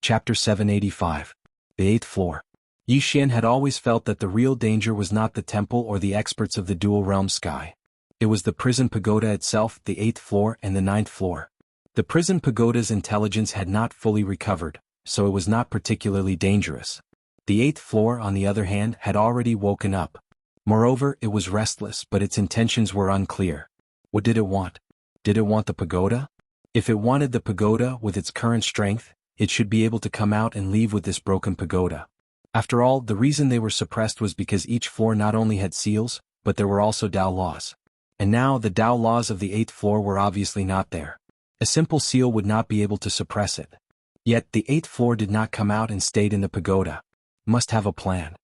Chapter 785. The Eighth Floor. Yi Xian had always felt that the real danger was not the temple or the experts of the dual realm sky. It was the prison pagoda itself, the 8th floor and the 9th floor. The prison pagoda's intelligence had not fully recovered, so it was not particularly dangerous. The 8th floor, on the other hand, had already woken up. Moreover, it was restless, but its intentions were unclear. What did it want? Did it want the pagoda? If it wanted the pagoda with its current strength, it should be able to come out and leave with this broken pagoda. After all, the reason they were suppressed was because each floor not only had seals, but there were also Dao laws. And now the Dao laws of the 8th floor were obviously not there. A simple seal would not be able to suppress it. Yet the 8th floor did not come out and stayed in the pagoda. Must have a plan.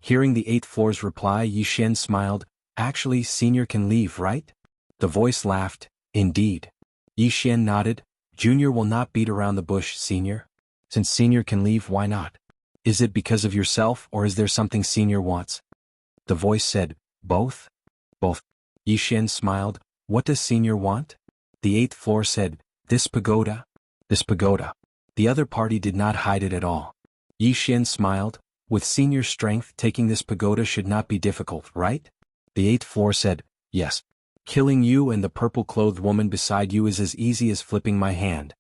Hearing the 8th floor's reply, Yi Xian smiled. Actually, Senior can leave, right? The voice laughed. Indeed. Yi Xian nodded. Junior will not beat around the bush, Senior. Since Senior can leave, why not? Is it because of yourself, or is there something Senior wants? The voice said, both? Both. Yi Xian smiled. What does Senior want? The 8th floor said, this pagoda. This pagoda. The other party did not hide it at all. Yi Xian smiled. With Senior's strength, taking this pagoda should not be difficult, right? The 8th floor said, yes. Killing you and the purple-clothed woman beside you is as easy as flipping my hand.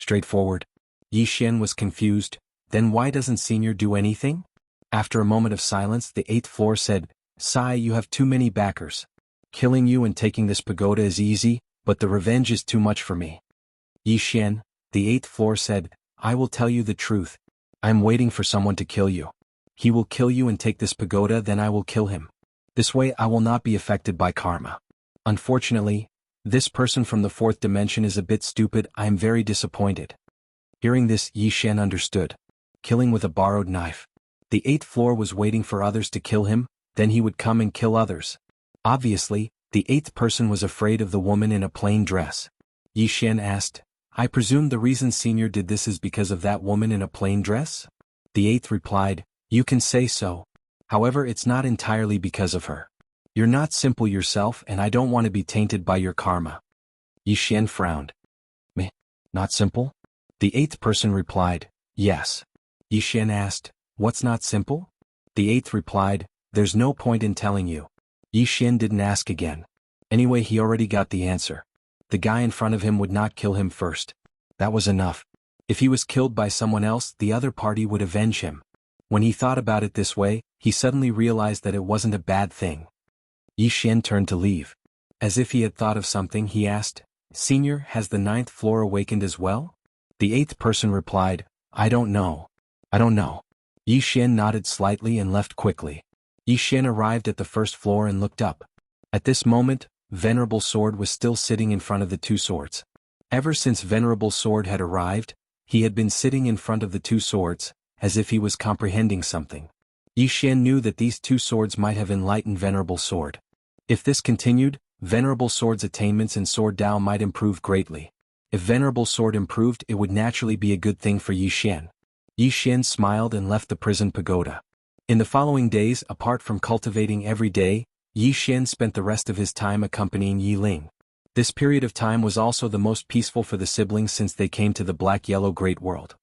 Straightforward. Yi Xian was confused. Then why doesn't Senior do anything? After a moment of silence, the 8th floor said, Sai, you have too many backers. Killing you and taking this pagoda is easy, but the revenge is too much for me. Yi Xian, the 8th floor said, I will tell you the truth. I am waiting for someone to kill you. He will kill you and take this pagoda, then I will kill him. This way I will not be affected by karma. Unfortunately, this person from the 4th dimension is a bit stupid. I am very disappointed. Hearing this, Yi Xian understood. Killing with a borrowed knife. The 8th floor was waiting for others to kill him, then he would come and kill others. Obviously, the 8th person was afraid of the woman in a plain dress. Yi Xian asked, I presume the reason Senior did this is because of that woman in a plain dress? The 8th replied, you can say so. However, it's not entirely because of her. You're not simple yourself and I don't want to be tainted by your karma. Yi Xian frowned. Meh, not simple? The 8th person replied, yes. Yi Xian asked, what's not simple? The 8th replied, there's no point in telling you. Yi Xian didn't ask again. Anyway, he already got the answer. The guy in front of him would not kill him first. That was enough. If he was killed by someone else, the other party would avenge him. When he thought about it this way, he suddenly realized that it wasn't a bad thing. Yi Xian turned to leave. As if he had thought of something, he asked, Senior, has the 9th floor awakened as well? The 8th person replied, I don't know. I don't know. Yi Xian nodded slightly and left quickly. Yi Xian arrived at the 1st floor and looked up. At this moment, Venerable Sword was still sitting in front of the 2 swords. Ever since Venerable Sword had arrived, he had been sitting in front of the 2 swords, as if he was comprehending something. Yi Xian knew that these 2 swords might have enlightened Venerable Sword. If this continued, Venerable Sword's attainments in Sword Dao might improve greatly. If Venerable Sword improved, it would naturally be a good thing for Yi Xian. Yi Xian smiled and left the prison pagoda. In the following days, apart from cultivating every day, Yi Xian spent the rest of his time accompanying Yi Ling. This period of time was also the most peaceful for the siblings since they came to the Black-Yellow Great World.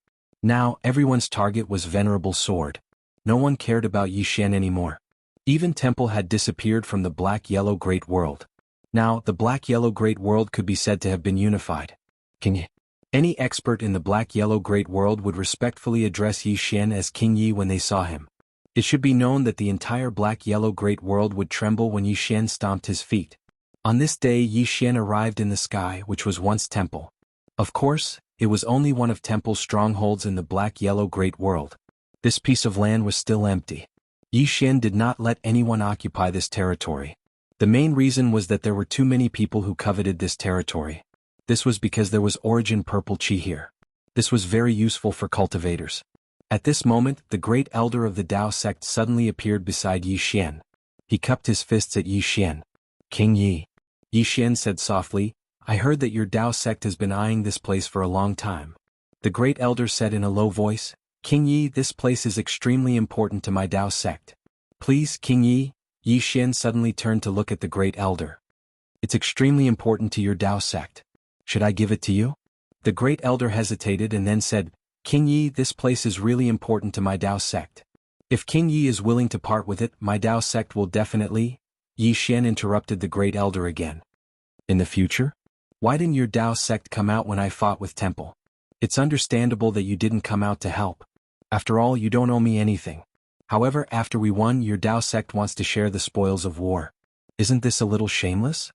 Now, everyone's target was Venerable Sword. No one cared about Yi Xian anymore. Even Temple had disappeared from the Black-Yellow Great World. Now, the Black-Yellow Great World could be said to have been unified. King Yi. Any expert in the Black-Yellow Great World would respectfully address Yi Xian as King Yi when they saw him. It should be known that the entire Black-Yellow Great World would tremble when Yi Xian stomped his feet. On this day, Yi Xian arrived in the sky, which was once Temple. Of course, it was only one of Temple's strongholds in the Black-Yellow Great World. This piece of land was still empty. Yi Xian did not let anyone occupy this territory. The main reason was that there were too many people who coveted this territory. This was because there was origin purple qi here. This was very useful for cultivators. At this moment, the great elder of the Dao sect suddenly appeared beside Yi Xian. He cupped his fists at Yi Xian. King Yi. Yi Xian said softly, I heard that your Dao sect has been eyeing this place for a long time. The great elder said in a low voice, King Yi, this place is extremely important to my Dao sect. Please, King Yi. Yi Xian suddenly turned to look at the great elder. It's extremely important to your Dao sect. Should I give it to you? The great elder hesitated and then said, King Yi, this place is really important to my Dao sect. If King Yi is willing to part with it, my Dao sect will definitely— Yi Xian interrupted the great elder again. In the future? Why didn't your Dao sect come out when I fought with Temple? It's understandable that you didn't come out to help. After all, you don't owe me anything. However, after we won, your Dao sect wants to share the spoils of war. Isn't this a little shameless?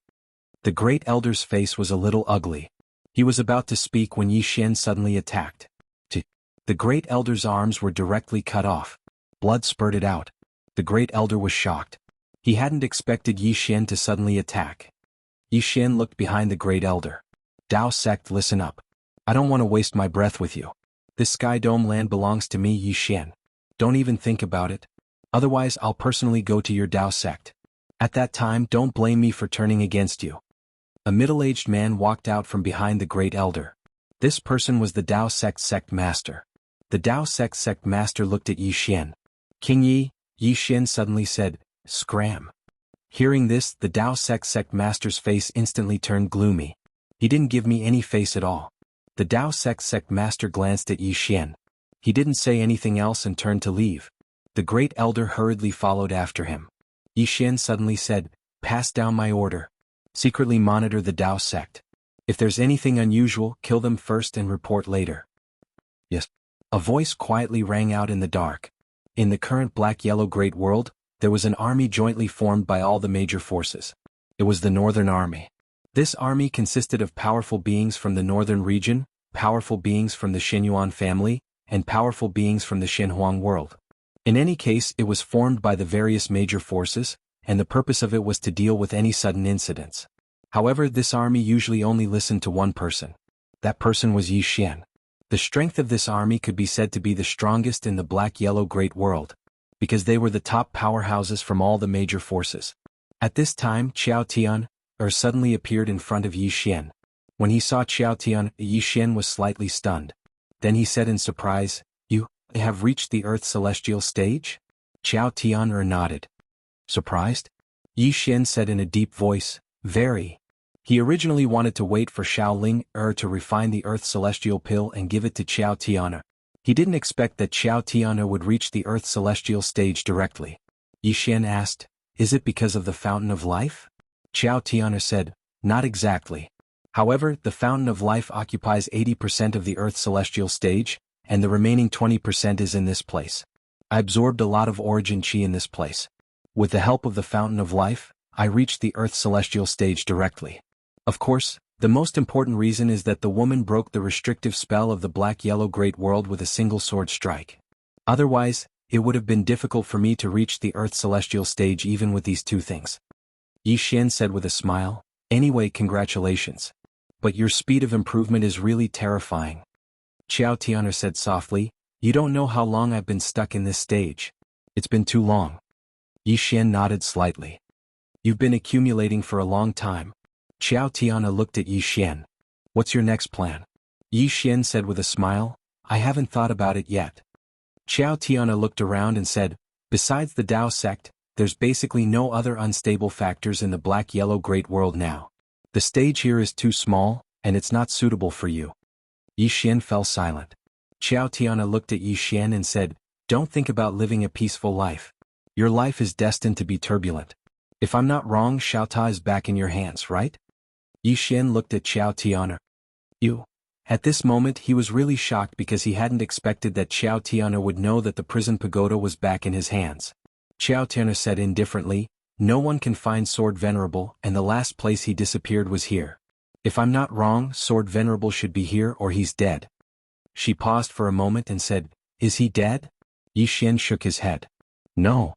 The great elder's face was a little ugly. He was about to speak when Yi Xian suddenly attacked. The great elder's arms were directly cut off. Blood spurted out. The great elder was shocked. He hadn't expected Yi Xian to suddenly attack. Yi Xian looked behind the great elder. Dao sect, listen up. I don't want to waste my breath with you. This Sky Dome land belongs to me, Yi Xian. Don't even think about it. Otherwise, I'll personally go to your Dao sect. At that time, don't blame me for turning against you. A middle-aged man walked out from behind the great elder. This person was the Dao sect master. The Dao sect master looked at Yi Xian. King Yi, Yi Xian suddenly said, "Scram." Hearing this, the Dao sect master's face instantly turned gloomy. He didn't give me any face at all. The Dao sect master glanced at Yi Xian. He didn't say anything else and turned to leave. The great elder hurriedly followed after him. Yi Xian suddenly said, "Pass down my order. Secretly monitor the Dao sect. If there's anything unusual, kill them first and report later." Yes. A voice quietly rang out in the dark. In the current black-yellow great world, there was an army jointly formed by all the major forces. It was the Northern Army. This army consisted of powerful beings from the northern region, powerful beings from the Xinyuan family, and powerful beings from the Xinhuang world. In any case, it was formed by the various major forces, and the purpose of it was to deal with any sudden incidents. However, this army usually only listened to one person. That person was Yi Xian. The strength of this army could be said to be the strongest in the black-yellow great world, because they were the top powerhouses from all the major forces. At this time, Qiao Tian suddenly appeared in front of Yi Xian. When he saw Qiao Tian, Yi Xian was slightly stunned. Then he said in surprise, "You have reached the Earth Celestial stage?" Qiao Tian nodded. Surprised? Yi Xian said in a deep voice, "Very." He originally wanted to wait for Xiaoling to refine the Earth Celestial pill and give it to Qiao Tian. He didn't expect that Qiao Tian would reach the Earth Celestial stage directly. Yi Xian asked, "Is it because of the Fountain of Life?" Qiao Tian said, "Not exactly. However, the Fountain of Life occupies 80% of the Earth Celestial stage, and the remaining 20% is in this place. I absorbed a lot of origin chi in this place. With the help of the Fountain of Life, I reached the Earth Celestial stage directly. Of course, the most important reason is that the woman broke the restrictive spell of the black-yellow great world with a single sword strike. Otherwise, it would have been difficult for me to reach the Earth Celestial stage even with these two things." Yi Xian said with a smile, "Anyway, congratulations. But your speed of improvement is really terrifying." Qiao Tian said softly, "You don't know how long I've been stuck in this stage. It's been too long." Yi Xian nodded slightly. "You've been accumulating for a long time." Qiao Tian looked at Yi Xian. "What's your next plan?" Yi Xian said with a smile, "I haven't thought about it yet." Qiao Tian looked around and said, "Besides the Dao sect, there's basically no other unstable factors in the black-yellow great world now. The stage here is too small, and it's not suitable for you." Yi Xian fell silent. Qiao Tian looked at Yi Xian and said, "Don't think about living a peaceful life. Your life is destined to be turbulent. If I'm not wrong, Xiaota is back in your hands, right?" Yi Xian looked at Qiao Tian. "You?" At this moment he was really shocked because he hadn't expected that Qiao Tian would know that the prison pagoda was back in his hands. Qiao Tian said indifferently, "No one can find Sword Venerable, and the last place he disappeared was here. If I'm not wrong, Sword Venerable should be here or he's dead." She paused for a moment and said, "Is he dead?" Yi Xian shook his head. "No."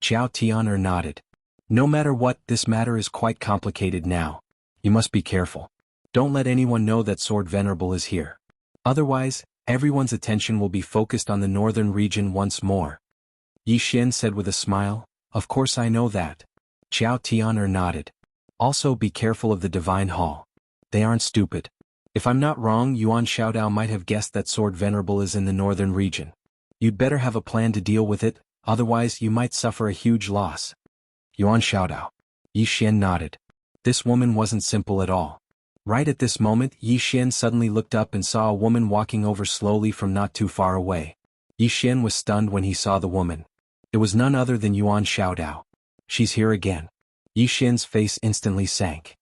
Qiao Tian nodded. "No matter what, this matter is quite complicated now. You must be careful. Don't let anyone know that Sword Venerable is here. Otherwise, everyone's attention will be focused on the northern region once more." Yi Xian said with a smile, "Of course I know that." Qiao Tian nodded. "Also be careful of the Divine Hall. They aren't stupid. If I'm not wrong, Yuan Xiaodao might have guessed that Sword Venerable is in the northern region. You'd better have a plan to deal with it, otherwise you might suffer a huge loss." Yuan Xiaodao. Yi Xian nodded. This woman wasn't simple at all. Right at this moment, Yi Xian suddenly looked up and saw a woman walking over slowly from not too far away. Yi Xian was stunned when he saw the woman. It was none other than Yuan Xiaodao. She's here again. Yi Xian's face instantly sank.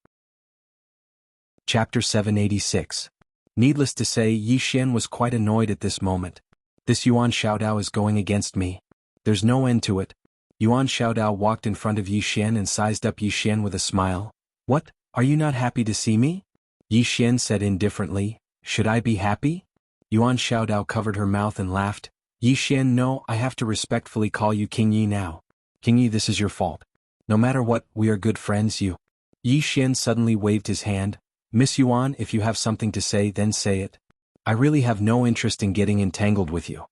Chapter 786. Needless to say, Yi Xian was quite annoyed at this moment. This Yuan Xiaodao is going against me. There's no end to it. Yuan Xiaodao walked in front of Yi Xian and sized up Yi Xian with a smile. What, are you not happy to see me? Yi Xian said indifferently, should I be happy? Yuan Xiaodao covered her mouth and laughed. Yi Xian, no, I have to respectfully call you King Yi now. King Yi, this is your fault. No matter what, we are good friends. Yi Xian suddenly waved his hand. Miss Yuan, if you have something to say, then say it. I really have no interest in getting entangled with you.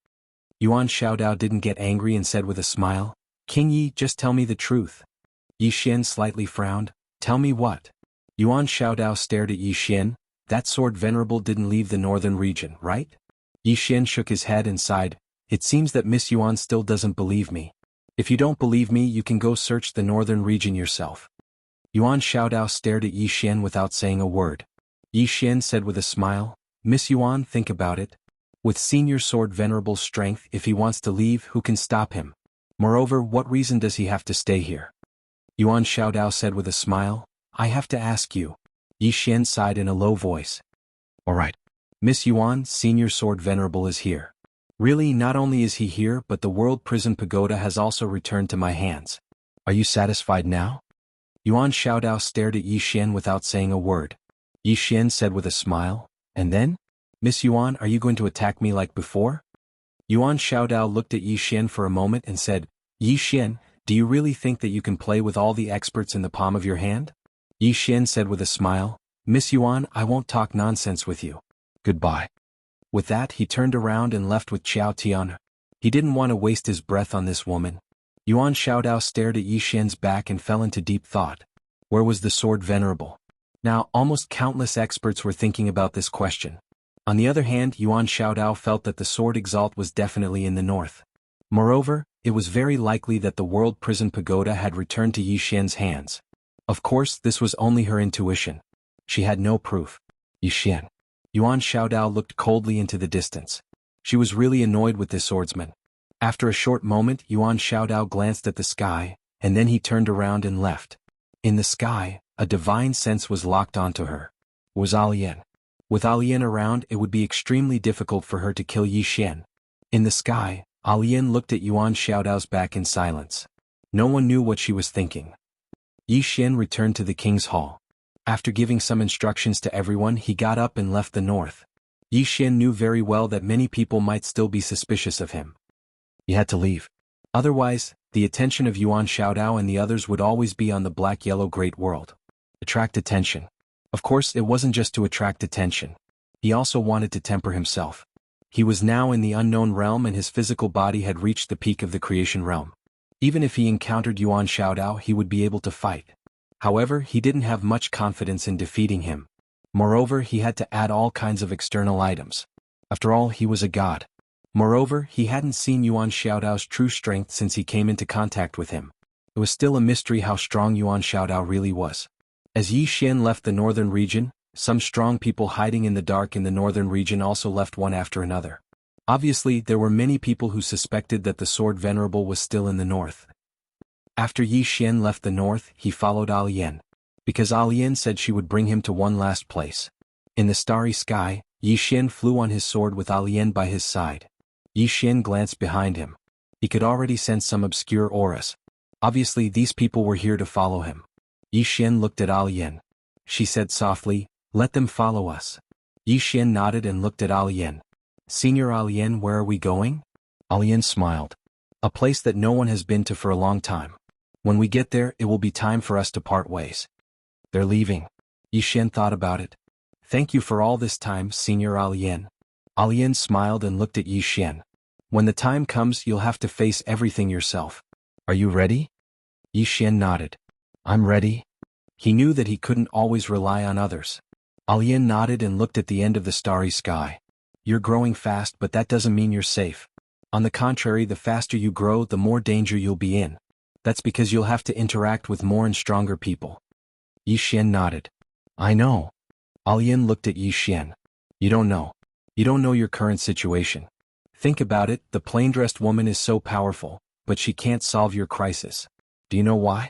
Yuan Xiaodao didn't get angry and said with a smile, King Yi, just tell me the truth. Yi Xian slightly frowned. Tell me what? Yuan Xiaodao stared at Yi Xian. That sword venerable didn't leave the northern region, right? Yi Xian shook his head and sighed. It seems that Miss Yuan still doesn't believe me. If you don't believe me, you can go search the northern region yourself. Yuan Xiaodao stared at Yi Xian without saying a word. Yi Xian said with a smile, Miss Yuan, think about it. With Senior Sword Venerable's strength, if he wants to leave, who can stop him? Moreover, what reason does he have to stay here? Yuan Xiaodao said with a smile, I have to ask you. Yi Xian sighed in a low voice. All right. Miss Yuan, Senior Sword Venerable is here. Really, not only is he here, but the World Prison Pagoda has also returned to my hands. Are you satisfied now? Yuan Xiaodao stared at Yi Xian without saying a word. Yi Xian said with a smile, and then? Miss Yuan, are you going to attack me like before? Yuan Xiaodao looked at Yi Xian for a moment and said, Yi Xian, do you really think that you can play with all the experts in the palm of your hand? Yi Xian said with a smile, Miss Yuan, I won't talk nonsense with you. Goodbye. With that, he turned around and left with Qiao Tian. He didn't want to waste his breath on this woman. Yuan Xiaodao stared at Yi Xian's back and fell into deep thought. Where was the sword venerable? Now, almost countless experts were thinking about this question. On the other hand, Yuan Xiaodao felt that the sword exalt was definitely in the north. Moreover, it was very likely that the World Prison Pagoda had returned to Yi Xian's hands. Of course, this was only her intuition. She had no proof. Yi Xian. Yuan Xiaodao looked coldly into the distance. She was really annoyed with this swordsman. After a short moment, Yuan Xiaodao glanced at the sky, and then he turned around and left. In the sky, a divine sense was locked onto her. Was Alian. With Alian around, it would be extremely difficult for her to kill Yi Xian. In the sky, Alian looked at Yuan Xiaodao's back in silence. No one knew what she was thinking. Yi Xian returned to the king's hall. After giving some instructions to everyone, he got up and left the north. Yi Xian knew very well that many people might still be suspicious of him. He had to leave. Otherwise, the attention of Yuan Xiaodao and the others would always be on the black-yellow great world. Attract attention. Of course, it wasn't just to attract attention. He also wanted to temper himself. He was now in the unknown realm and his physical body had reached the peak of the creation realm. Even if he encountered Yuan Xiaodao, he would be able to fight. However, he didn't have much confidence in defeating him. Moreover, he had to add all kinds of external items. After all, he was a god. Moreover, he hadn't seen Yuan Xiaodao's true strength since he came into contact with him. It was still a mystery how strong Yuan Xiaodao really was. As Yi Xian left the northern region, some strong people hiding in the dark in the northern region also left one after another. Obviously, there were many people who suspected that the sword venerable was still in the north. After Yi Xian left the north, he followed Alian. Because Alian said she would bring him to one last place. In the starry sky, Yi Xian flew on his sword with Alian by his side. Yi Xian glanced behind him. He could already sense some obscure auras. Obviously, these people were here to follow him. Yi Xian looked at Alian. She said softly, let them follow us. Yi Xian nodded and looked at Alian. Senior Alian, where are we going? Alian smiled. A place that no one has been to for a long time. When we get there, it will be time for us to part ways. They're leaving. Yi Xian thought about it. Thank you for all this time, Senior Alian. Alian smiled and looked at Yi Xian. When the time comes, you'll have to face everything yourself. Are you ready? Yi Xian nodded. I'm ready. He knew that he couldn't always rely on others. Alian nodded and looked at the end of the starry sky. You're growing fast, but that doesn't mean you're safe. On the contrary, the faster you grow, the more danger you'll be in. That's because you'll have to interact with more and stronger people. Yi Xian nodded. I know. Alian looked at Yi Xian. You don't know. You don't know your current situation. Think about it, the plain-dressed woman is so powerful, but she can't solve your crisis. Do you know why?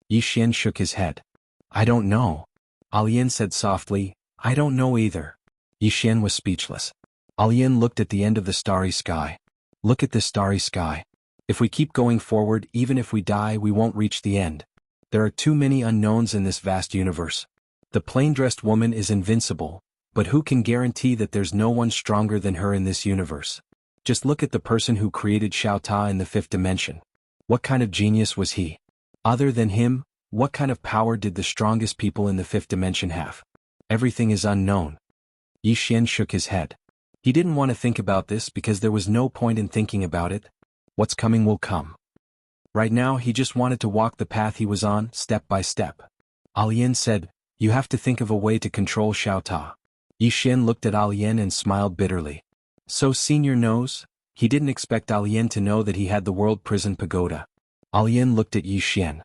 Yi Xian shook his head. I don't know. Alian said softly, I don't know either. Yi Xian was speechless. Alian looked at the end of the starry sky. Look at this starry sky. If we keep going forward, even if we die, we won't reach the end. There are too many unknowns in this vast universe. The plain-dressed woman is invincible, but who can guarantee that there's no one stronger than her in this universe? Just look at the person who created Xiao Ta in the fifth dimension. What kind of genius was he? Other than him, what kind of power did the strongest people in the fifth dimension have? Everything is unknown. Yi Xian shook his head. He didn't want to think about this because there was no point in thinking about it. What's coming will come. Right now he just wanted to walk the path he was on, step by step. Alian said, you have to think of a way to control Xiao Ta. Yi Xian looked at Alian and smiled bitterly. So Senior knows? He didn't expect Alian to know that he had the World Prison Pagoda. Alian looked at Yi Xian.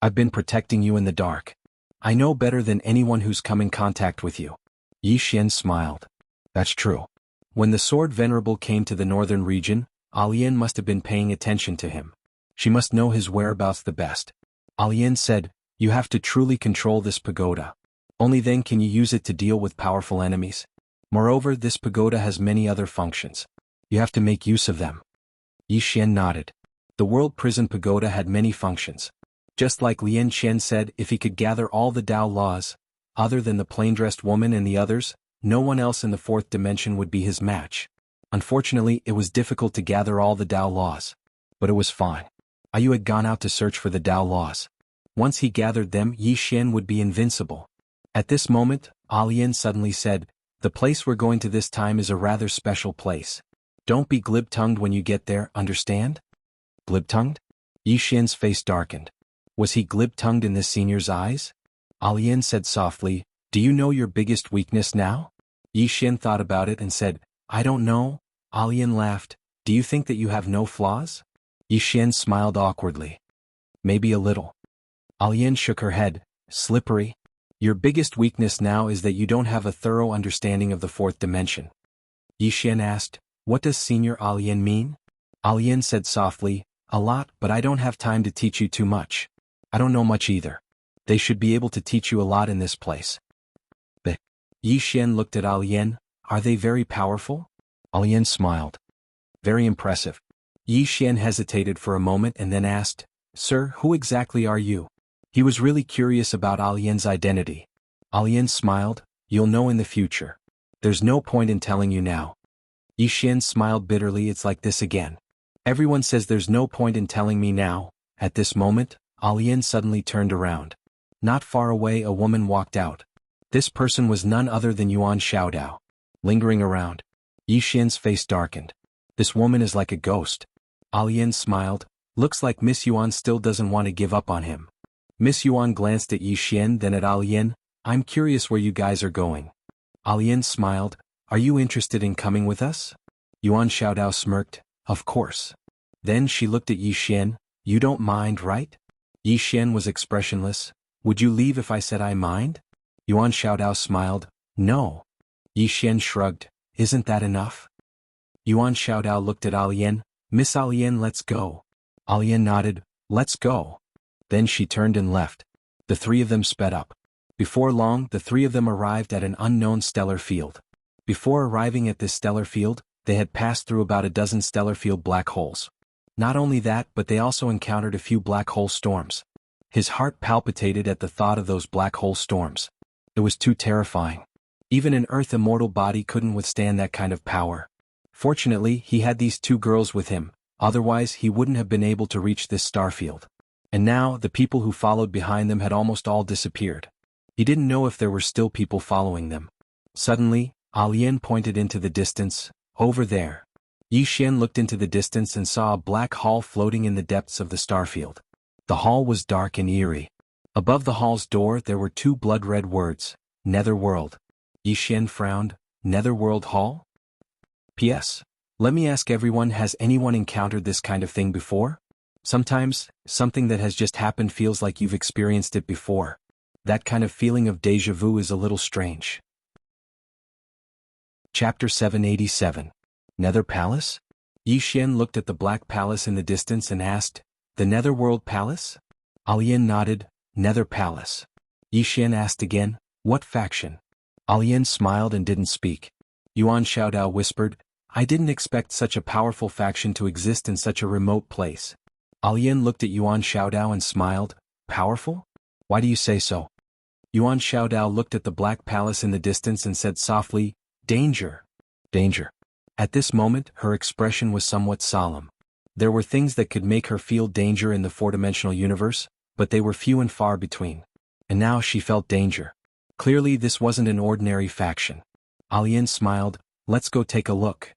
I've been protecting you in the dark. I know better than anyone who's come in contact with you. Yi Xian smiled. That's true. When the Sword Venerable came to the northern region, Alian must have been paying attention to him. She must know his whereabouts the best. Alian said, you have to truly control this pagoda. Only then can you use it to deal with powerful enemies. Moreover, this pagoda has many other functions. You have to make use of them. Yi Xian nodded. The World Prison Pagoda had many functions. Just like Lian Chen said, if he could gather all the Tao laws, other than the plain-dressed woman and the others, no one else in the fourth dimension would be his match. Unfortunately, it was difficult to gather all the Tao laws. But it was fine. Ayu had gone out to search for the Tao laws. Once he gathered them, Yi Xian would be invincible. At this moment, Alian suddenly said, the place we're going to this time is a rather special place. Don't be glib-tongued when you get there, understand? Glib-tongued? Yi Xian's face darkened. Was he glib-tongued in this senior's eyes? Alian said softly, do you know your biggest weakness now? Yi Xian thought about it and said, I don't know. Alian laughed, do you think that you have no flaws? Yi Xian smiled awkwardly. Maybe a little. Alian shook her head, slippery. Your biggest weakness now is that you don't have a thorough understanding of the fourth dimension. Yi Xian asked, what does Senior Alian mean? Alian said softly, a lot, but I don't have time to teach you too much. I don't know much either. They should be able to teach you a lot in this place. But Yi Xian looked at Alian, are they very powerful? Alian smiled. Very impressive. Yi Xian hesitated for a moment and then asked, Sir, who exactly are you? He was really curious about Alian's identity. Alian smiled, you'll know in the future. There's no point in telling you now. Yi Xian smiled bitterly, it's like this again. Everyone says there's no point in telling me now. At this moment, Alian suddenly turned around. Not far away a woman walked out. This person was none other than Yuan Xiaodao. Lingering around. Yi Xian's face darkened. This woman is like a ghost. Alian smiled, looks like Miss Yuan still doesn't want to give up on him. Miss Yuan glanced at Yi Xian then at Alian, I'm curious where you guys are going. Alian smiled, are you interested in coming with us? Yuan Xiaodao smirked, of course. Then she looked at Yi Xian, you don't mind, right? Yi Xian was expressionless, would you leave if I said I mind? Yuan Xiaodao smiled, no. Yi Xian shrugged, isn't that enough? Yuan Xiaodao looked at Alian, Miss Alian, let's go. Alian nodded, let's go. Then she turned and left. The three of them sped up. Before long, the three of them arrived at an unknown stellar field. Before arriving at this stellar field, they had passed through about a dozen stellar field black holes. Not only that, but they also encountered a few black hole storms. His heart palpitated at the thought of those black hole storms. It was too terrifying. Even an Earth immortal body couldn't withstand that kind of power. Fortunately, he had these two girls with him, otherwise he wouldn't have been able to reach this star field. And now, the people who followed behind them had almost all disappeared. He didn't know if there were still people following them. Suddenly, Alian pointed into the distance, over there. Yi Xian looked into the distance and saw a black hall floating in the depths of the starfield. The hall was dark and eerie. Above the hall's door there were two blood-red words, Netherworld. Yi Xian frowned, Netherworld Hall? P.S. Let me ask everyone, has anyone encountered this kind of thing before? Sometimes, something that has just happened feels like you've experienced it before. That kind of feeling of déjà vu is a little strange. Chapter 787. Nether Palace? Yi Xian looked at the black palace in the distance and asked, "The Netherworld Palace?" Alian nodded, "Nether Palace." Yi Xian asked again, "What faction?" Alian smiled and didn't speak. Yuan Xiaodao whispered, "I didn't expect such a powerful faction to exist in such a remote place." Alian looked at Yuan Xiaodao and smiled, "Powerful? Why do you say so?" Yuan Xiaodao looked at the black palace in the distance and said softly, "Danger. Danger." At this moment, her expression was somewhat solemn. There were things that could make her feel danger in the four-dimensional universe, but they were few and far between. And now she felt danger. Clearly this wasn't an ordinary faction. Alian smiled, "Let's go take a look."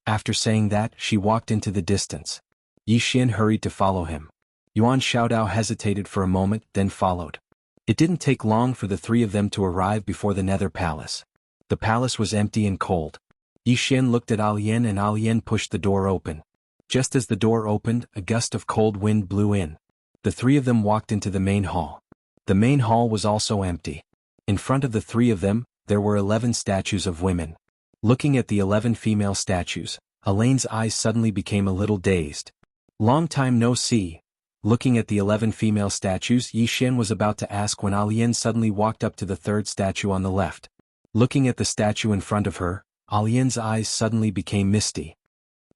After saying that, she walked into the distance. Yi Xian hurried to follow him. Yuan Xiaodao hesitated for a moment, then followed. It didn't take long for the three of them to arrive before the Nether Palace. The palace was empty and cold. Yi Xian looked at Alian and Alian pushed the door open. Just as the door opened, a gust of cold wind blew in. The three of them walked into the main hall. The main hall was also empty. In front of the three of them, there were 11 statues of women. Looking at the 11 female statues, Elaine's eyes suddenly became a little dazed. "Long time no see." Looking at the 11 female statues, Yi Xian was about to ask when Alian suddenly walked up to the third statue on the left. Looking at the statue in front of her, Alian's eyes suddenly became misty.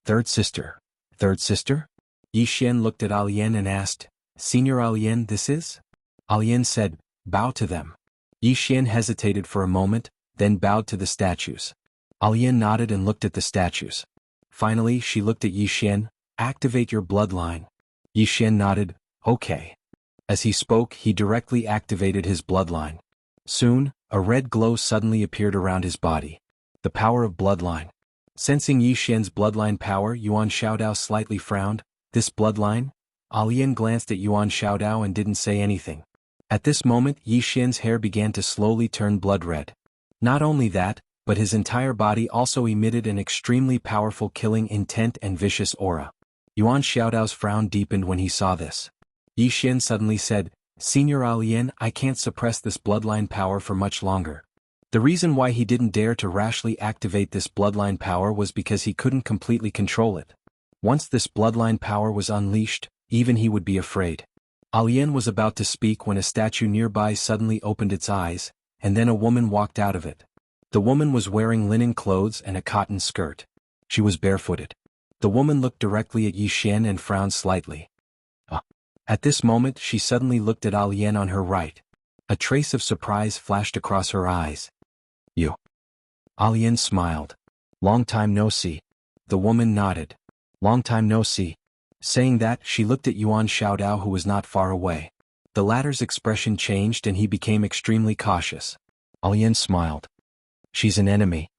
"Third sister. Third sister?" Yi Xian looked at Alian and asked, "Senior Alian this is?" Alian said, "Bow to them." Yi Xian hesitated for a moment, then bowed to the statues. Alian nodded and looked at the statues. Finally she looked at Yi Xian, "Activate your bloodline." Yi Xian nodded, "Okay." As he spoke, he directly activated his bloodline. Soon, a red glow suddenly appeared around his body. The power of bloodline. Sensing Yi Xian's bloodline power, Yuan Xiaodao slightly frowned. "This bloodline?" Alian glanced at Yuan Xiaodao and didn't say anything. At this moment, Yi Xian's hair began to slowly turn blood red. Not only that, but his entire body also emitted an extremely powerful killing intent and vicious aura. Yuan Xiaodao's frown deepened when he saw this. Yi Xian suddenly said, "Senior Alian, I can't suppress this bloodline power for much longer." The reason why he didn't dare to rashly activate this bloodline power was because he couldn't completely control it. Once this bloodline power was unleashed, even he would be afraid. Alian was about to speak when a statue nearby suddenly opened its eyes, and then a woman walked out of it. The woman was wearing linen clothes and a cotton skirt. She was barefooted. The woman looked directly at Yi Xian and frowned slightly. At this moment she suddenly looked at Alian on her right. A trace of surprise flashed across her eyes. "You." Alian smiled. "Long time no see." The woman nodded. "Long time no see." Saying that, she looked at Yuan Xiaodao who was not far away. The latter's expression changed and he became extremely cautious. Alian smiled. "She's an enemy."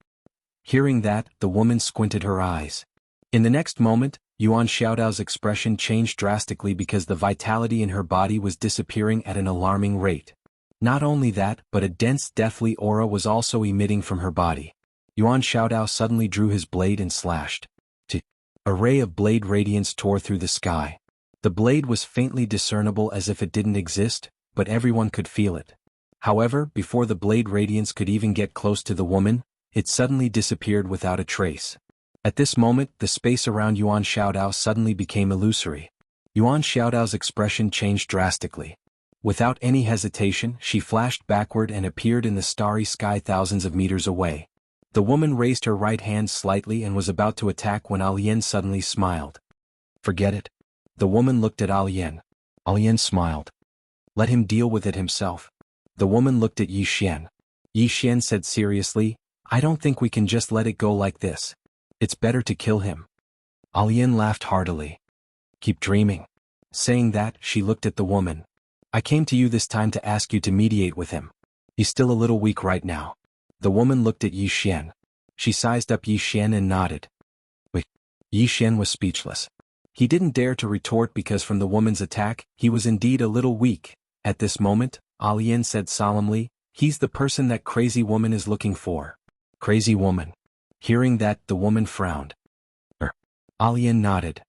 Hearing that, the woman squinted her eyes. In the next moment, Yuan Xiaodao's expression changed drastically because the vitality in her body was disappearing at an alarming rate. Not only that, but a dense deathly aura was also emitting from her body. Yuan Xiaodao suddenly drew his blade and slashed. A ray of blade radiance tore through the sky. The blade was faintly discernible as if it didn't exist, but everyone could feel it. However, before the blade radiance could even get close to the woman, it suddenly disappeared without a trace. At this moment, the space around Yuan Xiaodao suddenly became illusory. Yuan Xiaodao's expression changed drastically. Without any hesitation, she flashed backward and appeared in the starry sky thousands of meters away. The woman raised her right hand slightly and was about to attack when Alian suddenly smiled. "Forget it." The woman looked at Alian. Alian smiled. "Let him deal with it himself." The woman looked at Yi Xian. Yi Xian said seriously, "I don't think we can just let it go like this. It's better to kill him." Alian laughed heartily. "Keep dreaming." Saying that, she looked at the woman. "I came to you this time to ask you to mediate with him. He's still a little weak right now." The woman looked at Yi Xian. She sized up Yi Xian and nodded. Wait. Yi Xian was speechless. He didn't dare to retort because from the woman's attack, he was indeed a little weak. At this moment, Alian said solemnly, "He's the person that crazy woman is looking for." Crazy woman. Hearing that, the woman frowned. Alian nodded.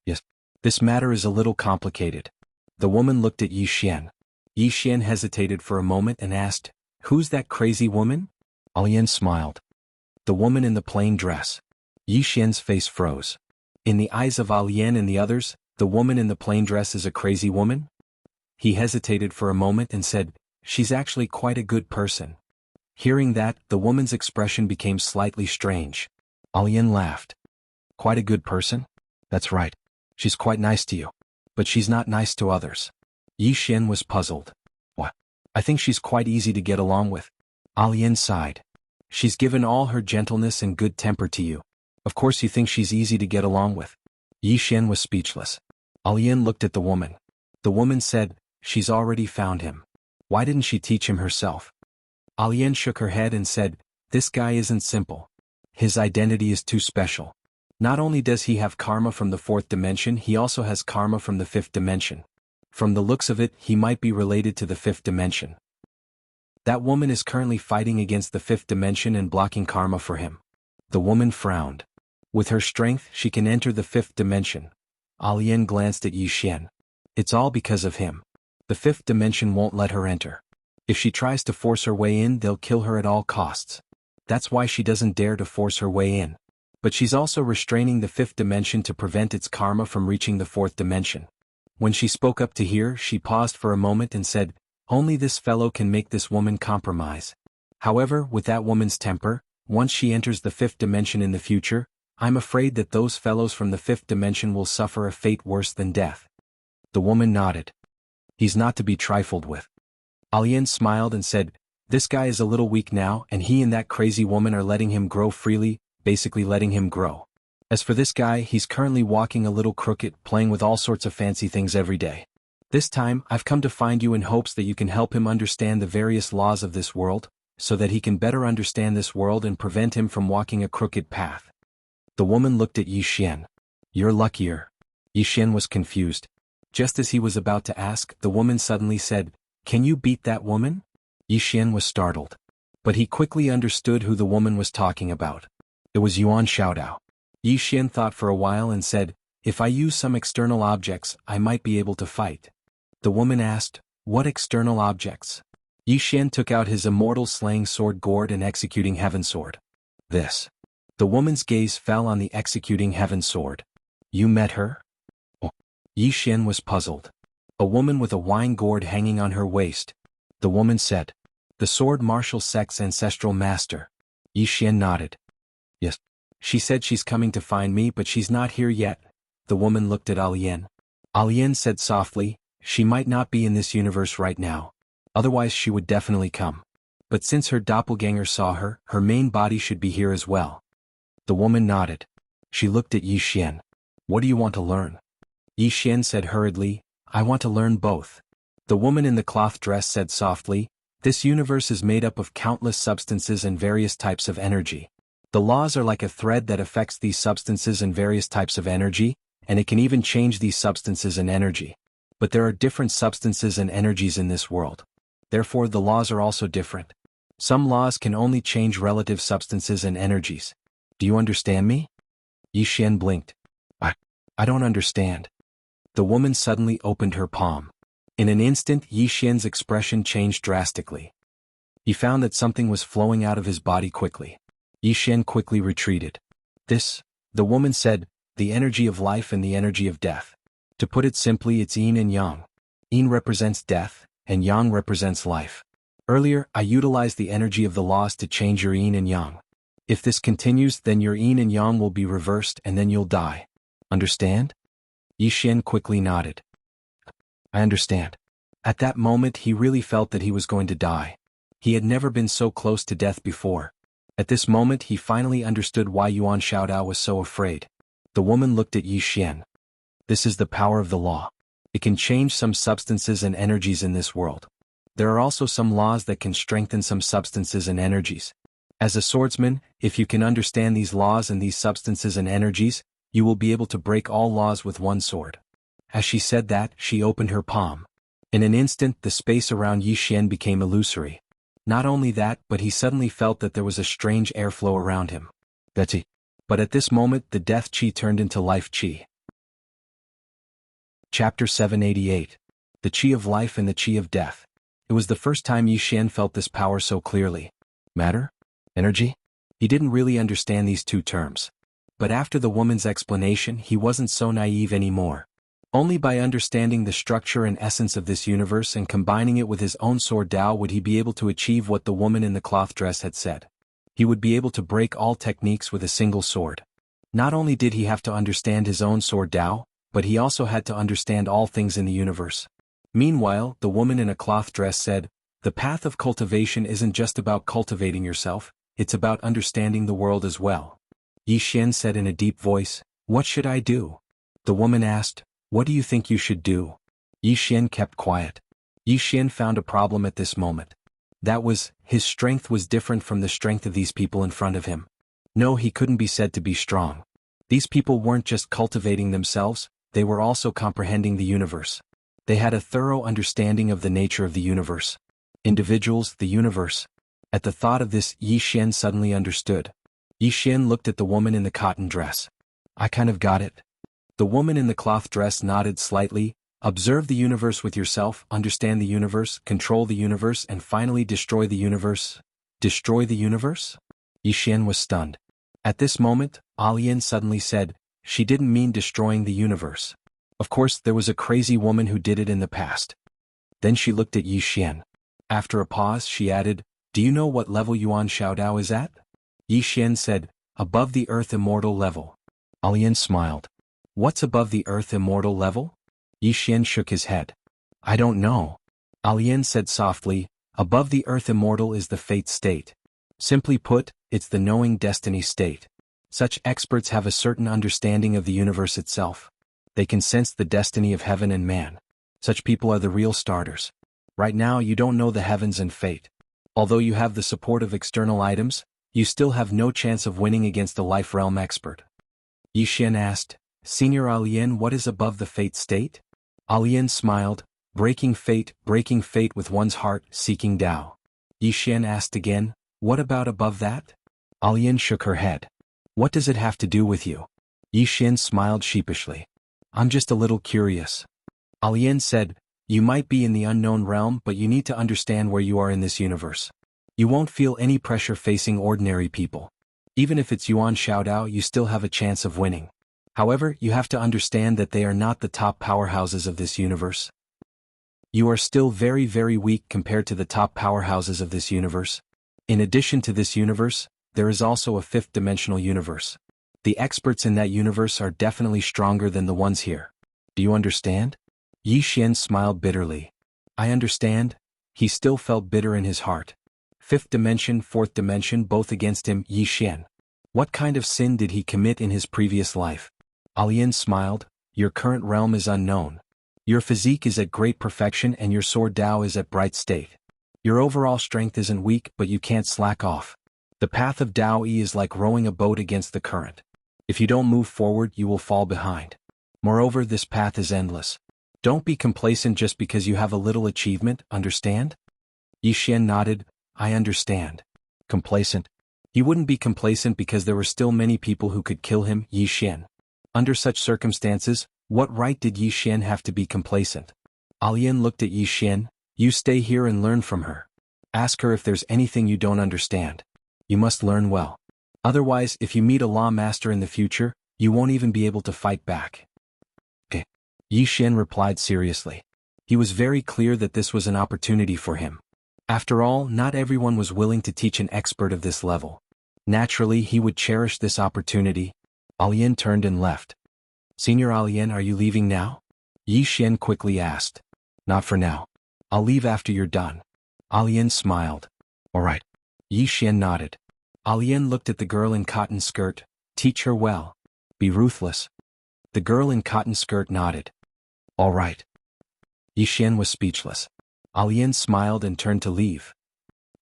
"Yes. This matter is a little complicated." The woman looked at Yi Xian. Yi Xian hesitated for a moment and asked, "Who's that crazy woman?" Alian smiled. The woman in the plain dress. Yi Xian's face froze. In the eyes of Alian and the others, the woman in the plain dress is a crazy woman? He hesitated for a moment and said, "She's actually quite a good person." Hearing that, the woman's expression became slightly strange. Alian laughed. "Quite a good person? That's right. She's quite nice to you. But she's not nice to others." Yi Xian was puzzled. "What? I think she's quite easy to get along with." Alian sighed. "She's given all her gentleness and good temper to you. Of course you think she's easy to get along with." Yi Xian was speechless. Alian looked at the woman. The woman said, "She's already found him. Why didn't she teach him herself?" Alian shook her head and said, "This guy isn't simple. His identity is too special. Not only does he have karma from the fourth dimension, he also has karma from the fifth dimension. From the looks of it, he might be related to the fifth dimension. That woman is currently fighting against the fifth dimension and blocking karma for him." The woman frowned. With her strength, she can enter the fifth dimension. Alian glanced at Yi Xian. "It's all because of him. The fifth dimension won't let her enter. If she tries to force her way in, they'll kill her at all costs. That's why she doesn't dare to force her way in. But she's also restraining the fifth dimension to prevent its karma from reaching the fourth dimension." When she spoke up to hear, she paused for a moment and said, "Only this fellow can make this woman compromise. However, with that woman's temper, once she enters the fifth dimension in the future, I'm afraid that those fellows from the fifth dimension will suffer a fate worse than death." The woman nodded. "He's not to be trifled with." Alian smiled and said, "This guy is a little weak now, and he and that crazy woman are letting him grow freely, basically letting him grow. As for this guy, he's currently walking a little crooked, playing with all sorts of fancy things every day. This time, I've come to find you in hopes that you can help him understand the various laws of this world, so that he can better understand this world and prevent him from walking a crooked path." The woman looked at Yi Xian. "You're luckier." Yi Xian was confused. Just as he was about to ask, the woman suddenly said, "Can you beat that woman?" Yi Xian was startled. But he quickly understood who the woman was talking about. It was Yuan Xiaodao. Yi Xian thought for a while and said, "If I use some external objects, I might be able to fight." The woman asked, "What external objects?" Yi Xian took out his immortal slaying sword gourd and executing heaven sword. "This." The woman's gaze fell on the executing heaven sword. "You met her?" Oh. Yi Xian was puzzled. "A woman with a wine gourd hanging on her waist." The woman said, "The sword martial sect's ancestral master." Yi Xian nodded. "Yes. She said she's coming to find me, but she's not here yet." The woman looked at Alian. Alian said softly, "She might not be in this universe right now. Otherwise she would definitely come. But since her doppelganger saw her, her main body should be here as well." The woman nodded. She looked at Yi Xian. "What do you want to learn?" Yi Xian said hurriedly, "I want to learn both." The woman in the cloth dress said softly, "This universe is made up of countless substances and various types of energy. The laws are like a thread that affects these substances and various types of energy, and it can even change these substances and energy. But there are different substances and energies in this world. Therefore the laws are also different. Some laws can only change relative substances and energies. Do you understand me?" Yi Xian blinked. I don't understand." The woman suddenly opened her palm. In an instant, Yi Xian's expression changed drastically. He found that something was flowing out of his body quickly. Yi Xian quickly retreated. "This," the woman said, "the energy of life and the energy of death. To put it simply, it's yin and yang. Yin represents death, and yang represents life. Earlier, I utilized the energy of the laws to change your yin and yang. If this continues, then your yin and yang will be reversed and then you'll die. Understand?" Yi Xian quickly nodded. "I understand." At that moment he really felt that he was going to die. He had never been so close to death before. At this moment he finally understood why Yuan Xiaodao was so afraid. The woman looked at Yi Xian. "This is the power of the law. It can change some substances and energies in this world. There are also some laws that can strengthen some substances and energies. As a swordsman, if you can understand these laws and these substances and energies, you will be able to break all laws with one sword." As she said that, she opened her palm. In an instant, the space around Yi Xian became illusory. Not only that, but he suddenly felt that there was a strange airflow around him. That's it. But at this moment, the death chi turned into life chi. Chapter 788. The Chi of Life and the Chi of Death. It was the first time Yi Xian felt this power so clearly. Matter? Energy? He didn't really understand these two terms. But after the woman's explanation, he wasn't so naive anymore. Only by understanding the structure and essence of this universe and combining it with his own sword Dao would he be able to achieve what the woman in the cloth dress had said. He would be able to break all techniques with a single sword. Not only did he have to understand his own sword Dao, but he also had to understand all things in the universe. Meanwhile, the woman in a cloth dress said, "The path of cultivation isn't just about cultivating yourself, it's about understanding the world as well." Yi Xian said in a deep voice, "What should I do?" The woman asked, "What do you think you should do?" Yi Xian kept quiet. Yi Xian found a problem at this moment. That was, his strength was different from the strength of these people in front of him. No, he couldn't be said to be strong. These people weren't just cultivating themselves, they were also comprehending the universe. They had a thorough understanding of the nature of the universe. Individuals, the universe. At the thought of this, Yi Xian suddenly understood. Yi Xian looked at the woman in the cotton dress. "I kind of got it." The woman in the cloth dress nodded slightly. "Observe the universe with yourself, understand the universe, control the universe, and finally destroy the universe." Destroy the universe? Yi Xian was stunned. At this moment, Alian suddenly said, "She didn't mean destroying the universe. Of course, there was a crazy woman who did it in the past." Then she looked at Yi Xian. After a pause, she added, "Do you know what level Yuan Xiaodao is at?" Yi Xian said, "Above the earth immortal level." Alian smiled. "What's above the earth immortal level?" Yi Xian shook his head. "I don't know." Alian said softly, "Above the earth immortal is the fate state. Simply put, it's the knowing destiny state. Such experts have a certain understanding of the universe itself. They can sense the destiny of heaven and man. Such people are the real starters. Right now you don't know the heavens and fate. Although you have the support of external items, you still have no chance of winning against the life realm expert." Yi Xian asked, "Senior Alian, what is above the fate state?" Alian smiled, breaking fate with one's heart, seeking Tao." Yi Xian asked again, "What about above that?" Alian shook her head. "What does it have to do with you?" Yi Xian smiled sheepishly. "I'm just a little curious." Alian said, "You might be in the unknown realm, but you need to understand where you are in this universe. You won't feel any pressure facing ordinary people. Even if it's Yuan Xiaodao, you still have a chance of winning. However, you have to understand that they are not the top powerhouses of this universe. You are still very, very weak compared to the top powerhouses of this universe. In addition to this universe, there is also a fifth-dimensional universe. The experts in that universe are definitely stronger than the ones here. Do you understand?" Yi Xian smiled bitterly. "I understand." He still felt bitter in his heart. Fifth dimension, fourth dimension, both against him, Yi Xian. What kind of sin did he commit in his previous life? Alian smiled, "Your current realm is unknown. Your physique is at great perfection and your sword Dao is at bright state. Your overall strength isn't weak, but you can't slack off. The path of Dao Yi is like rowing a boat against the current. If you don't move forward, you will fall behind. Moreover, this path is endless. Don't be complacent just because you have a little achievement, understand?" Yi Xian nodded, "I understand." Complacent? He wouldn't be complacent because there were still many people who could kill him, Yi Xian. Under such circumstances, what right did Yi Xian have to be complacent? Alian looked at Yi Xian, "You stay here and learn from her. Ask her if there's anything you don't understand. You must learn well. Otherwise, if you meet a law master in the future, you won't even be able to fight back." "Okay." Yi Xian replied seriously. He was very clear that this was an opportunity for him. After all, not everyone was willing to teach an expert of this level. Naturally, he would cherish this opportunity. Alian turned and left. "Senior Alian, are you leaving now?" Yi Xian quickly asked. "Not for now. I'll leave after you're done." Alian smiled. "All right." Yi Xian nodded. Alian looked at the girl in cotton skirt. "Teach her well. Be ruthless." The girl in cotton skirt nodded. "All right." Yi Xian was speechless. Alian smiled and turned to leave.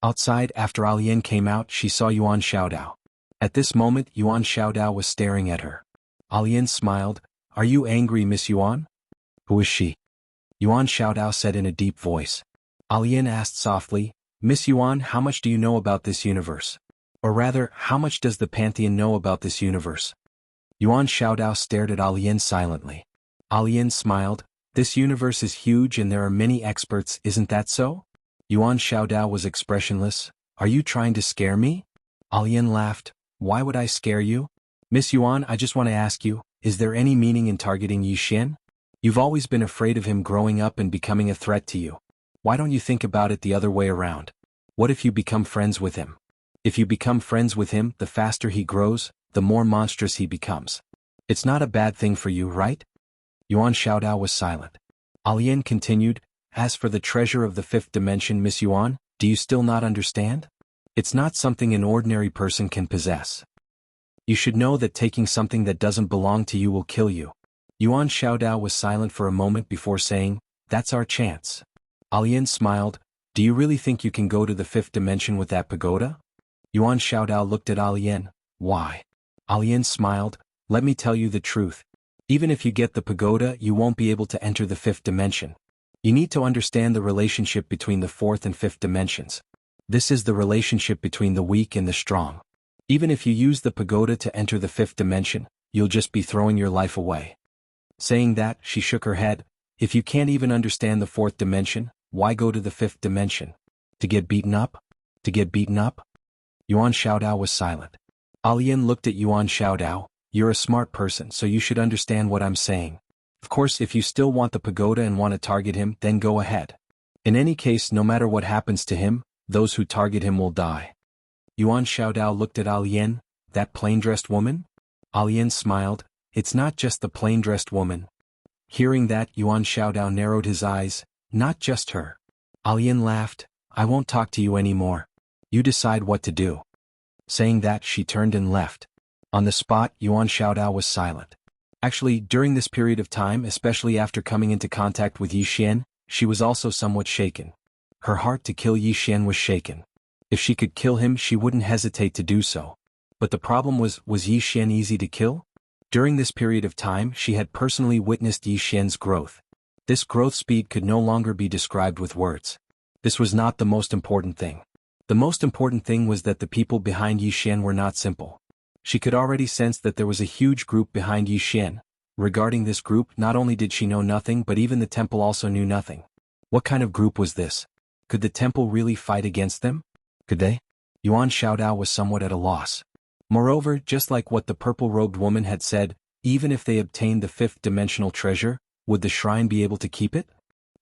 Outside, after Alian came out, she saw Yuan Xiaodao. At this moment, Yuan Xiaodao was staring at her. Alian smiled. "Are you angry, Miss Yuan?" "Who is she?" Yuan Xiaodao said in a deep voice. Alian asked softly, "Miss Yuan, how much do you know about this universe? Or rather, how much does the Pantheon know about this universe?" Yuan Xiaodao stared at Alian silently. Alian smiled. "This universe is huge and there are many experts, isn't that so?" Yuan Xiaodao was expressionless. "Are you trying to scare me?" Alian laughed. Why would I scare you? Miss Yuan, I just want to ask you, is there any meaning in targeting Yi Xian? You've always been afraid of him growing up and becoming a threat to you. Why don't you think about it the other way around? What if you become friends with him? If you become friends with him, the faster he grows, the more monstrous he becomes. It's not a bad thing for you, right? Yuan Xiaodao was silent. Alian continued, as for the treasure of the fifth dimension, Miss Yuan, do you still not understand? It's not something an ordinary person can possess. You should know that taking something that doesn't belong to you will kill you. Yuan Xiaodao was silent for a moment before saying, that's our chance. Alian smiled, do you really think you can go to the fifth dimension with that pagoda? Yuan Xiaodao looked at Alian, why? Alian smiled, let me tell you the truth. Even if you get the pagoda, you won't be able to enter the fifth dimension. You need to understand the relationship between the fourth and fifth dimensions. This is the relationship between the weak and the strong. Even if you use the pagoda to enter the fifth dimension, you'll just be throwing your life away. Saying that, she shook her head. If you can't even understand the fourth dimension, why go to the fifth dimension? To get beaten up? To get beaten up? Yuan Xiaodao was silent. Alian looked at Yuan Xiaodao. You're a smart person, so you should understand what I'm saying. Of course, if you still want the pagoda and want to target him, then go ahead. In any case, no matter what happens to him, those who target him will die. Yuan Xiaodao looked at Alian, that plain-dressed woman? Alian smiled, it's not just the plain-dressed woman. Hearing that, Yuan Xiaodao narrowed his eyes, not just her. Alian laughed, I won't talk to you anymore. You decide what to do. Saying that, she turned and left. On the spot, Yuan Xiaodao was silent. Actually, during this period of time, especially after coming into contact with Yi Xian, she was also somewhat shaken. Her heart to kill Yi Xian was shaken. If she could kill him, she wouldn't hesitate to do so. But the problem was Yi Xian easy to kill? During this period of time, she had personally witnessed Yi Xian's growth. This growth speed could no longer be described with words. This was not the most important thing. The most important thing was that the people behind Yi Xian were not simple. She could already sense that there was a huge group behind Yi Xian. Regarding this group, not only did she know nothing, but even the temple also knew nothing. What kind of group was this? Could the temple really fight against them? Could they? Yuan Xiaodao was somewhat at a loss. Moreover, just like what the purple-robed woman had said, even if they obtained the fifth-dimensional treasure, would the shrine be able to keep it?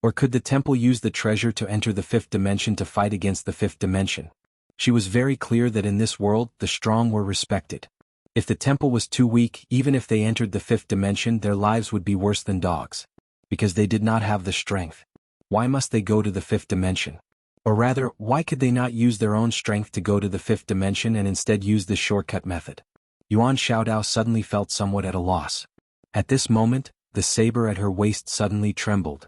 Or could the temple use the treasure to enter the fifth dimension to fight against the fifth dimension? She was very clear that in this world, the strong were respected. If the temple was too weak, even if they entered the fifth dimension, their lives would be worse than dogs. Because they did not have the strength. Why must they go to the fifth dimension? Or rather, why could they not use their own strength to go to the fifth dimension and instead use the shortcut method? Yuan Xiaodao suddenly felt somewhat at a loss. At this moment, the saber at her waist suddenly trembled.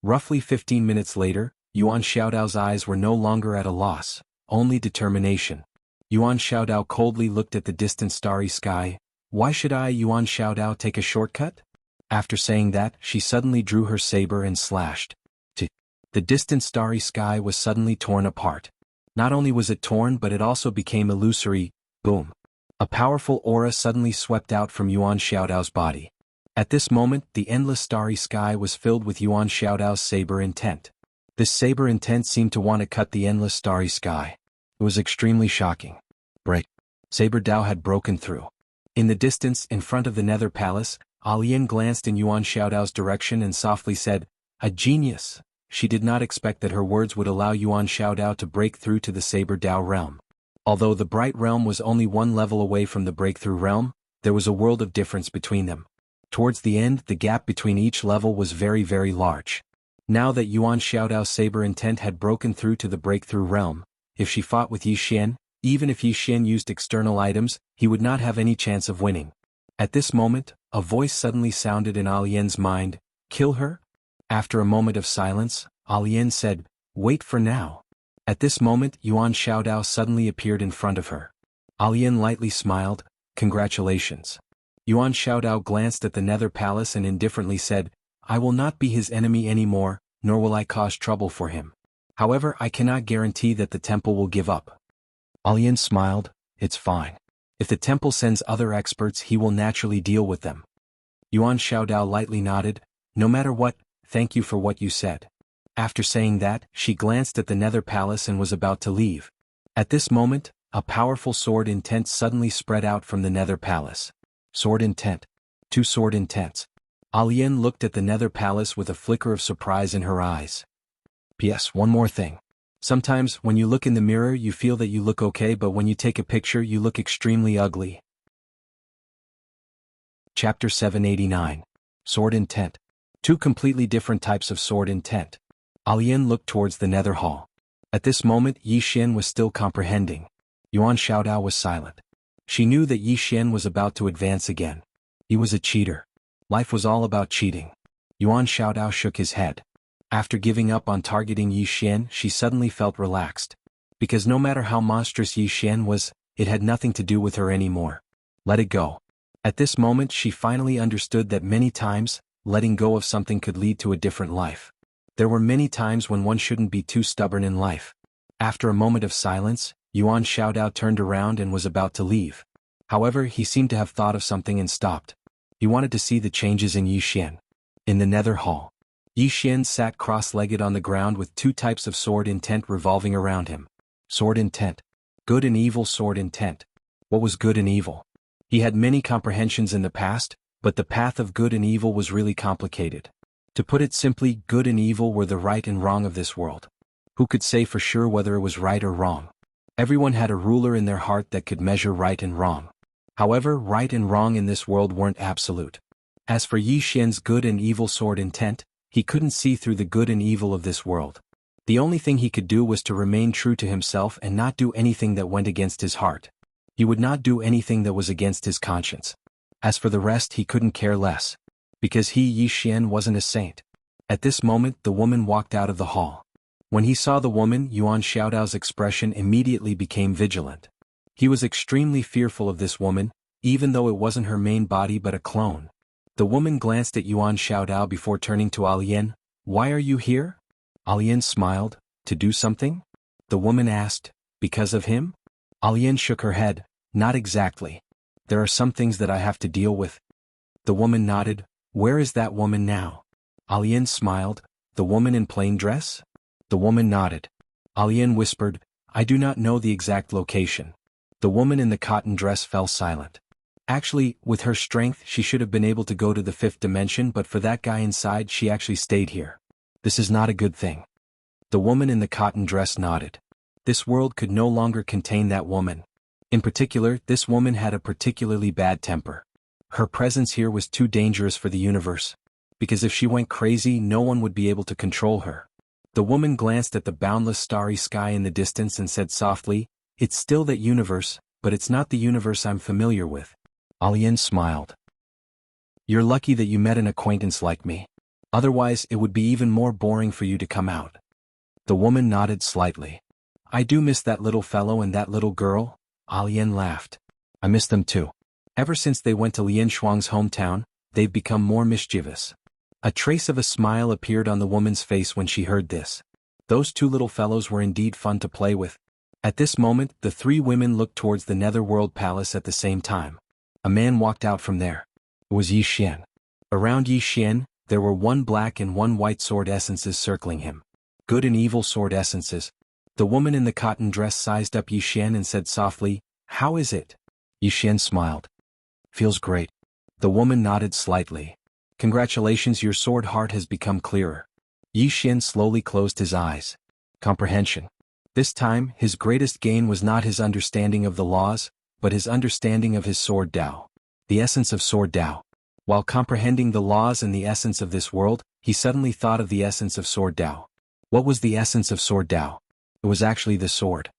Roughly 15 minutes later, Yuan Xiaodao's eyes were no longer at a loss, only determination. Yuan Xiaodao coldly looked at the distant starry sky. Why should I, Yuan Xiaodao, take a shortcut? After saying that, she suddenly drew her saber and slashed. The distant starry sky was suddenly torn apart. Not only was it torn, but it also became illusory. Boom. A powerful aura suddenly swept out from Yuan Xiaodao's body. At this moment, the endless starry sky was filled with Yuan Xiaodao's saber intent. This saber intent seemed to want to cut the endless starry sky. It was extremely shocking. Break. Saber Dao had broken through. In the distance, in front of the Nether Palace, Alian glanced in Yuan Xiaodao's direction and softly said, a genius. She did not expect that her words would allow Yuan Xiaodao to break through to the Saber Dao realm. Although the Bright Realm was only one level away from the Breakthrough Realm, there was a world of difference between them. Towards the end, the gap between each level was very, very large. Now that Yuan Xiaodao's saber intent had broken through to the Breakthrough Realm, if she fought with Yi Xian, even if Yi Xian used external items, he would not have any chance of winning. At this moment, a voice suddenly sounded in Alian's mind, kill her? After a moment of silence, Alian said, wait for now. At this moment, Yuan Xiaodao suddenly appeared in front of her. Alian lightly smiled, congratulations. Yuan Xiaodao glanced at the Nether Palace and indifferently said, I will not be his enemy anymore, nor will I cause trouble for him. However, I cannot guarantee that the temple will give up. Alian smiled, it's fine. If the temple sends other experts, he will naturally deal with them. Yuan Xiaodao lightly nodded, no matter what, thank you for what you said. After saying that, she glanced at the Nether Palace and was about to leave. At this moment, a powerful sword intent suddenly spread out from the Nether Palace. Sword intent. 2 sword intents. Alien looked at the Nether Palace with a flicker of surprise in her eyes. P.S. One more thing. Sometimes, when you look in the mirror you feel that you look okay, but when you take a picture you look extremely ugly. Chapter 789. Sword Intent. 2 completely different types of sword intent. Alien looked towards the Nether Hall. At this moment Yi Xian was still comprehending. Yuan Xiaodao was silent. She knew that Yi Xian was about to advance again. He was a cheater. Life was all about cheating. Yuan Xiaodao shook his head. After giving up on targeting Yi Xian, she suddenly felt relaxed. Because no matter how monstrous Yi Xian was, it had nothing to do with her anymore. Let it go. At this moment she finally understood that many times, letting go of something could lead to a different life. There were many times when one shouldn't be too stubborn in life. After a moment of silence, Yuan Xiaodao turned around and was about to leave. However, he seemed to have thought of something and stopped. He wanted to see the changes in Yi Xian. In the Nether Hall, Yi Xian sat cross-legged on the ground with 2 types of sword intent revolving around him. Sword intent. Good and evil sword intent. What was good and evil? He had many comprehensions in the past, but the path of good and evil was really complicated. To put it simply, good and evil were the right and wrong of this world. Who could say for sure whether it was right or wrong? Everyone had a ruler in their heart that could measure right and wrong. However, right and wrong in this world weren't absolute. As for Yi Xian's good and evil sword intent, he couldn't see through the good and evil of this world. The only thing he could do was to remain true to himself and not do anything that went against his heart. He would not do anything that was against his conscience. As for the rest he couldn't care less. Because he, Yi Xian, wasn't a saint. At this moment the woman walked out of the hall. When he saw the woman, Yuan Xiaodao's expression immediately became vigilant. He was extremely fearful of this woman, even though it wasn't her main body but a clone. The woman glanced at Yuan Xiaodao before turning to Alien. Why are you here? Alien smiled. To do something? The woman asked. Because of him? Alien shook her head. Not exactly. There are some things that I have to deal with. The woman nodded. Where is that woman now? Alien smiled. The woman in plain dress? The woman nodded. Alien whispered. I do not know the exact location. The woman in the cotton dress fell silent. Actually, with her strength she should have been able to go to the 5th dimension, but for that guy inside she actually stayed here. This is not a good thing. The woman in the cotton dress nodded. This world could no longer contain that woman. In particular, this woman had a particularly bad temper. Her presence here was too dangerous for the universe. Because if she went crazy no one would be able to control her. The woman glanced at the boundless starry sky in the distance and said softly, It's still that universe, but it's not the universe I'm familiar with. Alien smiled. You're lucky that you met an acquaintance like me. Otherwise it would be even more boring for you to come out. The woman nodded slightly. I do miss that little fellow and that little girl. Alien laughed. I miss them too. Ever since they went to Lian Shuang's hometown, they've become more mischievous. A trace of a smile appeared on the woman's face when she heard this. Those 2 little fellows were indeed fun to play with. At this moment, the 3 women looked towards the Netherworld Palace at the same time. A man walked out from there. It was Yi Xian. Around Yi Xian, there were 1 black and 1 white sword essences circling him. Good and evil sword essences. The woman in the cotton dress sized up Yi Xian and said softly, How is it? Yi Xian smiled. Feels great. The woman nodded slightly. Congratulations, your sword heart has become clearer. Yi Xian slowly closed his eyes. Comprehension. This time, his greatest gain was not his understanding of the laws, but his understanding of his sword Dao. The essence of sword Dao. While comprehending the laws and the essence of this world, he suddenly thought of the essence of sword Dao. What was the essence of sword Dao? It was actually the sword.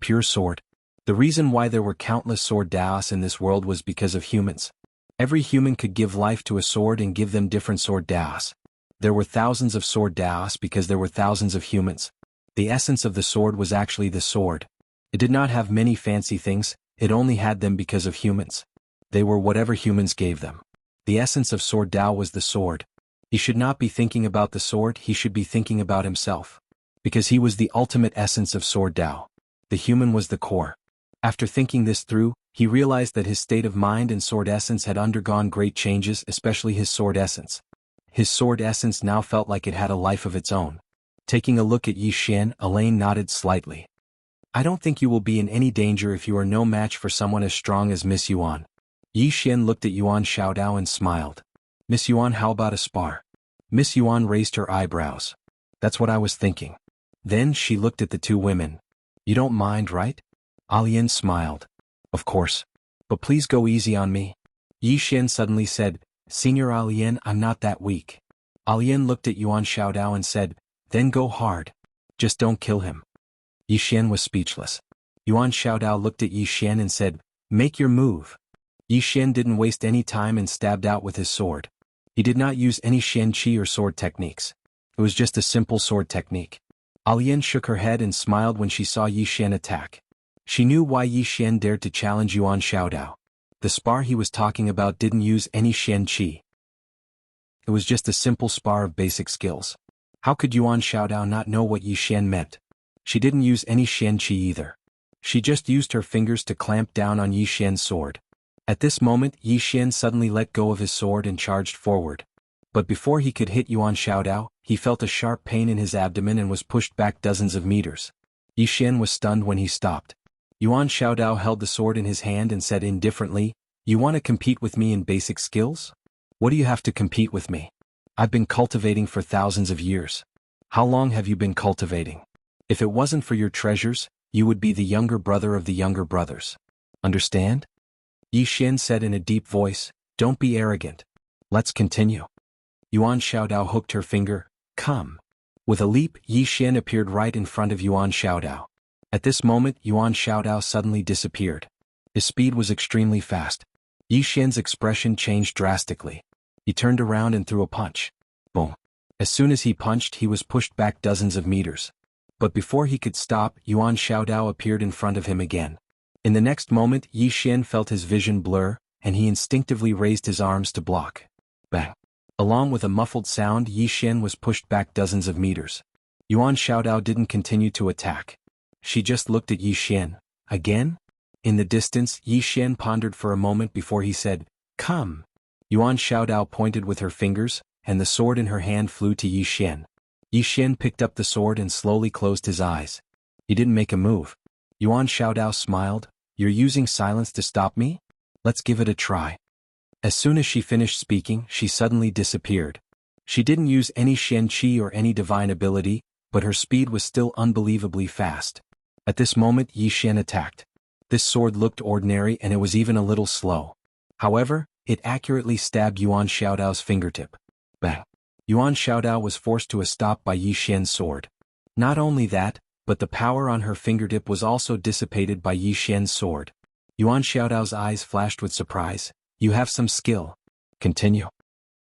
Pure sword. The reason why there were countless sword Daos in this world was because of humans. Every human could give life to a sword and give them different sword Daos. There were thousands of sword Daos because there were thousands of humans. The essence of the sword was actually the sword. It did not have many fancy things, it only had them because of humans. They were whatever humans gave them. The essence of sword Dao was the sword. He should not be thinking about the sword, he should be thinking about himself. Because he was the ultimate essence of sword Dao. The human was the core. After thinking this through, he realized that his state of mind and sword essence had undergone great changes, especially his sword essence. His sword essence now felt like it had a life of its own. Taking a look at Yi Xian, Elaine nodded slightly. I don't think you will be in any danger if you are no match for someone as strong as Miss Yuan. Yi Xian looked at Yuan Xiaodao and smiled. Miss Yuan, how about a spar? Miss Yuan raised her eyebrows. That's what I was thinking. Then she looked at the two women. You don't mind, right? Alian smiled. Of course. But please go easy on me. Yi Xian suddenly said, Senior Alian, I'm not that weak. Alian looked at Yuan Xiaodao and said, then go hard. Just don't kill him. Yi Xian was speechless. Yuan Xiaodao looked at Yi Xian and said, make your move. Yi Xian didn't waste any time and stabbed out with his sword. He did not use any Xian Qi or sword techniques. It was just a simple sword technique. Alian shook her head and smiled when she saw Yi Xian attack. She knew why Yi Xian dared to challenge Yuan Xiaodao. The spar he was talking about didn't use any Xian Qi. It was just a simple spar of basic skills. How could Yuan Xiaodao not know what Yi Xian meant? She didn't use any Xian Qi either. She just used her fingers to clamp down on Yi Xian's sword. At this moment, Yi Xian suddenly let go of his sword and charged forward. But before he could hit Yuan Xiaodao, he felt a sharp pain in his abdomen and was pushed back dozens of meters. Yi Xian was stunned when he stopped. Yuan Xiaodao held the sword in his hand and said indifferently, you want to compete with me in basic skills? What do you have to compete with me? I've been cultivating for thousands of years. How long have you been cultivating? If it wasn't for your treasures, you would be the younger brother of the younger brothers. Understand? Yi Xian said in a deep voice, don't be arrogant. Let's continue. Yuan Xiaodao hooked her finger, come. With a leap, Yi Xian appeared right in front of Yuan Xiaodao. At this moment, Yuan Xiaodao suddenly disappeared. His speed was extremely fast. Yi Xian's expression changed drastically. He turned around and threw a punch. Boom. As soon as he punched, he was pushed back dozens of meters. But before he could stop, Yuan Xiaodao appeared in front of him again. In the next moment, Yi Xian felt his vision blur, and he instinctively raised his arms to block. Bang. Along with a muffled sound, Yi Xian was pushed back dozens of meters. Yuan Xiaodao didn't continue to attack. She just looked at Yi Xian. Again? In the distance, Yi Xian pondered for a moment before he said, come. Yuan Xiaodao pointed with her fingers, and the sword in her hand flew to Yi Xian. Yi Xian picked up the sword and slowly closed his eyes. He didn't make a move. Yuan Xiaodao smiled, you're using silence to stop me? Let's give it a try. As soon as she finished speaking, she suddenly disappeared. She didn't use any Xian Qi or any divine ability, but her speed was still unbelievably fast. At this moment, Yi Xian attacked. This sword looked ordinary and it was even a little slow. However, it accurately stabbed Yuan Xiaodao's fingertip. Bang. Yuan Xiaodao was forced to a stop by Yi Xian's sword. Not only that, but the power on her fingertip was also dissipated by Yi Xian's sword. Yuan Xiaodao's eyes flashed with surprise. You have some skill. Continue.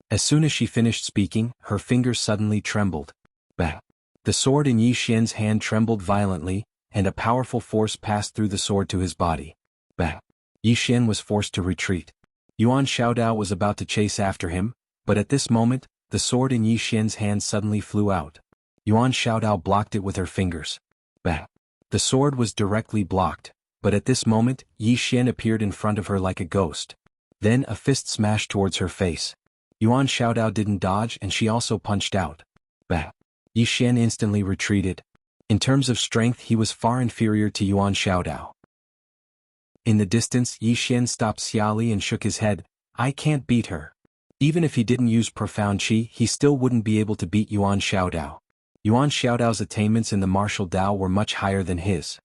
As soon as she finished speaking, her fingers suddenly trembled. Bang. The sword in Yi Xian's hand trembled violently, and a powerful force passed through the sword to his body. Bang. Yi Xian was forced to retreat. Yuan Xiaodao was about to chase after him, but at this moment, the sword in Yi Xian's hand suddenly flew out. Yuan Xiaodao blocked it with her fingers. Bang. The sword was directly blocked, but at this moment, Yi Xian appeared in front of her like a ghost. Then a fist smashed towards her face. Yuan Xiaodao didn't dodge and she also punched out. Bang. Yi Xian instantly retreated. In terms of strength, he was far inferior to Yuan Xiaodao. In the distance, Yi Xian stopped Xiaoli and shook his head. I can't beat her. Even if he didn't use profound qi, he still wouldn't be able to beat Yuan Xiaodao. Yuan Xiaodao's attainments in the martial Dao were much higher than his.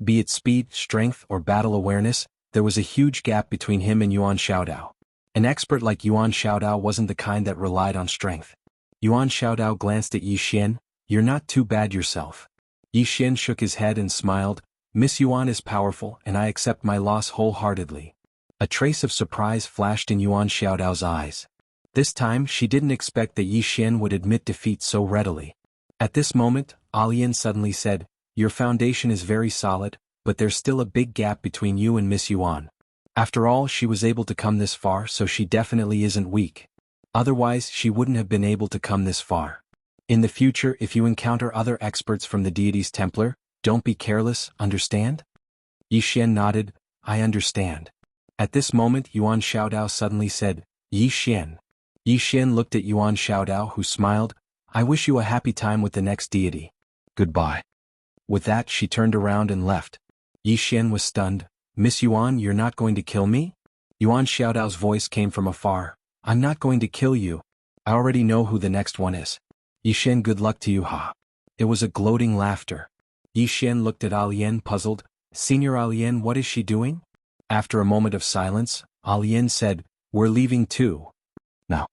Be it speed, strength, or battle awareness, there was a huge gap between him and Yuan Xiaodao. An expert like Yuan Xiaodao wasn't the kind that relied on strength. Yuan Xiaodao glanced at Yi Xian. You're not too bad yourself. Yi Xian shook his head and smiled. Miss Yuan is powerful and I accept my loss wholeheartedly. A trace of surprise flashed in Yuan Xiaodao's eyes. This time she didn't expect that Yi Xian would admit defeat so readily. At this moment, Alian suddenly said, your foundation is very solid, but there's still a big gap between you and Miss Yuan. After all, she was able to come this far, so she definitely isn't weak. Otherwise, she wouldn't have been able to come this far. In the future, if you encounter other experts from the deity's Templar, don't be careless, understand? Yi Xian nodded, I understand. At this moment, Yuan Xiaodao suddenly said, Yi Xian. Yi Xian looked at Yuan Xiaodao who smiled, I wish you a happy time with the next deity. Goodbye. With that she turned around and left. Yi Xian was stunned. "Miss Yuan, you're not going to kill me?" Yuan Xiaodao's voice came from afar. "I'm not going to kill you. I already know who the next one is. Yi Xian, good luck to you, ha." It was a gloating laughter. Yi Xian looked at Alian puzzled. "Senior Alian, what is she doing?" After a moment of silence, Alian said, "We're leaving too." "No?"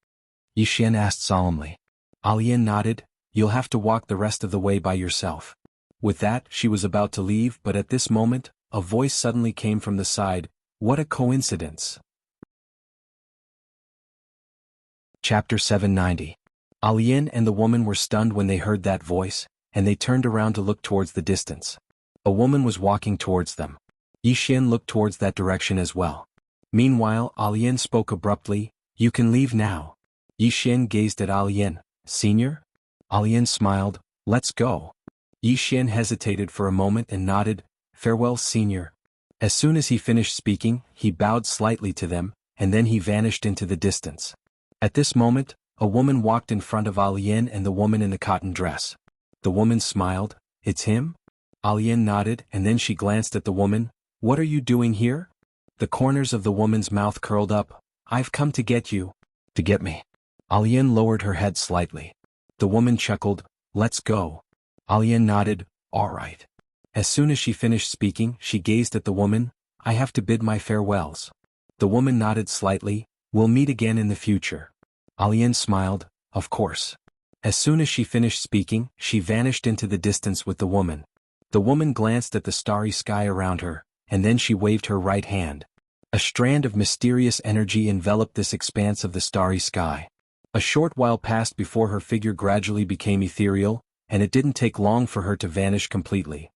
Yi Xian asked solemnly. Alian nodded. "You'll have to walk the rest of the way by yourself." With that, she was about to leave, but at this moment, a voice suddenly came from the side. What a coincidence. Chapter 790. Alian and the woman were stunned when they heard that voice, and they turned around to look towards the distance. A woman was walking towards them. Yi Xian looked towards that direction as well. Meanwhile, Alian spoke abruptly, "You can leave now." Yi Xian gazed at Alian. "Senior?" Alian smiled, "Let's go." Yi Xian hesitated for a moment and nodded, "Farewell, senior." As soon as he finished speaking, he bowed slightly to them, and then he vanished into the distance. At this moment, a woman walked in front of Alian and the woman in the cotton dress. The woman smiled. "It's him?" Alian nodded, and then she glanced at the woman. "What are you doing here?" The corners of the woman's mouth curled up. "I've come to get you." "To get me?" Alian lowered her head slightly. The woman chuckled. "Let's go." Alian nodded. "All right." As soon as she finished speaking, she gazed at the woman. "I have to bid my farewells." The woman nodded slightly. "We'll meet again in the future." Alian smiled. "Of course." As soon as she finished speaking, she vanished into the distance with the woman. The woman glanced at the starry sky around her, and then she waved her right hand. A strand of mysterious energy enveloped this expanse of the starry sky. A short while passed before her figure gradually became ethereal, and it didn't take long for her to vanish completely.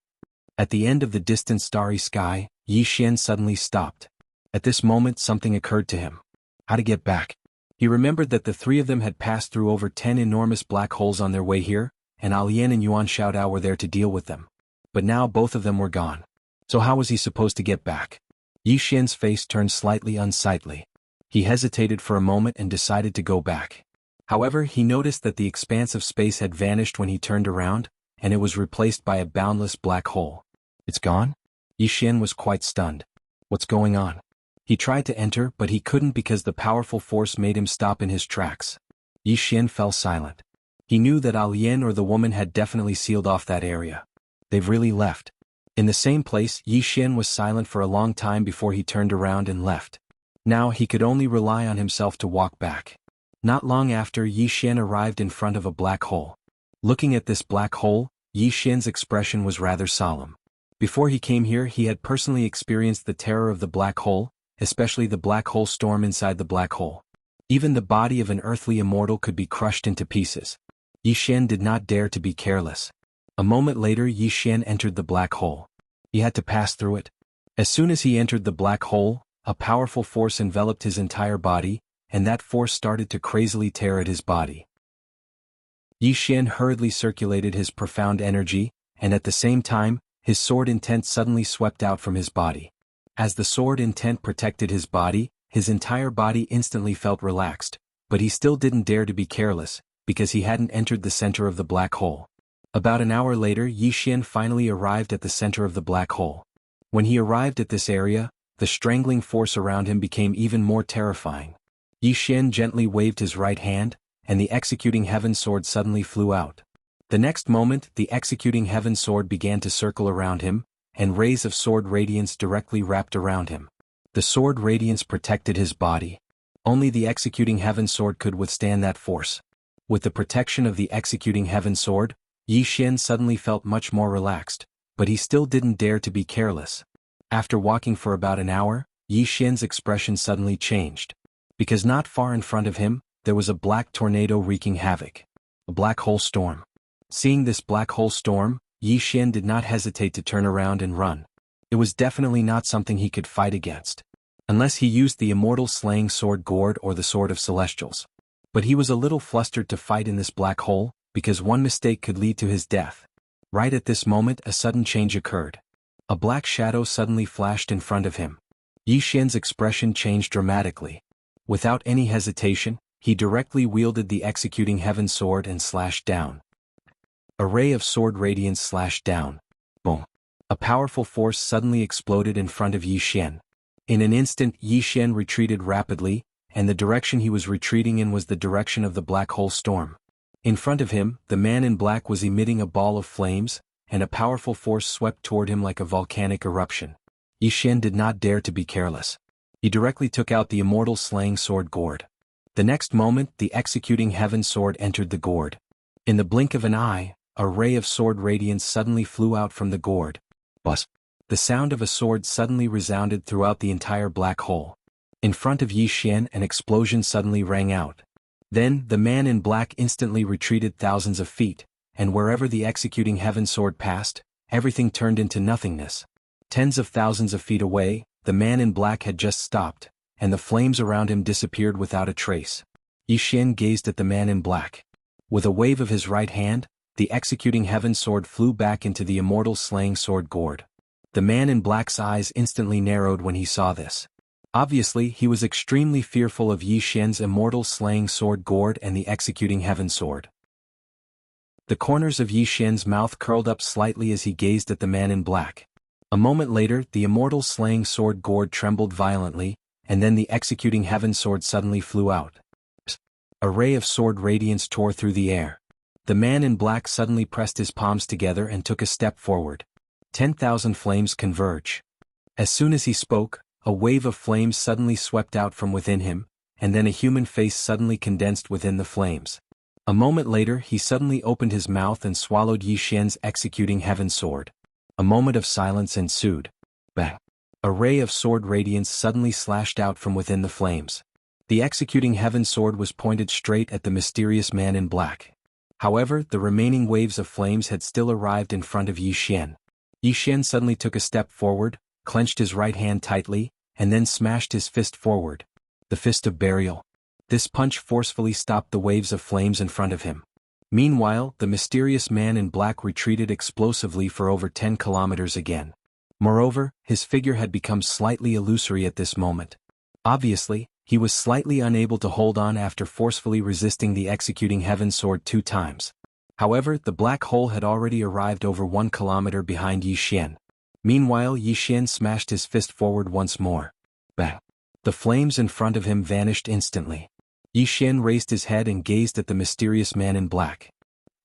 At the end of the distant starry sky, Yi Xian suddenly stopped. At this moment something occurred to him. How to get back? He remembered that the three of them had passed through over 10 enormous black holes on their way here, and Alian and Yuan Xiaodao were there to deal with them. But now both of them were gone. So how was he supposed to get back? Yi Xian's face turned slightly unsightly. He hesitated for a moment and decided to go back. However, he noticed that the expanse of space had vanished when he turned around, and it was replaced by a boundless black hole. It's gone? Yi Xian was quite stunned. What's going on? He tried to enter, but he couldn't because the powerful force made him stop in his tracks. Yi Xian fell silent. He knew that Alian or the woman had definitely sealed off that area. They've really left. In the same place, Yi Xian was silent for a long time before he turned around and left. Now he could only rely on himself to walk back. Not long after, Yi Xian arrived in front of a black hole. Looking at this black hole, Yi Xian's expression was rather solemn. Before he came here, he had personally experienced the terror of the black hole, especially the black hole storm inside the black hole. Even the body of an earthly immortal could be crushed into pieces. Yi Xian did not dare to be careless. A moment later, Yi Xian entered the black hole. He had to pass through it. As soon as he entered the black hole, a powerful force enveloped his entire body, and that force started to crazily tear at his body. Yi Xian hurriedly circulated his profound energy, and at the same time, his sword intent suddenly swept out from his body. As the sword intent protected his entire body instantly felt relaxed, but he still didn't dare to be careless, because he hadn't entered the center of the black hole. About an hour later, Yi Xian finally arrived at the center of the black hole. When he arrived at this area, the strangling force around him became even more terrifying. Yi Xian gently waved his right hand, and the executing heaven sword suddenly flew out. The next moment, the executing heaven sword began to circle around him, and rays of sword radiance directly wrapped around him. The sword radiance protected his body. Only the executing heaven sword could withstand that force. With the protection of the executing heaven sword, Yi Xian suddenly felt much more relaxed, but he still didn't dare to be careless. After walking for about an hour, Yi Xian's expression suddenly changed. Because not far in front of him, there was a black tornado wreaking havoc. A black hole storm. Seeing this black hole storm, Yi Xian did not hesitate to turn around and run. It was definitely not something he could fight against. Unless he used the immortal slaying sword Gourd or the sword of celestials. But he was a little flustered to fight in this black hole, because one mistake could lead to his death. Right at this moment, a sudden change occurred. A black shadow suddenly flashed in front of him. Yi Xian's expression changed dramatically. Without any hesitation, he directly wielded the executing heaven sword and slashed down. A ray of sword radiance slashed down. Boom. A powerful force suddenly exploded in front of Yi Xian. In an instant, Yi Xian retreated rapidly, and the direction he was retreating in was the direction of the black hole storm. In front of him, the man in black was emitting a ball of flames, and a powerful force swept toward him like a volcanic eruption. Yi Xian did not dare to be careless. He directly took out the immortal slaying sword gourd. The next moment, the executing heaven sword entered the gourd. In the blink of an eye, a ray of sword radiance suddenly flew out from the gourd. Buzz! The sound of a sword suddenly resounded throughout the entire black hole. In front of Yi Xian, an explosion suddenly rang out. Then, the man in black instantly retreated thousands of feet, and wherever the executing heaven sword passed, everything turned into nothingness. Tens of thousands of feet away, the man in black had just stopped, and the flames around him disappeared without a trace. Yi Xian gazed at the man in black. With a wave of his right hand, the executing heaven sword flew back into the immortal slaying sword gourd. The man in black's eyes instantly narrowed when he saw this. Obviously, he was extremely fearful of Yi Xian's immortal slaying sword gourd and the executing heaven sword. The corners of Yi Xian's mouth curled up slightly as he gazed at the man in black. A moment later, the immortal slaying sword gourd trembled violently, and then the executing heaven sword suddenly flew out. A ray of sword radiance tore through the air. The man in black suddenly pressed his palms together and took a step forward. 10,000 flames converge. As soon as he spoke, a wave of flames suddenly swept out from within him, and then a human face suddenly condensed within the flames. A moment later, he suddenly opened his mouth and swallowed Yi Xian's executing heaven sword. A moment of silence ensued. Bang! A ray of sword radiance suddenly slashed out from within the flames. The executing heaven sword was pointed straight at the mysterious man in black. However, the remaining waves of flames had still arrived in front of Yi Xian. Yi Xian suddenly took a step forward, clenched his right hand tightly, and then smashed his fist forward. The fist of burial. This punch forcefully stopped the waves of flames in front of him. Meanwhile, the mysterious man in black retreated explosively for over 10 kilometers again. Moreover, his figure had become slightly illusory at this moment. Obviously, he was slightly unable to hold on after forcefully resisting the executing heaven sword 2 times. However, the black hole had already arrived over 1 kilometer behind Yi Xian. Meanwhile, Yi Xian smashed his fist forward once more. Bang! The flames in front of him vanished instantly. Yi Xian raised his head and gazed at the mysterious man in black.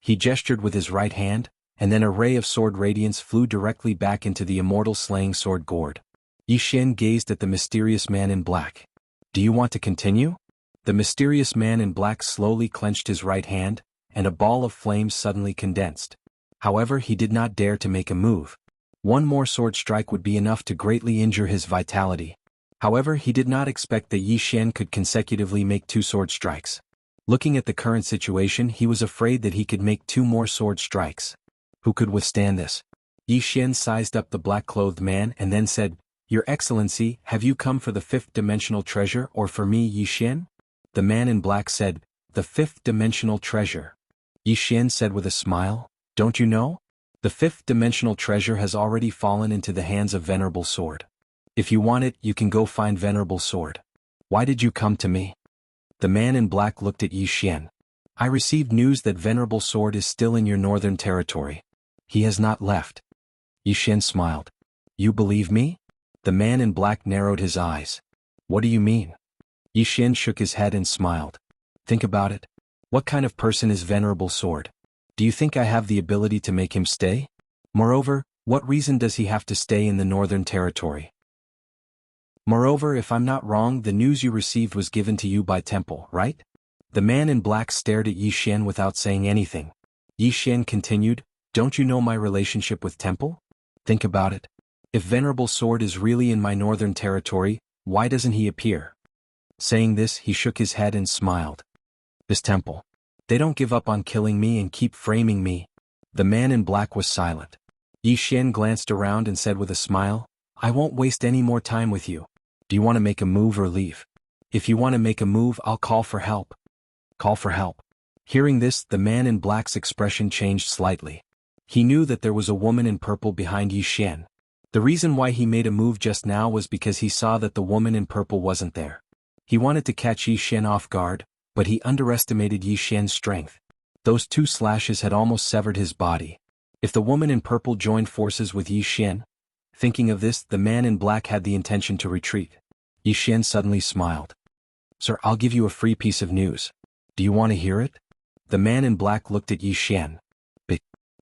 He gestured with his right hand, and then a ray of sword radiance flew directly back into the immortal slaying sword gourd. Yi Xian gazed at the mysterious man in black. Do you want to continue? The mysterious man in black slowly clenched his right hand, and a ball of flames suddenly condensed. However, he did not dare to make a move. One more sword strike would be enough to greatly injure his vitality. However, he did not expect that Yi Xian could consecutively make 2 sword strikes. Looking at the current situation, he was afraid that he could make 2 more sword strikes. Who could withstand this? Yi Xian sized up the black-clothed man and then said, "Your Excellency, have you come for the 5th-dimensional treasure or for me, Yi Xian?" The man in black said, "The 5th-dimensional treasure." Yi Xian said with a smile, "Don't you know? The 5th-dimensional treasure has already fallen into the hands of Venerable Sword. If you want it, you can go find Venerable Sword. Why did you come to me?" The man in black looked at Yi Xian. "I received news that Venerable Sword is still in your northern territory. He has not left." Yi Xian smiled. "You believe me?" The man in black narrowed his eyes. "What do you mean?" Yi Xian shook his head and smiled. "Think about it. What kind of person is Venerable Sword? Do you think I have the ability to make him stay? Moreover, what reason does he have to stay in the northern territory? Moreover, if I'm not wrong, the news you received was given to you by Temple, right?" The man in black stared at Yi Xian without saying anything. Yi Xian continued, "Don't you know my relationship with Temple? Think about it. If Venerable Sword is really in my northern territory, why doesn't he appear?" Saying this, he shook his head and smiled. "This Temple. They don't give up on killing me and keep framing me." The man in black was silent. Yi Xian glanced around and said with a smile, "I won't waste any more time with you. Do you want to make a move or leave? If you want to make a move, I'll call for help." Call for help. Hearing this, the man in black's expression changed slightly. He knew that there was a woman in purple behind Yi Xian. The reason why he made a move just now was because he saw that the woman in purple wasn't there. He wanted to catch Yi Xian off guard, but he underestimated Yi Xian's strength. Those 2 slashes had almost severed his body. If the woman in purple joined forces with Yi Xian, thinking of this, the man in black had the intention to retreat. Yi Xian suddenly smiled. Sir, I'll give you a free piece of news. Do you want to hear it? The man in black looked at Yi Xian.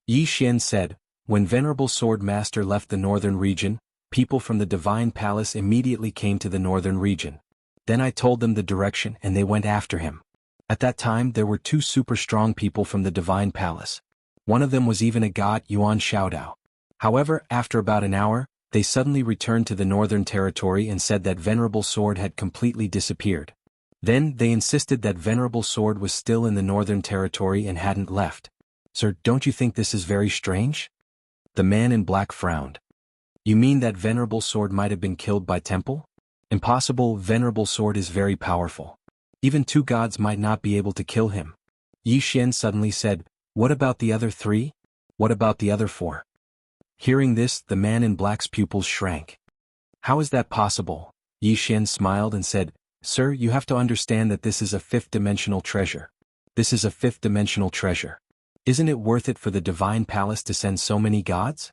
Yi Xian said, when Venerable Sword Master left the northern region, people from the Divine Palace immediately came to the northern region. Then I told them the direction and they went after him. At that time there were 2 super strong people from the Divine Palace. One of them was even a god, Yuan Xiaodao. However, after about an hour, they suddenly returned to the northern territory and said that Venerable Sword had completely disappeared. Then they insisted that Venerable Sword was still in the northern territory and hadn't left. Sir, don't you think this is very strange? The man in black frowned. You mean that Venerable Sword might have been killed by Temple? Impossible, Venerable Sword is very powerful. Even 2 gods might not be able to kill him. Yi Xian suddenly said, what about the other 3? What about the other 4? Hearing this, the man in black's pupils shrank. How is that possible? Yi Xian smiled and said, Sir, you have to understand that this is a 5th-dimensional treasure. This is a 5th-dimensional treasure. Isn't it worth it for the Divine Palace to send so many gods?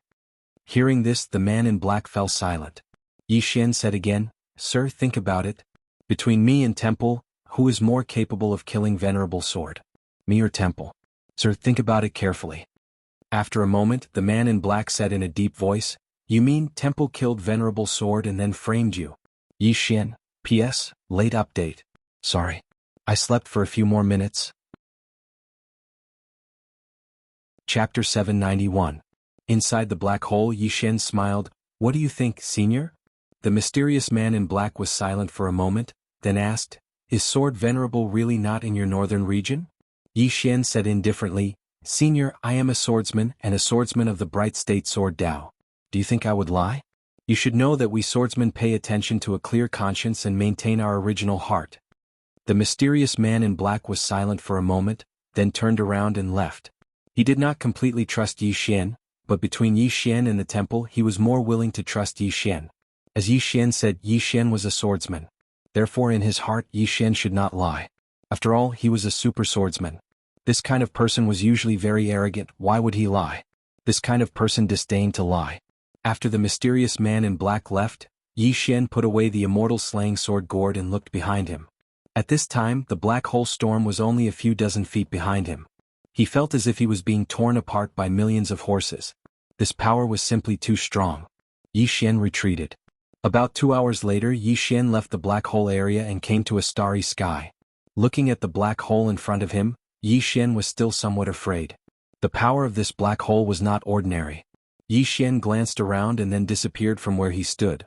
Hearing this, the man in black fell silent. Yi Xian said again, Sir, think about it. Between me and Temple, who is more capable of killing Venerable Sword? Me or Temple? Sir, think about it carefully. After a moment, the man in black said in a deep voice, You mean Temple killed Venerable Sword and then framed you? Yi Xian, P.S., late update. Sorry. I slept for a few more minutes. Chapter 791. Inside the black hole, Yi Xian smiled. What do you think, senior? The mysterious man in black was silent for a moment, then asked, Is Sword Venerable really not in your northern region? Yi Xian said indifferently, Senior, I am a swordsman and a swordsman of the bright state Sword Dao. Do you think I would lie? You should know that we swordsmen pay attention to a clear conscience and maintain our original heart. The mysterious man in black was silent for a moment, then turned around and left. He did not completely trust Yi Xian, but between Yi Xian and the temple he was more willing to trust Yi Xian. As Yi Xian said, Yi Xian was a swordsman. Therefore in his heart Yi Xian should not lie. After all, he was a super swordsman. This kind of person was usually very arrogant, why would he lie? This kind of person disdained to lie. After the mysterious man in black left, Yi Xian put away the immortal slaying sword gourd and looked behind him. At this time, the black hole storm was only a few dozen feet behind him. He felt as if he was being torn apart by millions of horses. This power was simply too strong. Yi Xian retreated. About 2 hours later, Yi Xian left the black hole area and came to a starry sky. Looking at the black hole in front of him, Yi Xian was still somewhat afraid. The power of this black hole was not ordinary. Yi Xian glanced around and then disappeared from where he stood.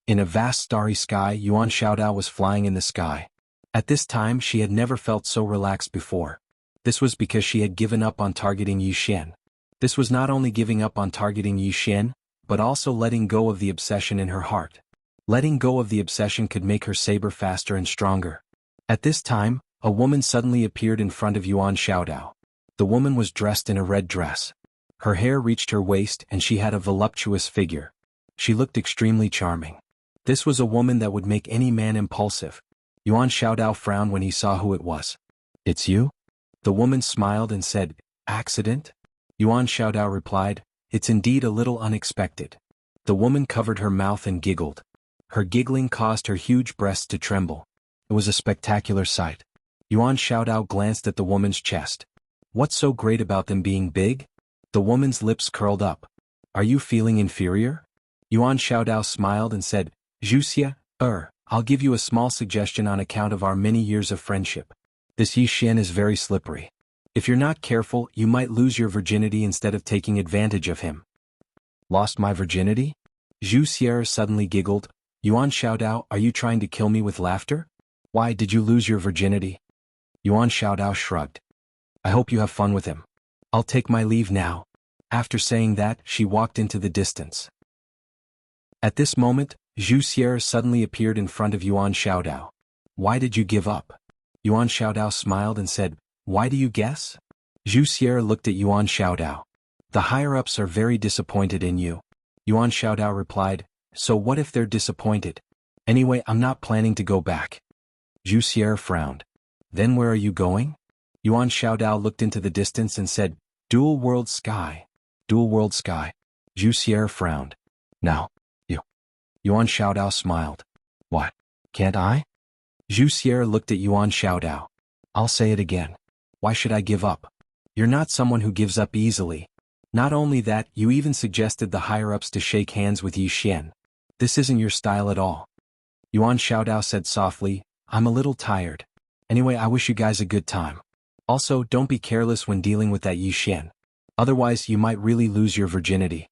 In a vast starry sky, Yuan Xiaodao was flying in the sky. At this time she had never felt so relaxed before. This was because she had given up on targeting Yi Xian. This was not only giving up on targeting Yi Xian, but also letting go of the obsession in her heart. Letting go of the obsession could make her saber faster and stronger. At this time, a woman suddenly appeared in front of Yuan Xiaodao. The woman was dressed in a red dress. Her hair reached her waist and she had a voluptuous figure. She looked extremely charming. This was a woman that would make any man impulsive. Yuan Xiaodao frowned when he saw who it was. It's you? The woman smiled and said, Accident? Yuan Xiaodao replied, It's indeed a little unexpected. The woman covered her mouth and giggled. Her giggling caused her huge breasts to tremble. It was a spectacular sight. Yuan Xiaodao glanced at the woman's chest. What's so great about them being big? The woman's lips curled up. Are you feeling inferior? Yuan Xiaodao smiled and said, Wuxia, I'll give you a small suggestion on account of our many years of friendship. This Yi Xian is very slippery. If you're not careful, you might lose your virginity instead of taking advantage of him. Lost my virginity? Wuxia suddenly giggled. Yuan Xiaodao, are you trying to kill me with laughter? Why did you lose your virginity? Yuan Xiaodao shrugged. I hope you have fun with him. I'll take my leave now. After saying that, she walked into the distance. At this moment, Wuxia suddenly appeared in front of Yuan Xiaodao. Why did you give up? Yuan Xiaodao smiled and said, Why do you guess? Wuxia looked at Yuan Xiaodao. The higher-ups are very disappointed in you. Yuan Xiaodao replied, So what if they're disappointed? Anyway, I'm not planning to go back. Wuxia frowned. Then where are you going? Yuan Xiaodao looked into the distance and said, Dual World Sky. Dual world sky. Zhu Xier frowned. Now, you. Yuan Xiaodao smiled. What? Can't I? Zhu Xier looked at Yuan Xiaodao. I'll say it again. Why should I give up? You're not someone who gives up easily. Not only that, you even suggested the higher-ups to shake hands with Yi Xian. This isn't your style at all. Yuan Xiaodao said softly, I'm a little tired. Anyway, I wish you guys a good time. Also, don't be careless when dealing with that Yi Xian. Otherwise, you might really lose your virginity.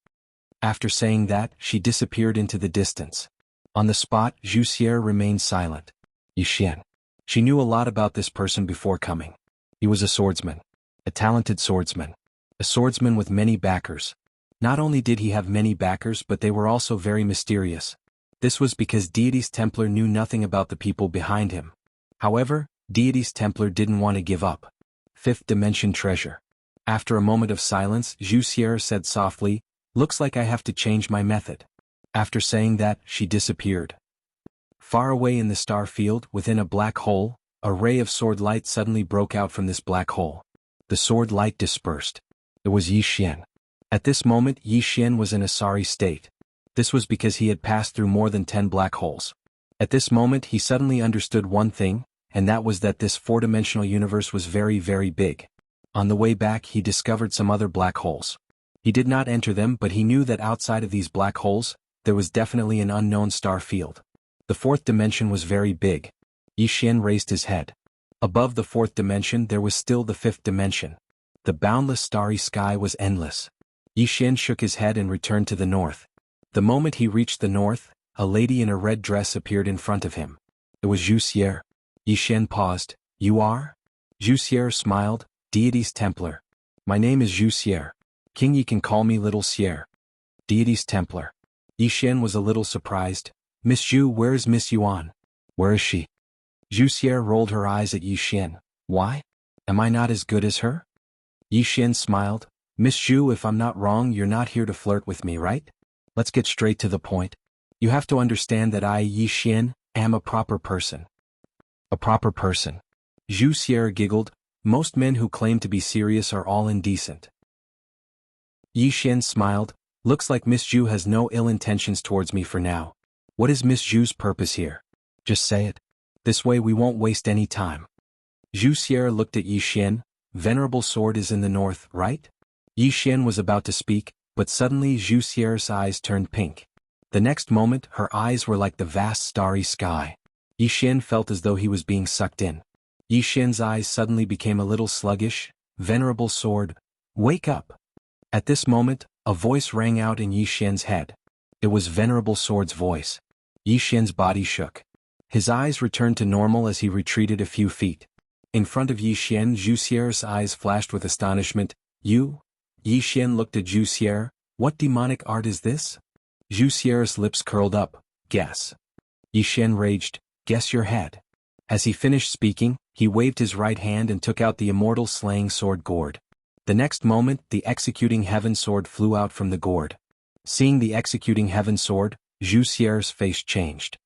After saying that, she disappeared into the distance. On the spot, Zhu Xier remained silent. Yi Xian. She knew a lot about this person before coming. He was a swordsman. A talented swordsman. A swordsman with many backers. Not only did he have many backers, but they were also very mysterious. This was because Deity's Templar knew nothing about the people behind him. However, Deity's Templar didn't want to give up. Fifth dimension treasure. After a moment of silence, Zhu Xier said softly, looks like I have to change my method. After saying that, she disappeared. Far away in the star field, within a black hole, a ray of sword light suddenly broke out from this black hole. The sword light dispersed. It was Yi Xian. At this moment, Yi Xian was in a sorry state. This was because he had passed through more than 10 black holes. At this moment, he suddenly understood one thing, and that was that this four-dimensional universe was very, very big. On the way back, he discovered some other black holes. He did not enter them, but he knew that outside of these black holes, there was definitely an unknown star field. The fourth dimension was very big. Yi Xian raised his head. Above the fourth dimension, there was still the fifth dimension. The boundless starry sky was endless. Yi Xian shook his head and returned to the north. The moment he reached the north, a lady in a red dress appeared in front of him. It was Zhu Xier. Yi Xian paused. You are? Zhu Xier smiled. Deity's Templar. My name is Zhu Xier. King, you can call me Little Xier. Deity's Templar. Yi Xian was a little surprised. Miss Zhu, where is Miss Yuan? Where is she? Zhu Xier rolled her eyes at Yi Xian. Why? Am I not as good as her? Yi Xian smiled. Miss Zhu, if I'm not wrong, you're not here to flirt with me, right? Let's get straight to the point. You have to understand that I, Yi Xian, am a proper person. A proper person. Zhu Xier giggled. Most men who claim to be serious are all indecent. Yi Xian smiled. Looks like Miss Zhu has no ill intentions towards me for now. What is Miss Zhu's purpose here? Just say it. This way we won't waste any time. Zhu Xier looked at Yi Xian. Venerable sword is in the north, right? Yi Xian was about to speak, but suddenly Zhu Xier's eyes turned pink. The next moment, her eyes were like the vast starry sky. Yi Xian felt as though he was being sucked in. Yi Xian's eyes suddenly became a little sluggish. Venerable sword, wake up. At this moment, a voice rang out in Yi Xian's head. It was Venerable Sword's voice. Yi Xian's body shook. His eyes returned to normal as he retreated a few feet. In front of Yi Xian, Zhu Xier's eyes flashed with astonishment. You? Yi Xian looked at Zhu Xier. What demonic art is this? Zhu Xier's lips curled up. Guess. Yi Xian raged. Guess your head. As he finished speaking, he waved his right hand and took out the immortal slaying sword gourd. The next moment, the executing heaven sword flew out from the gourd. Seeing the executing heaven sword, Zhu Xier's face changed.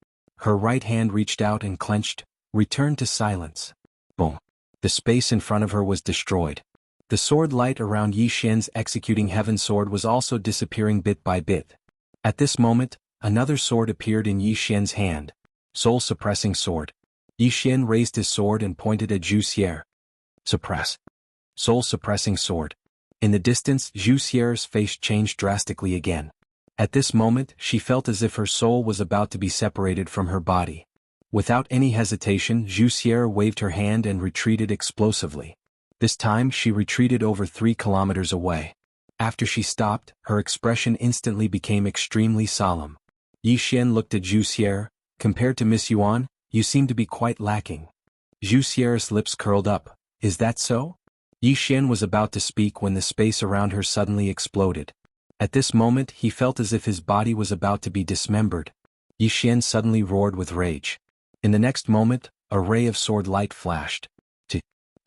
Her right hand reached out and clenched, returned to silence. Boom. The space in front of her was destroyed. The sword light around Yi Xian's executing heaven sword was also disappearing bit by bit. At this moment, another sword appeared in Yi Xian's hand. Soul-suppressing sword. Yi Xian raised his sword and pointed at Zhu Xier. Suppress. Soul-suppressing sword. In the distance, Zhu Xier's face changed drastically again. At this moment, she felt as if her soul was about to be separated from her body. Without any hesitation, Zhu Xier waved her hand and retreated explosively. This time, she retreated over 3 kilometers away. After she stopped, her expression instantly became extremely solemn. Yi Xian looked at Zhu Xier. Compared to Miss Yuan, you seem to be quite lacking. Zhu Xier's lips curled up. Is that so? Yi Xian was about to speak when the space around her suddenly exploded. At this moment, he felt as if his body was about to be dismembered. Yi Xian suddenly roared with rage. In the next moment, a ray of sword light flashed.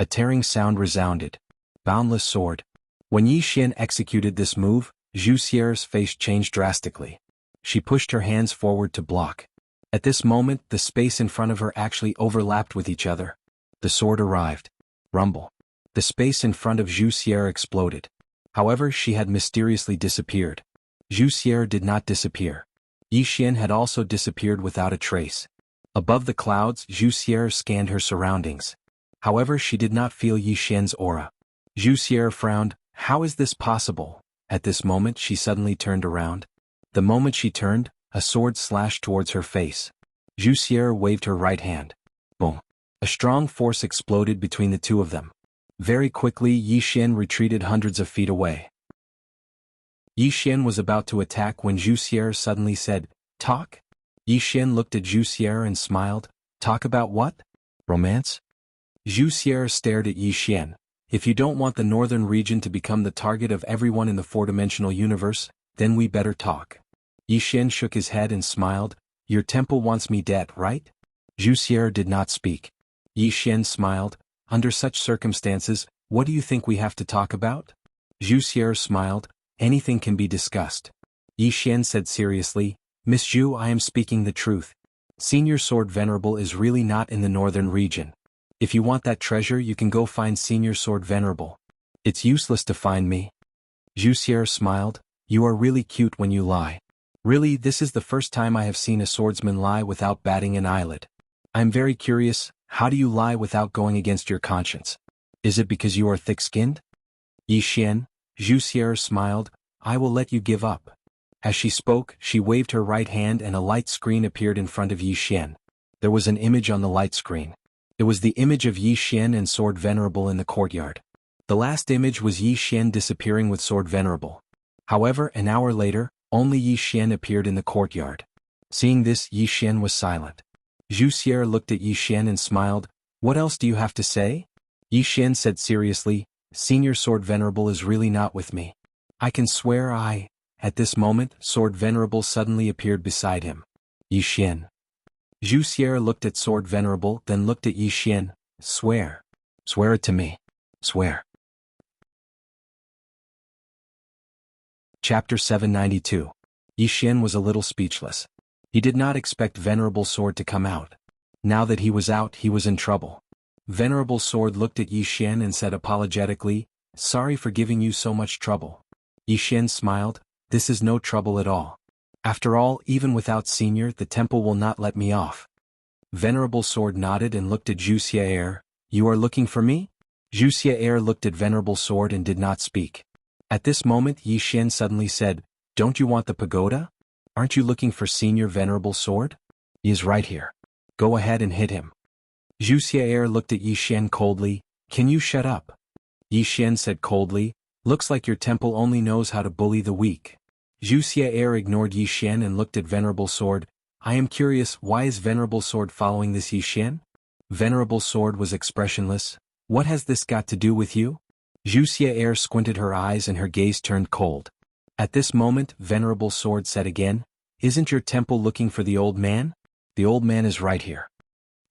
A tearing sound resounded. Boundless sword. When Yi Xian executed this move, Zhu Xier's face changed drastically. She pushed her hands forward to block. At this moment, the space in front of her actually overlapped with each other. The sword arrived. Rumble. The space in front of Zhu Xier exploded. However, she had mysteriously disappeared. Zhu Xier did not disappear. Yi Xian had also disappeared without a trace. Above the clouds, Zhu Xier scanned her surroundings. However, she did not feel Yi Xian's aura. Zhu Xier frowned. How is this possible? At this moment she suddenly turned around. The moment she turned, a sword slashed towards her face. Zhu Xier waved her right hand. Boom. A strong force exploded between the two of them. Very quickly Yi Xian retreated hundreds of feet away. Yi Xian was about to attack when Zhu Xier suddenly said, "Talk?" Yi Xian looked at Zhu Xier and smiled. "Talk about what? Romance?" Zhu Xier stared at Yi Xian. "If you don't want the northern region to become the target of everyone in the four-dimensional universe, then we better talk." Yi Xian shook his head and smiled. "Your temple wants me dead, right?" Zhu Xier did not speak. Yi Xian smiled. "Under such circumstances, what do you think we have to talk about?" Zhu Xier smiled. "Anything can be discussed." Yi Xian said seriously, "Miss Zhu, I am speaking the truth. Senior Sword Venerable is really not in the northern region. If you want that treasure you can go find Senior Sword Venerable. It's useless to find me." Zhu Xier smiled. "You are really cute when you lie. Really, this is the first time I have seen a swordsman lie without batting an eyelid. I am very curious, how do you lie without going against your conscience? Is it because you are thick-skinned?" Yi Xian, Zhu Xier smiled. "I will let you give up." As she spoke, she waved her right hand and a light screen appeared in front of Yi Xian. There was an image on the light screen. It was the image of Yi Xian and Sword Venerable in the courtyard. The last image was Yi Xian disappearing with Sword Venerable. However, an hour later, only Yi Xian appeared in the courtyard. Seeing this, Yi Xian was silent. Zhu Xier looked at Yi Xian and smiled. "What else do you have to say?" Yi Xian said seriously, "Senior Sword Venerable is really not with me. I can swear I..." At this moment, Sword Venerable suddenly appeared beside him. "Yi Xian." Zhu Xier looked at Sword Venerable, then looked at Yi Xian. "Swear. Swear it to me. Swear." Chapter 792. Yi Xian was a little speechless. He did not expect Venerable Sword to come out. Now that he was out, he was in trouble. Venerable Sword looked at Yi Xian and said apologetically, "Sorry for giving you so much trouble." Yi Xian smiled. "This is no trouble at all. After all, even without Senior, the temple will not let me off." Venerable Sword nodded and looked at Zhu Xier. "You are looking for me?" Zhu Xier looked at Venerable Sword and did not speak. At this moment Yi Xian suddenly said, "Don't you want the pagoda? Aren't you looking for Senior Venerable Sword? He is right here. Go ahead and hit him." Zhu Xier looked at Yi Xian coldly. "Can you shut up?" Yi Xian said coldly, "Looks like your temple only knows how to bully the weak." Zhu Xier ignored Yi Xian and looked at Venerable Sword. "I am curious, why is Venerable Sword following this Yi Xian?" Venerable Sword was expressionless. "What has this got to do with you?" Zhu Xier squinted her eyes and her gaze turned cold. At this moment, Venerable Sword said again, "Isn't your temple looking for the old man? The old man is right here."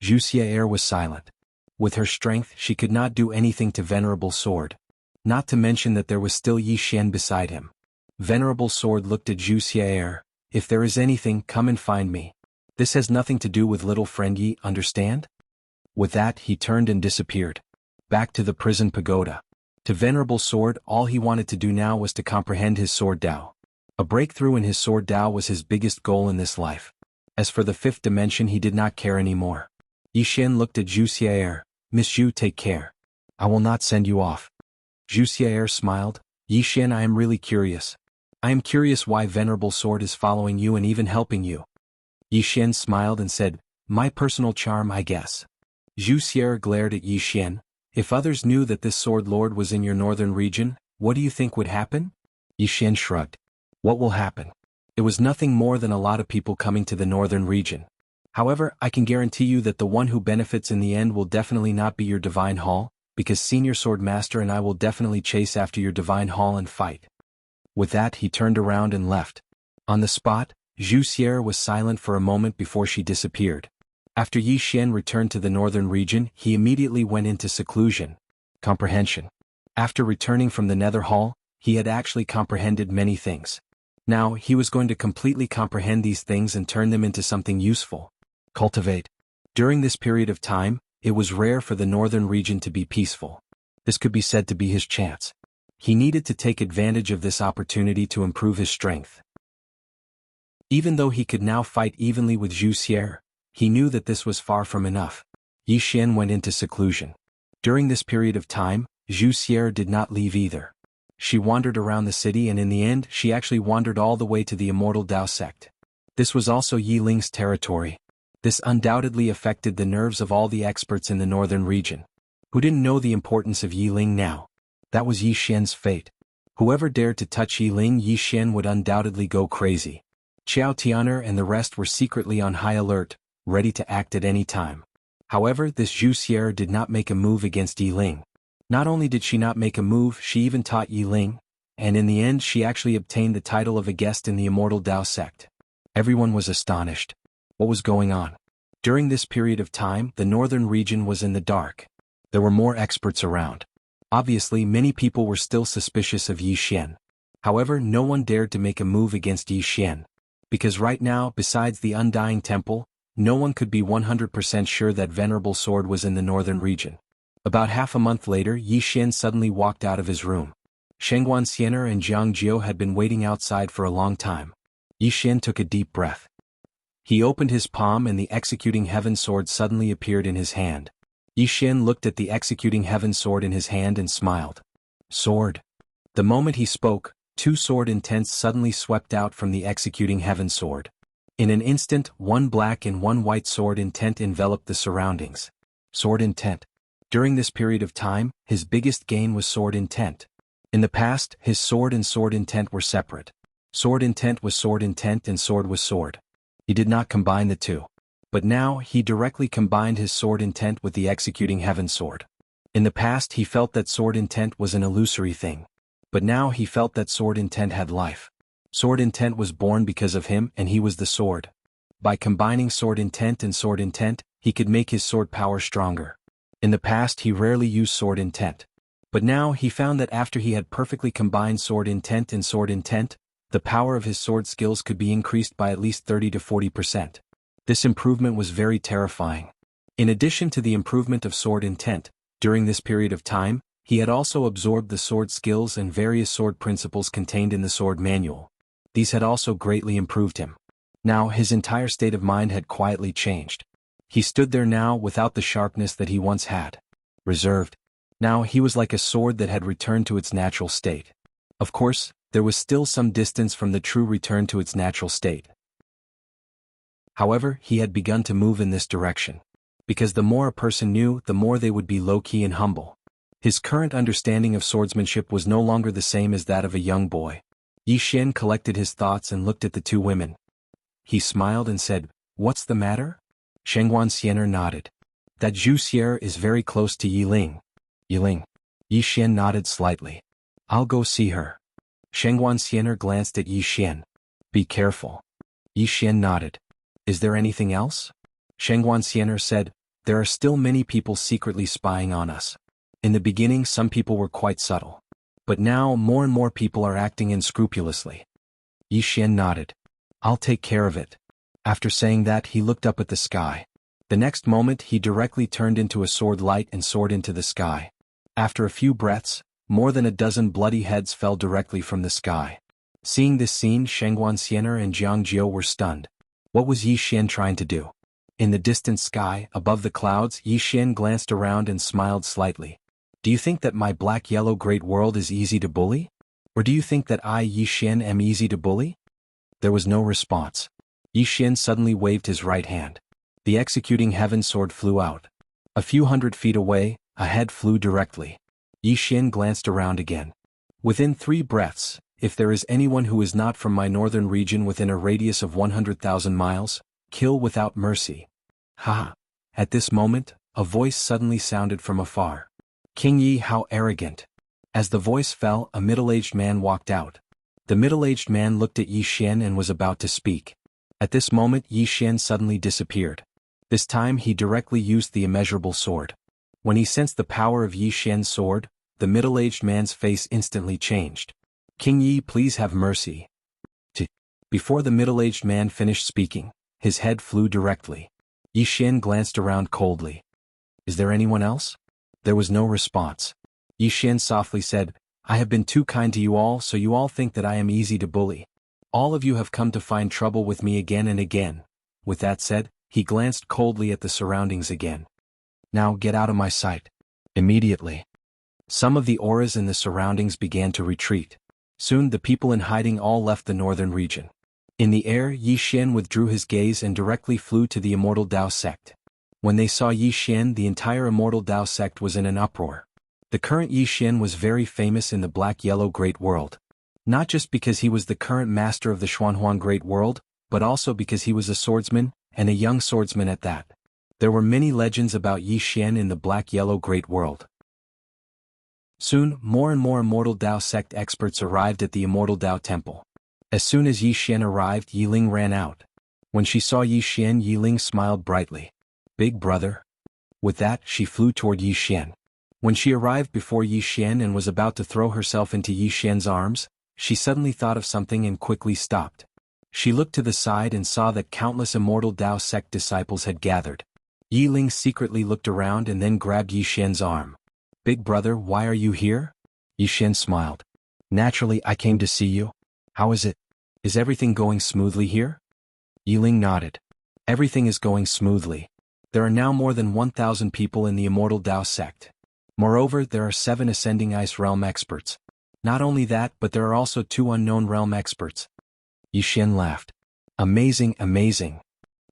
Zhu Xier was silent. With her strength, she could not do anything to Venerable Sword. Not to mention that there was still Yi Xian beside him. Venerable Sword looked at Zhu Xier. "If there is anything, come and find me. This has nothing to do with little friend Yi, understand?" With that, he turned and disappeared. Back to the prison pagoda. To Venerable Sword, all he wanted to do now was to comprehend his sword Dao. A breakthrough in his sword Dao was his biggest goal in this life. As for the fifth dimension, he did not care anymore. Yi Xian looked at Zhu Xier. "Miss Zhu, take care. I will not send you off." Zhu Xier smiled. "Yi Xian, I am really curious. I am curious why Venerable Sword is following you and even helping you." Yi Xian smiled and said, "My personal charm, I guess." Zhu Xier glared at Yi Xian. "If others knew that this sword lord was in your northern region, what do you think would happen?" Yi Xian shrugged. "What will happen? It was nothing more than a lot of people coming to the northern region. However, I can guarantee you that the one who benefits in the end will definitely not be your Divine Hall, because Senior Sword Master and I will definitely chase after your Divine Hall and fight." With that, he turned around and left. On the spot, Zhu Xier was silent for a moment before she disappeared. After Yi Xian returned to the northern region, he immediately went into seclusion. Comprehension. After returning from the Nether Hall, he had actually comprehended many things. Now, he was going to completely comprehend these things and turn them into something useful. Cultivate. During this period of time, it was rare for the northern region to be peaceful. This could be said to be his chance. He needed to take advantage of this opportunity to improve his strength. Even though he could now fight evenly with Zhu Xier, he knew that this was far from enough. Yi Xian went into seclusion. During this period of time, Zhu Xier did not leave either. She wandered around the city, and in the end she actually wandered all the way to the immortal Dao sect. This was also Yi Ling's territory. This undoubtedly affected the nerves of all the experts in the northern region. Who didn't know the importance of Yi Ling now? That was Yi Xian's fate. Whoever dared to touch Yi Ling, Yi Xian would undoubtedly go crazy. Qiao Tian'er and the rest were secretly on high alert, ready to act at any time. However, this Zhu Xier did not make a move against Yi Ling. Not only did she not make a move, she even taught Yi Ling, and in the end she actually obtained the title of a guest in the immortal Dao sect. Everyone was astonished. What was going on? During this period of time, the northern region was in the dark. There were more experts around. Obviously, many people were still suspicious of Yi Xian. However, no one dared to make a move against Yi Xian. Because right now, besides the Undying Temple, no one could be 100% sure that Venerable Sword was in the northern region. About half a month later, Yi Xian suddenly walked out of his room. Shengguan Xianer and Jiang Jiu had been waiting outside for a long time. Yi Xian took a deep breath. He opened his palm and the Executing Heaven Sword suddenly appeared in his hand. Yi Xian looked at the Executing Heaven Sword in his hand and smiled. Sword. The moment he spoke, two sword intents suddenly swept out from the Executing Heaven Sword. In an instant, one black and one white sword intent enveloped the surroundings. Sword intent. During this period of time, his biggest gain was sword intent. In the past, his sword and sword intent were separate. Sword intent was sword intent and sword was sword. He did not combine the two. But now, he directly combined his sword intent with the Executing Heaven Sword. In the past he felt that sword intent was an illusory thing. But now he felt that sword intent had life. Sword intent was born because of him and he was the sword. By combining sword intent and sword intent, he could make his sword power stronger. In the past he rarely used sword intent. But now he found that after he had perfectly combined sword intent and sword intent, the power of his sword skills could be increased by at least 30 to 40%. This improvement was very terrifying. In addition to the improvement of sword intent, during this period of time, he had also absorbed the sword skills and various sword principles contained in the sword manual. These had also greatly improved him. Now his entire state of mind had quietly changed. He stood there now without the sharpness that he once had. Reserved. Now he was like a sword that had returned to its natural state. Of course, there was still some distance from the true return to its natural state. However, he had begun to move in this direction. Because the more a person knew, the more they would be low-key and humble. His current understanding of swordsmanship was no longer the same as that of a young boy. Yi Xian collected his thoughts and looked at the two women. He smiled and said, "What's the matter?" Shengguan Xianer nodded. "That Zhu Xier is very close to Yi Ling." Yi Ling. Yi Xian nodded slightly. "I'll go see her." Shengguan Xianer glanced at Yi Xian. "Be careful." Yi Xian nodded. "Is there anything else?" Shengguan Xianer said, "There are still many people secretly spying on us. In the beginning some people were quite subtle. But now more and more people are acting unscrupulously." Yi Xian nodded. "I'll take care of it." After saying that he looked up at the sky. The next moment he directly turned into a sword light and soared into the sky. After a few breaths, more than a dozen bloody heads fell directly from the sky. Seeing this scene, Shengguan Xianer and Jiang Jiu were stunned. What was Yi Xian trying to do? In the distant sky, above the clouds, Yi Xian glanced around and smiled slightly. "Do you think that my black-yellow great world is easy to bully? Or do you think that I, Yi Xian, am easy to bully?" There was no response. Yi Xian suddenly waved his right hand. The Executing Heaven Sword flew out. A few hundred feet away, a head flew directly. Yi Xian glanced around again. Within 3 breaths, if there is anyone who is not from my northern region within a radius of 100,000 miles, kill without mercy. Ha! At this moment, a voice suddenly sounded from afar. "King Yi, how arrogant!" As the voice fell, a middle-aged man walked out. The middle-aged man looked at Yi Xian and was about to speak. At this moment Yi Xian suddenly disappeared. This time he directly used the immeasurable sword. When he sensed the power of Yi Xian's sword, the middle-aged man's face instantly changed. "King Yi, please have mercy." Before the middle-aged man finished speaking, his head flew directly. Yi Xian glanced around coldly. "Is there anyone else?" There was no response. Yi Xian softly said, I have been too kind to you all, so you all think that I am easy to bully. All of you have come to find trouble with me again and again. With that said, he glanced coldly at the surroundings again. Now get out of my sight. Immediately. Some of the auras in the surroundings began to retreat. Soon the people in hiding all left the northern region. In the air, Yi Xian withdrew his gaze and directly flew to the Immortal Dao sect. When they saw Yi Xian, the entire Immortal Dao sect was in an uproar. The current Yi Xian was very famous in the Black-Yellow Great World. Not just because he was the current master of the Xuanhuan Great World, but also because he was a swordsman, and a young swordsman at that. There were many legends about Yi Xian in the Black-Yellow Great World. Soon, more and more Immortal Dao sect experts arrived at the Immortal Dao Temple. As soon as Yi Xian arrived, Yi Ling ran out. When she saw Yi Xian, Yi Ling smiled brightly. Big brother. With that, she flew toward Yi Xian. When she arrived before Yi Xian and was about to throw herself into Yi Xian's arms, she suddenly thought of something and quickly stopped. She looked to the side and saw that countless Immortal Dao sect disciples had gathered. Yi Ling secretly looked around and then grabbed Yi Xian's arm. Big brother, why are you here? Yi Xian smiled. Naturally, I came to see you. How is it? Is everything going smoothly here? Yi Ling nodded. Everything is going smoothly. There are now more than 1,000 people in the Immortal Dao sect. Moreover, there are 7 Ascending Ice Realm experts. Not only that, but there are also 2 Unknown Realm experts. Yi Xian laughed. Amazing, amazing.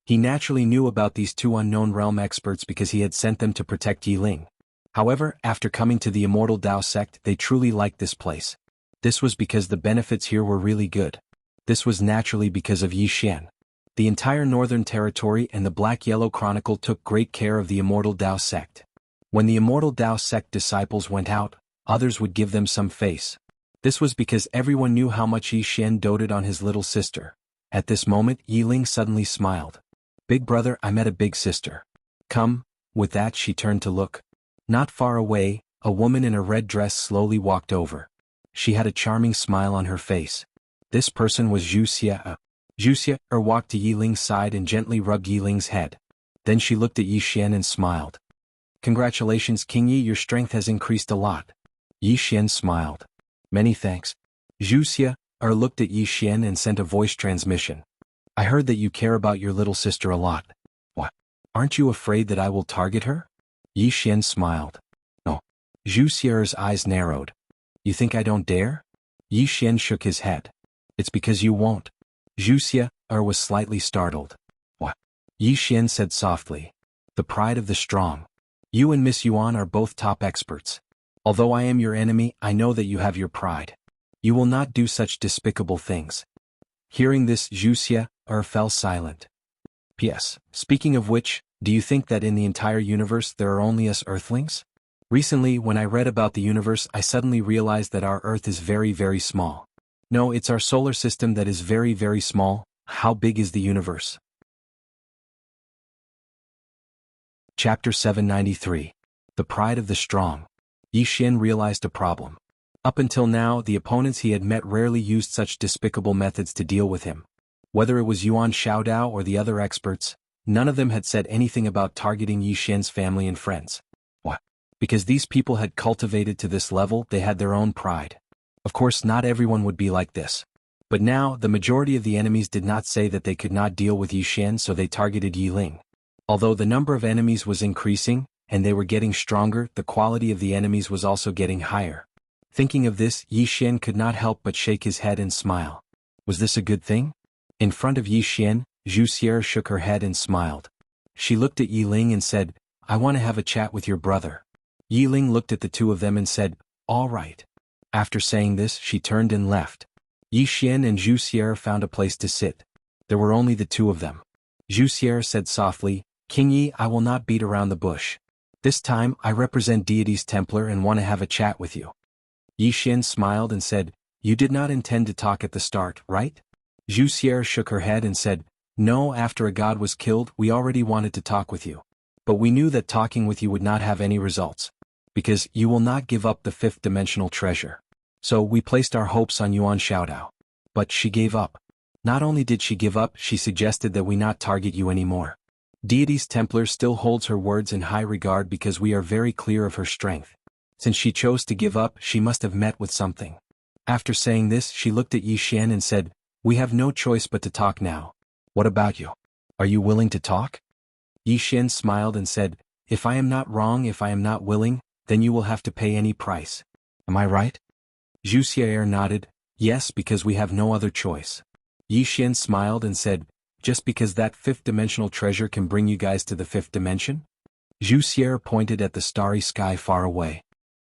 He naturally knew about these 2 Unknown Realm experts because he had sent them to protect Yi Ling. However, after coming to the Immortal Dao sect, they truly liked this place. This was because the benefits here were really good. This was naturally because of Yi Xian. The entire Northern Territory and the Black-Yellow Chronicle took great care of the Immortal Dao sect. When the Immortal Dao sect disciples went out, others would give them some face. This was because everyone knew how much Yi Xian doted on his little sister. At this moment, Yi Ling suddenly smiled. Big brother, I met a big sister. Come. With that, she turned to look. Not far away, a woman in a red dress slowly walked over. She had a charming smile on her face. This person was Wuxia. Wuxia walked to Yi Ling's side and gently rubbed Yi Ling's head. Then she looked at Yi Xian and smiled. Congratulations, King Yi, your strength has increased a lot. Yi Xian smiled. Many thanks. Wuxia looked at Yi Xian and sent a voice transmission. I heard that you care about your little sister a lot. What? Aren't you afraid that I will target her? Yi Xian smiled. No. Wuxia's eyes narrowed. You think I don't dare? Yi Xian shook his head. It's because you won't. Wuxia was slightly startled. What? Yi Xian said softly. The pride of the strong. You and Miss Yuan are both top experts. Although I am your enemy, I know that you have your pride. You will not do such despicable things. Hearing this, Wuxia fell silent. P.S. Speaking of which, do you think that in the entire universe there are only us Earthlings? Recently, when I read about the universe, I suddenly realized that our Earth is very, very small. No, it's our solar system that is very, very small. How big is the universe? Chapter 793. The Pride of the Strong. Yi Xian realized a problem. Up until now, the opponents he had met rarely used such despicable methods to deal with him. Whether it was Yuan Xiaodao or the other experts, none of them had said anything about targeting Yi Xian's family and friends. What? Because these people had cultivated to this level, they had their own pride. Of course, not everyone would be like this. But now, the majority of the enemies did not say that they could not deal with Yi Xian, so they targeted Yi Ling. Although the number of enemies was increasing, and they were getting stronger, the quality of the enemies was also getting higher. Thinking of this, Yi Xian could not help but shake his head and smile. Was this a good thing? In front of Yi Xian, Wuxia shook her head and smiled. She looked at Yi Ling and said, I want to have a chat with your brother. Yi Ling looked at the two of them and said, all right. After saying this, she turned and left. Yi Xian and Wuxia found a place to sit. There were only the two of them. Wuxia said softly, King Yi, I will not beat around the bush. This time, I represent Deity's Templar and want to have a chat with you. Yi Xian smiled and said, you did not intend to talk at the start, right? Wuxia shook her head and said, no, after a god was killed, we already wanted to talk with you. But we knew that talking with you would not have any results. Because you will not give up the 5th dimensional treasure. So we placed our hopes on Yuan Xiaodao. But she gave up. Not only did she give up, she suggested that we not target you anymore. Deity's Templar still holds her words in high regard because we are very clear of her strength. Since she chose to give up, she must have met with something. After saying this, she looked at Yi Xian and said, "We have no choice but to talk now. What about you? Are you willing to talk?" Yi Xian smiled and said, "If I am not wrong, if I am not willing, then you will have to pay any price. Am I right?" Zhu Xier nodded, "Yes, because we have no other choice." Yi Xian smiled and said, "Just because that fifth-dimensional treasure can bring you guys to the fifth dimension?" Zhu Xier pointed at the starry sky far away.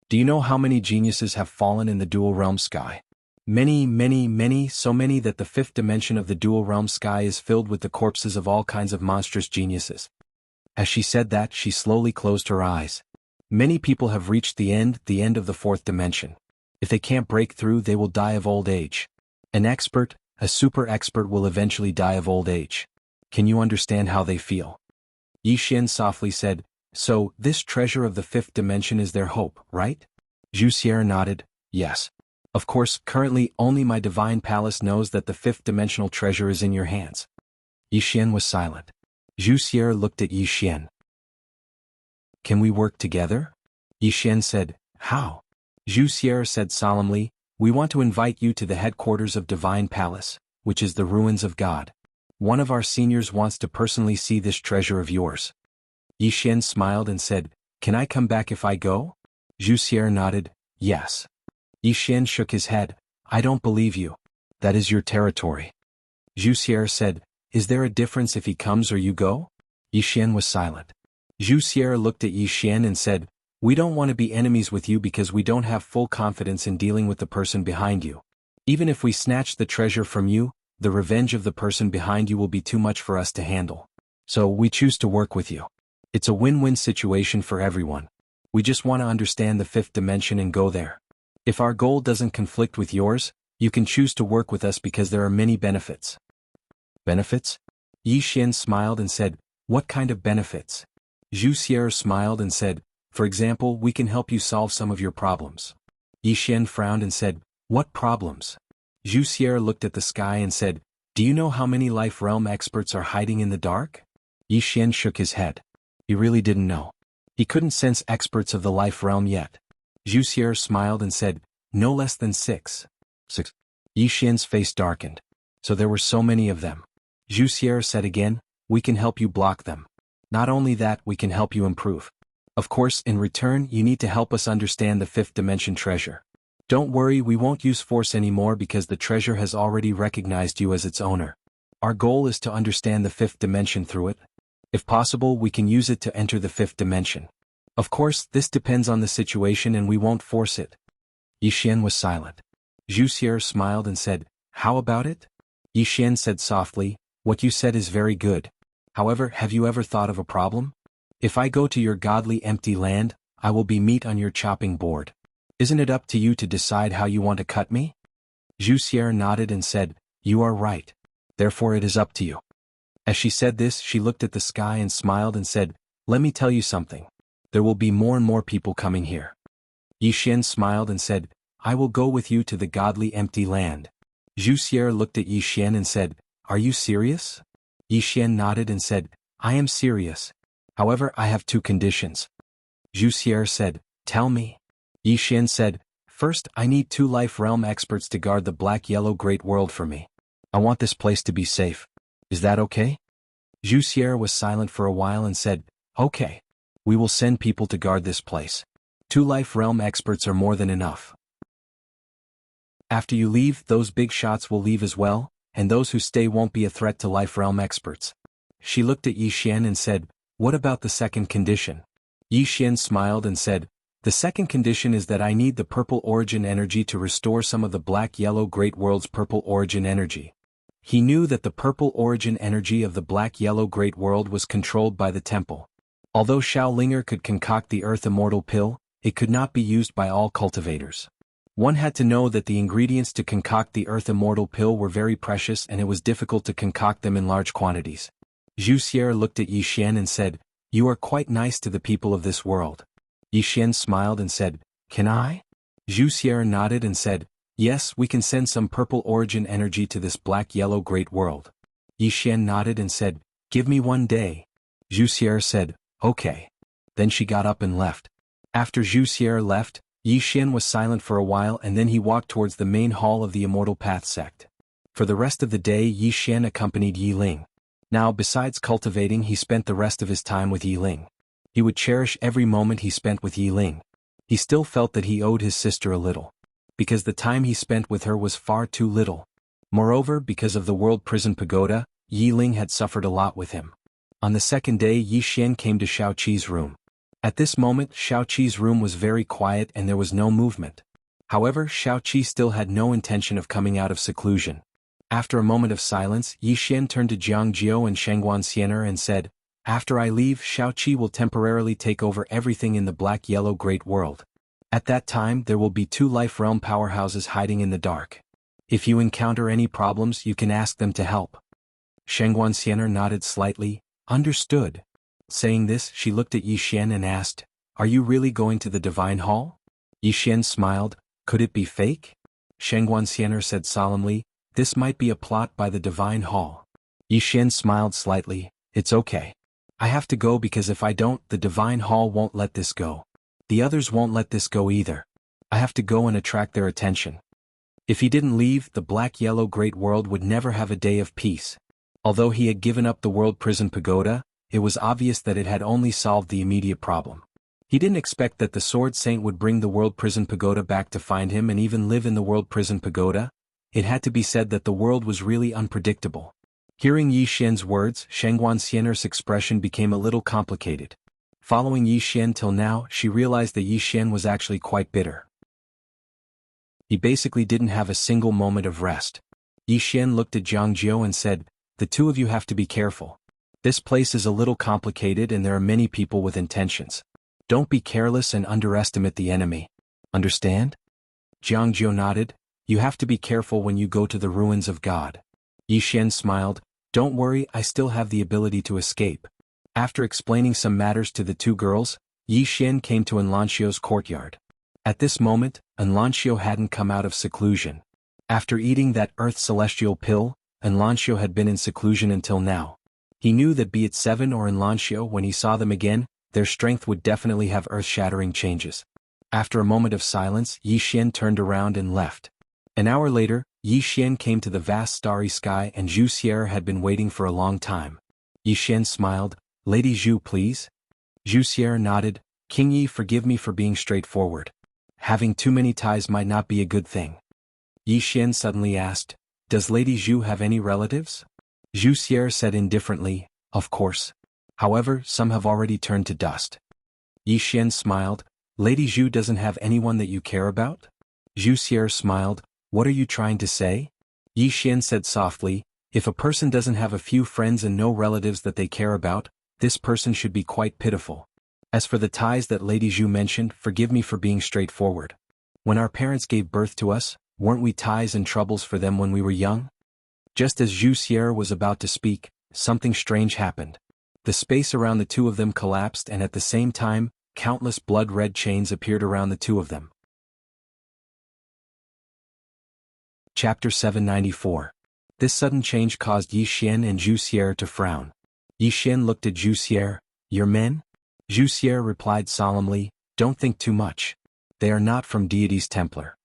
"Do you know how many geniuses have fallen in the dual realm sky? Many, many, many, so many that the fifth dimension of the dual realm sky is filled with the corpses of all kinds of monstrous geniuses." As she said that, she slowly closed her eyes. Many people have reached the end of the fourth dimension. If they can't break through, they will die of old age. An expert, a super expert will eventually die of old age. Can you understand how they feel? Yi Xian softly said, "So, this treasure of the fifth dimension is their hope, right?" Zhu Xier nodded, "Yes. Of course, currently only my divine palace knows that the fifth dimensional treasure is in your hands." Yi Xian was silent. Zhu Xier looked at Yi Xian. "Can we work together?" Yi Xian said, "How?" Zhu Xier said solemnly, "We want to invite you to the headquarters of Divine Palace, which is the ruins of God. One of our seniors wants to personally see this treasure of yours." Yi Xian smiled and said, "Can I come back if I go?" Zhu Xier nodded, "Yes." Yi Xian shook his head, "I don't believe you. That is your territory." Zhu Xier said, "Is there a difference if he comes or you go?" Yi Xian was silent. Zhu Xier looked at Yi Xian and said, "We don't want to be enemies with you because we don't have full confidence in dealing with the person behind you. Even if we snatch the treasure from you, the revenge of the person behind you will be too much for us to handle. So we choose to work with you. It's a win-win situation for everyone. We just want to understand the fifth dimension and go there. If our goal doesn't conflict with yours, you can choose to work with us because there are many benefits." "Benefits?" Yi Xian smiled and said, "What kind of benefits?" Zhu Xier smiled and said, "For example, we can help you solve some of your problems." Yi Xian frowned and said, "What problems?" Zhu Xier looked at the sky and said, "Do you know how many life realm experts are hiding in the dark?" Yi Xian shook his head. He really didn't know. He couldn't sense experts of the life realm yet. Zhu Xier smiled and said, "No less than 6. 6. Yi Xian's face darkened. So there were so many of them. Zhu Xier said again, "We can help you block them. Not only that, we can help you improve. Of course, in return, you need to help us understand the fifth dimension treasure. Don't worry, we won't use force anymore because the treasure has already recognized you as its owner. Our goal is to understand the fifth dimension through it. If possible, we can use it to enter the fifth dimension. Of course, this depends on the situation and we won't force it." Yi Xian was silent. Zhu Xier smiled and said, "How about it?" Yi Xian said softly, "What you said is very good. However, have you ever thought of a problem? If I go to your godly empty land, I will be meat on your chopping board. Isn't it up to you to decide how you want to cut me?" Zhu Xier nodded and said, "You are right. Therefore it is up to you." As she said this, she looked at the sky and smiled and said, "Let me tell you something. There will be more and more people coming here." Yi Xian smiled and said, "I will go with you to the godly empty land." Zhu Xier looked at Yi Xian and said, "Are you serious?" Yi Xian nodded and said, "I am serious. However, I have 2 conditions." Zhu Xier said, "Tell me." Yi Xian said, "First, I need 2 life realm experts to guard the black-yellow great world for me. I want this place to be safe. Is that okay?" Zhu Xier was silent for a while and said, "Okay. We will send people to guard this place. 2 life realm experts are more than enough. After you leave, those big shots will leave as well, and those who stay won't be a threat to life realm experts." She looked at Yi Xian and said, "What about the second condition?" Yi Xian smiled and said, "The second condition is that I need the purple origin energy to restore some of the black-yellow great world's purple origin energy." He knew that the purple origin energy of the black-yellow great world was controlled by the temple. Although Shaolinger could concoct the earth immortal pill, it could not be used by all cultivators. One had to know that the ingredients to concoct the earth immortal pill were very precious and it was difficult to concoct them in large quantities. Zhu Xier looked at Yi Xian and said, "You are quite nice to the people of this world." Yi Xian smiled and said, "Can I?" Zhu Xier nodded and said, "Yes, we can send some purple origin energy to this black-yellow great world." Yi Xian nodded and said, "Give me 1 day." Zhu Xier said, "Okay." Then she got up and left. After Zhu Xier left, Yi Xian was silent for a while and then he walked towards the main hall of the Immortal Path sect. For the rest of the day Yi Xian accompanied Yi Ling. Now besides cultivating he spent the rest of his time with Yi Ling. He would cherish every moment he spent with Yi Ling. He still felt that he owed his sister a little. Because the time he spent with her was far too little. Moreover, because of the World Prison Pagoda, Yi Ling had suffered a lot with him. On the second day Yi Xian came to Shao Qi's room. At this moment Shao Qi's room was very quiet and there was no movement. However, Shao Qi still had no intention of coming out of seclusion. After a moment of silence, Yi Xian turned to Jiang Jiao and Shengguan Xianer and said, "After I leave, Shao Qi will temporarily take over everything in the Black-Yellow Great World. At that time there will be 2 Life Realm powerhouses hiding in the dark. If you encounter any problems you can ask them to help." Shengguan Xianer nodded slightly, "Understood." Saying this, she looked at Yi Xian and asked, "Are you really going to the Divine Hall?" Yi Xian smiled, "Could it be fake?" Shengguan Xianer said solemnly, "This might be a plot by the Divine Hall." Yi Xian smiled slightly, "It's okay. I have to go because if I don't, the Divine Hall won't let this go. The others won't let this go either. I have to go and attract their attention." If he didn't leave, the Black-Yellow Great World would never have a day of peace. Although he had given up the World Prison Pagoda, it was obvious that it had only solved the immediate problem. He didn't expect that the Sword Saint would bring the World Prison Pagoda back to find him and even live in the World Prison Pagoda. It had to be said that the world was really unpredictable. Hearing Yi Xian's words, Shengguan Xianer's expression became a little complicated. Following Yi Xian till now, she realized that Yi Xian was actually quite bitter. He basically didn't have a single moment of rest. Yi Xian looked at Jiang Jiao and said, "The 2 of you have to be careful. This place is a little complicated and there are many people with intentions. Don't be careless and underestimate the enemy. Understand?" Jiang Jiao nodded, "You have to be careful when you go to the ruins of God." Yi Xian smiled, "Don't worry, I still have the ability to escape." After explaining some matters to the 2 girls, Yi Xian came to Enlanxio's courtyard. At this moment, Enlanxio hadn't come out of seclusion. After eating that Earth Celestial pill, Enlanxio had been in seclusion until now. He knew that be it Seven or Enlanxio, when he saw them again, their strength would definitely have earth-shattering changes. After a moment of silence, Yi Xian turned around and left. An hour later, Yi Xian came to the vast starry sky and Zhu Xier had been waiting for a long time. Yi Xian smiled, "Lady Zhu, please?" Zhu Xier nodded, "King Yi, forgive me for being straightforward. Having too many ties might not be a good thing." Yi Xian suddenly asked, "Does Lady Zhu have any relatives?" Zhu Xier said indifferently, "Of course. However, some have already turned to dust." Yi Xian smiled, "Lady Zhu doesn't have anyone that you care about?" Zhu Xier smiled, "What are you trying to say?" Yi Xian said softly, "If a person doesn't have a few friends and no relatives that they care about, this person should be quite pitiful. As for the ties that Lady Zhu mentioned, forgive me for being straightforward. When our parents gave birth to us, weren't we ties and troubles for them when we were young?" Just as Zhu Xier was about to speak, something strange happened. The space around the 2 of them collapsed and at the same time, countless blood-red chains appeared around the 2 of them. Chapter 794. This sudden change caused Yi Xian and Zhu Xier to frown. Yi Xian looked at Zhu Xier, "Your men?" Zhu Xier replied solemnly, "Don't think too much. They are not from Deity's Templar."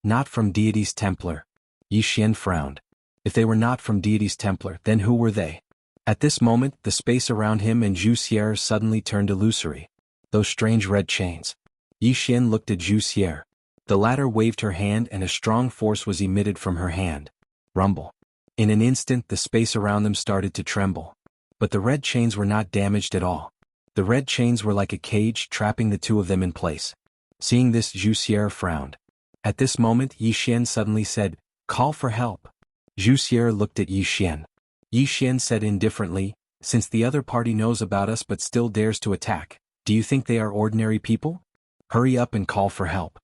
"Not from Deity's Templar?" Yi Xian frowned. If they were not from Deity's Templar, then who were they? At this moment, the space around him and Zhu Xier suddenly turned illusory. Those strange red chains. Yi Xian looked at Zhu Xier. The latter waved her hand and a strong force was emitted from her hand. Rumble. In an instant the space around them started to tremble. But the red chains were not damaged at all. The red chains were like a cage trapping the 2 of them in place. Seeing this, Zhu Xier frowned. At this moment Yi Xian suddenly said, "Call for help." Zhu Xier looked at Yi Xian. Yi Xian said indifferently, "Since the other party knows about us but still dares to attack, do you think they are ordinary people? Hurry up and call for help."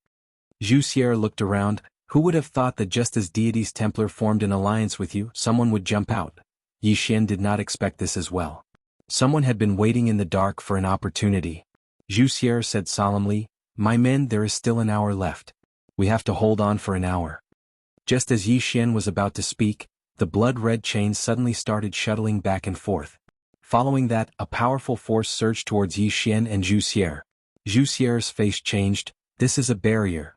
Zhu Xier looked around. Who would have thought that just as Deity's Templar formed an alliance with you, someone would jump out? Yi Xian did not expect this as well. Someone had been waiting in the dark for an opportunity. Zhu Xier said solemnly, "My men, there is still an hour left. We have to hold on for an hour." Just as Yi Xian was about to speak, the blood-red chains suddenly started shuttling back and forth. Following that, a powerful force surged towards Yi Xian and Zhu Xier. Zhu Xie's face changed. This is a barrier.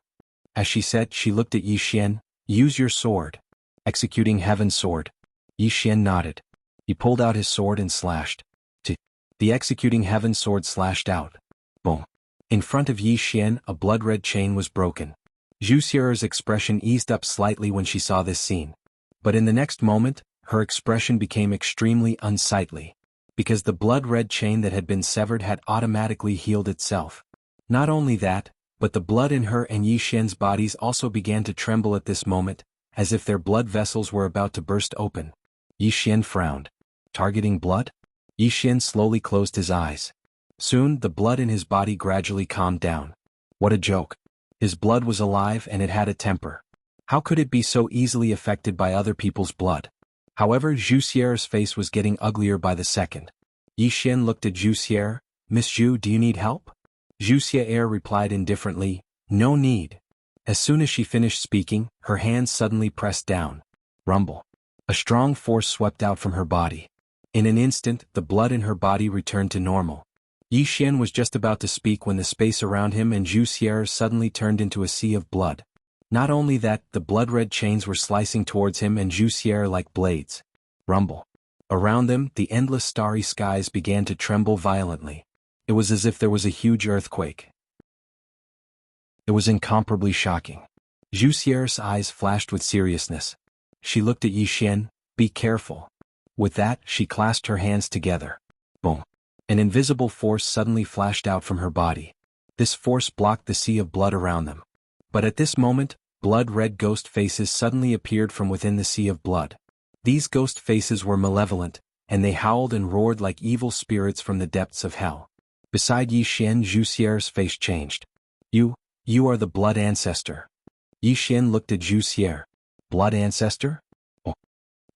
As she said, she looked at Yi Xian. Use your sword. Executing Heaven's sword. Yi Xian nodded. He pulled out his sword and slashed. The executing Heaven's sword slashed out. Boom. In front of Yi Xian, a blood-red chain was broken. Zhu Xie's expression eased up slightly when she saw this scene. But in the next moment, her expression became extremely unsightly. Because the blood-red chain that had been severed had automatically healed itself. Not only that, but the blood in her and Yi Xian's bodies also began to tremble at this moment, as if their blood vessels were about to burst open. Yi Xian frowned. Targeting blood? Yi Xian slowly closed his eyes. Soon, the blood in his body gradually calmed down. What a joke. His blood was alive and it had a temper. How could it be so easily affected by other people's blood? However, Zhu Xie's face was getting uglier by the second. Yi Xian looked at Zhu Xie. Miss Zhu, do you need help? Zhu Xie replied indifferently, no need. As soon as she finished speaking, her hands suddenly pressed down. Rumble. A strong force swept out from her body. In an instant, the blood in her body returned to normal. Yi Xian was just about to speak when the space around him and Zhu Xie suddenly turned into a sea of blood. Not only that, the blood-red chains were slicing towards him and Zhu Xie like blades. Rumble. Around them, the endless starry skies began to tremble violently. It was as if there was a huge earthquake. It was incomparably shocking. Zhu Xie's eyes flashed with seriousness. She looked at Yi Xian. Be careful. With that, she clasped her hands together. Boom. An invisible force suddenly flashed out from her body. This force blocked the sea of blood around them. But at this moment, blood-red ghost faces suddenly appeared from within the sea of blood. These ghost faces were malevolent, and they howled and roared like evil spirits from the depths of hell. Beside Yi Xian, Zhu Xie's face changed. You are the blood ancestor. Yi Xian looked at Zhu Xie. Blood ancestor? Oh.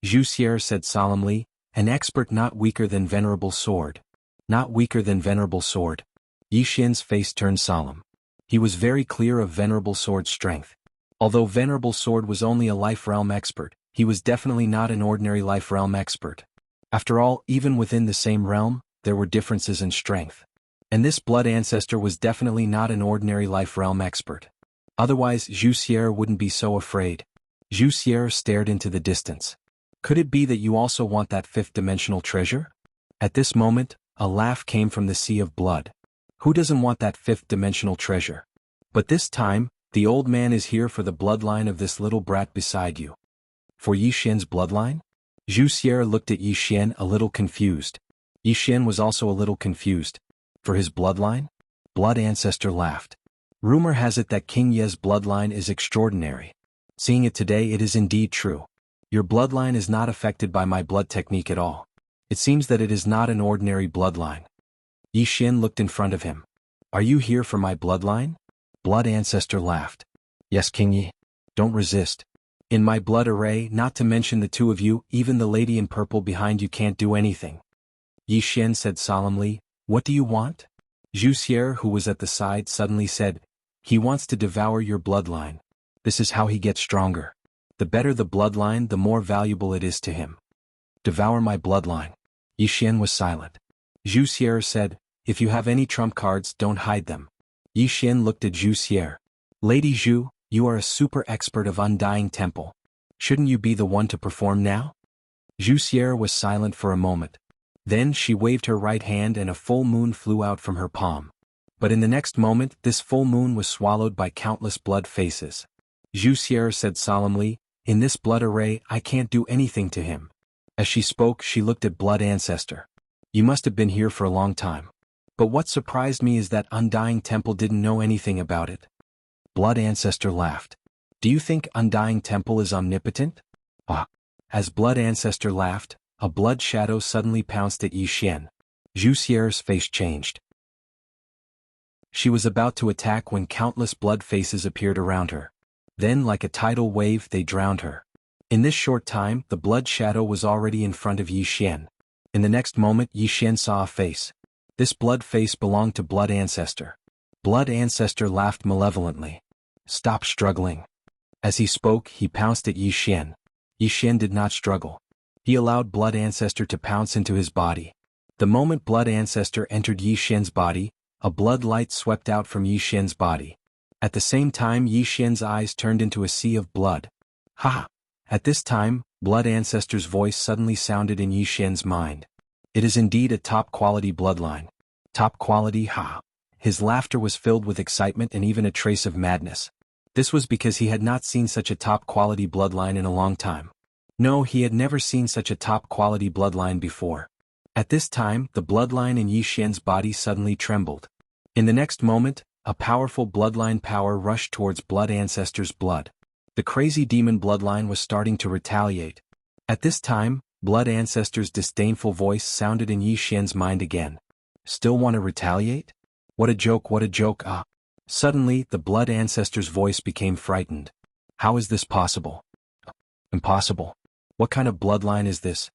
Zhu Xie said solemnly, an expert not weaker than venerable sword. Not weaker than venerable sword. Yi Xian's face turned solemn. He was very clear of venerable sword's strength. Although venerable sword was only a life realm expert, he was definitely not an ordinary life realm expert. After all, even within the same realm, there were differences in strength. And this blood ancestor was definitely not an ordinary life realm expert. Otherwise, Zhu Xie wouldn't be so afraid. Zhu Xie stared into the distance. Could it be that you also want that fifth-dimensional treasure? At this moment, a laugh came from the sea of blood. Who doesn't want that fifth-dimensional treasure? But this time, the old man is here for the bloodline of this little brat beside you. For Yi Xian's bloodline? Zhu Xie looked at Yi Xian a little confused. Yi Xian was also a little confused. For his bloodline? Blood ancestor laughed. Rumor has it that King Ye's bloodline is extraordinary. Seeing it today, it is indeed true. Your bloodline is not affected by my blood technique at all. It seems that it is not an ordinary bloodline. Yi Xian looked in front of him. Are you here for my bloodline? Blood ancestor laughed. Yes, King Yi. Don't resist. In my blood array, not to mention the two of you, even the lady in purple behind you can't do anything. Yi Xian said solemnly, what do you want? Zhu Xie, who was at the side, suddenly said, he wants to devour your bloodline. This is how he gets stronger. The better the bloodline, the more valuable it is to him. Devour my bloodline. Yi Xian was silent. Zhu Xie said, if you have any trump cards, don't hide them. Yi Xian looked at Zhu Xie. Lady Zhu, you are a super expert of Undying Temple. Shouldn't you be the one to perform now? Zhu Xie was silent for a moment. Then she waved her right hand and a full moon flew out from her palm. But in the next moment, this full moon was swallowed by countless blood faces. Zhu Xie said solemnly, in this blood array, I can't do anything to him. As she spoke, she looked at Blood Ancestor. You must have been here for a long time. But what surprised me is that Undying Temple didn't know anything about it. Blood Ancestor laughed. Do you think Undying Temple is omnipotent? Ah. As Blood Ancestor laughed, a blood shadow suddenly pounced at Yi Xian. Zhu Xie's face changed. She was about to attack when countless blood faces appeared around her. Then, like a tidal wave, they drowned her. In this short time, the blood shadow was already in front of Yi Xian. In the next moment, Yi Xian saw a face. This blood face belonged to Blood Ancestor. Blood Ancestor laughed malevolently. Stop struggling. As he spoke, he pounced at Yi Xian. Yi Xian did not struggle. He allowed Blood Ancestor to pounce into his body. The moment Blood Ancestor entered Yi Xian's body, A blood light swept out from Yi Xian's body. At the same time, Yi Xian's eyes turned into a sea of blood. Ha! At this time, Blood Ancestor's voice suddenly sounded in Yi Xian's mind. It is indeed a top-quality bloodline. Top quality, ha! His laughter was filled with excitement and even a trace of madness. This was because he had not seen such a top-quality bloodline in a long time. No, he had never seen such a top-quality bloodline before. At this time, the bloodline in Yi Xian's body suddenly trembled. In the next moment, a powerful bloodline power rushed towards Blood Ancestor's blood. The crazy demon bloodline was starting to retaliate. At this time, Blood Ancestor's disdainful voice sounded in Yi Xian's mind again. Still want to retaliate? What a joke, ah! Suddenly, the Blood Ancestor's voice became frightened. How is this possible? Impossible. What kind of bloodline is this?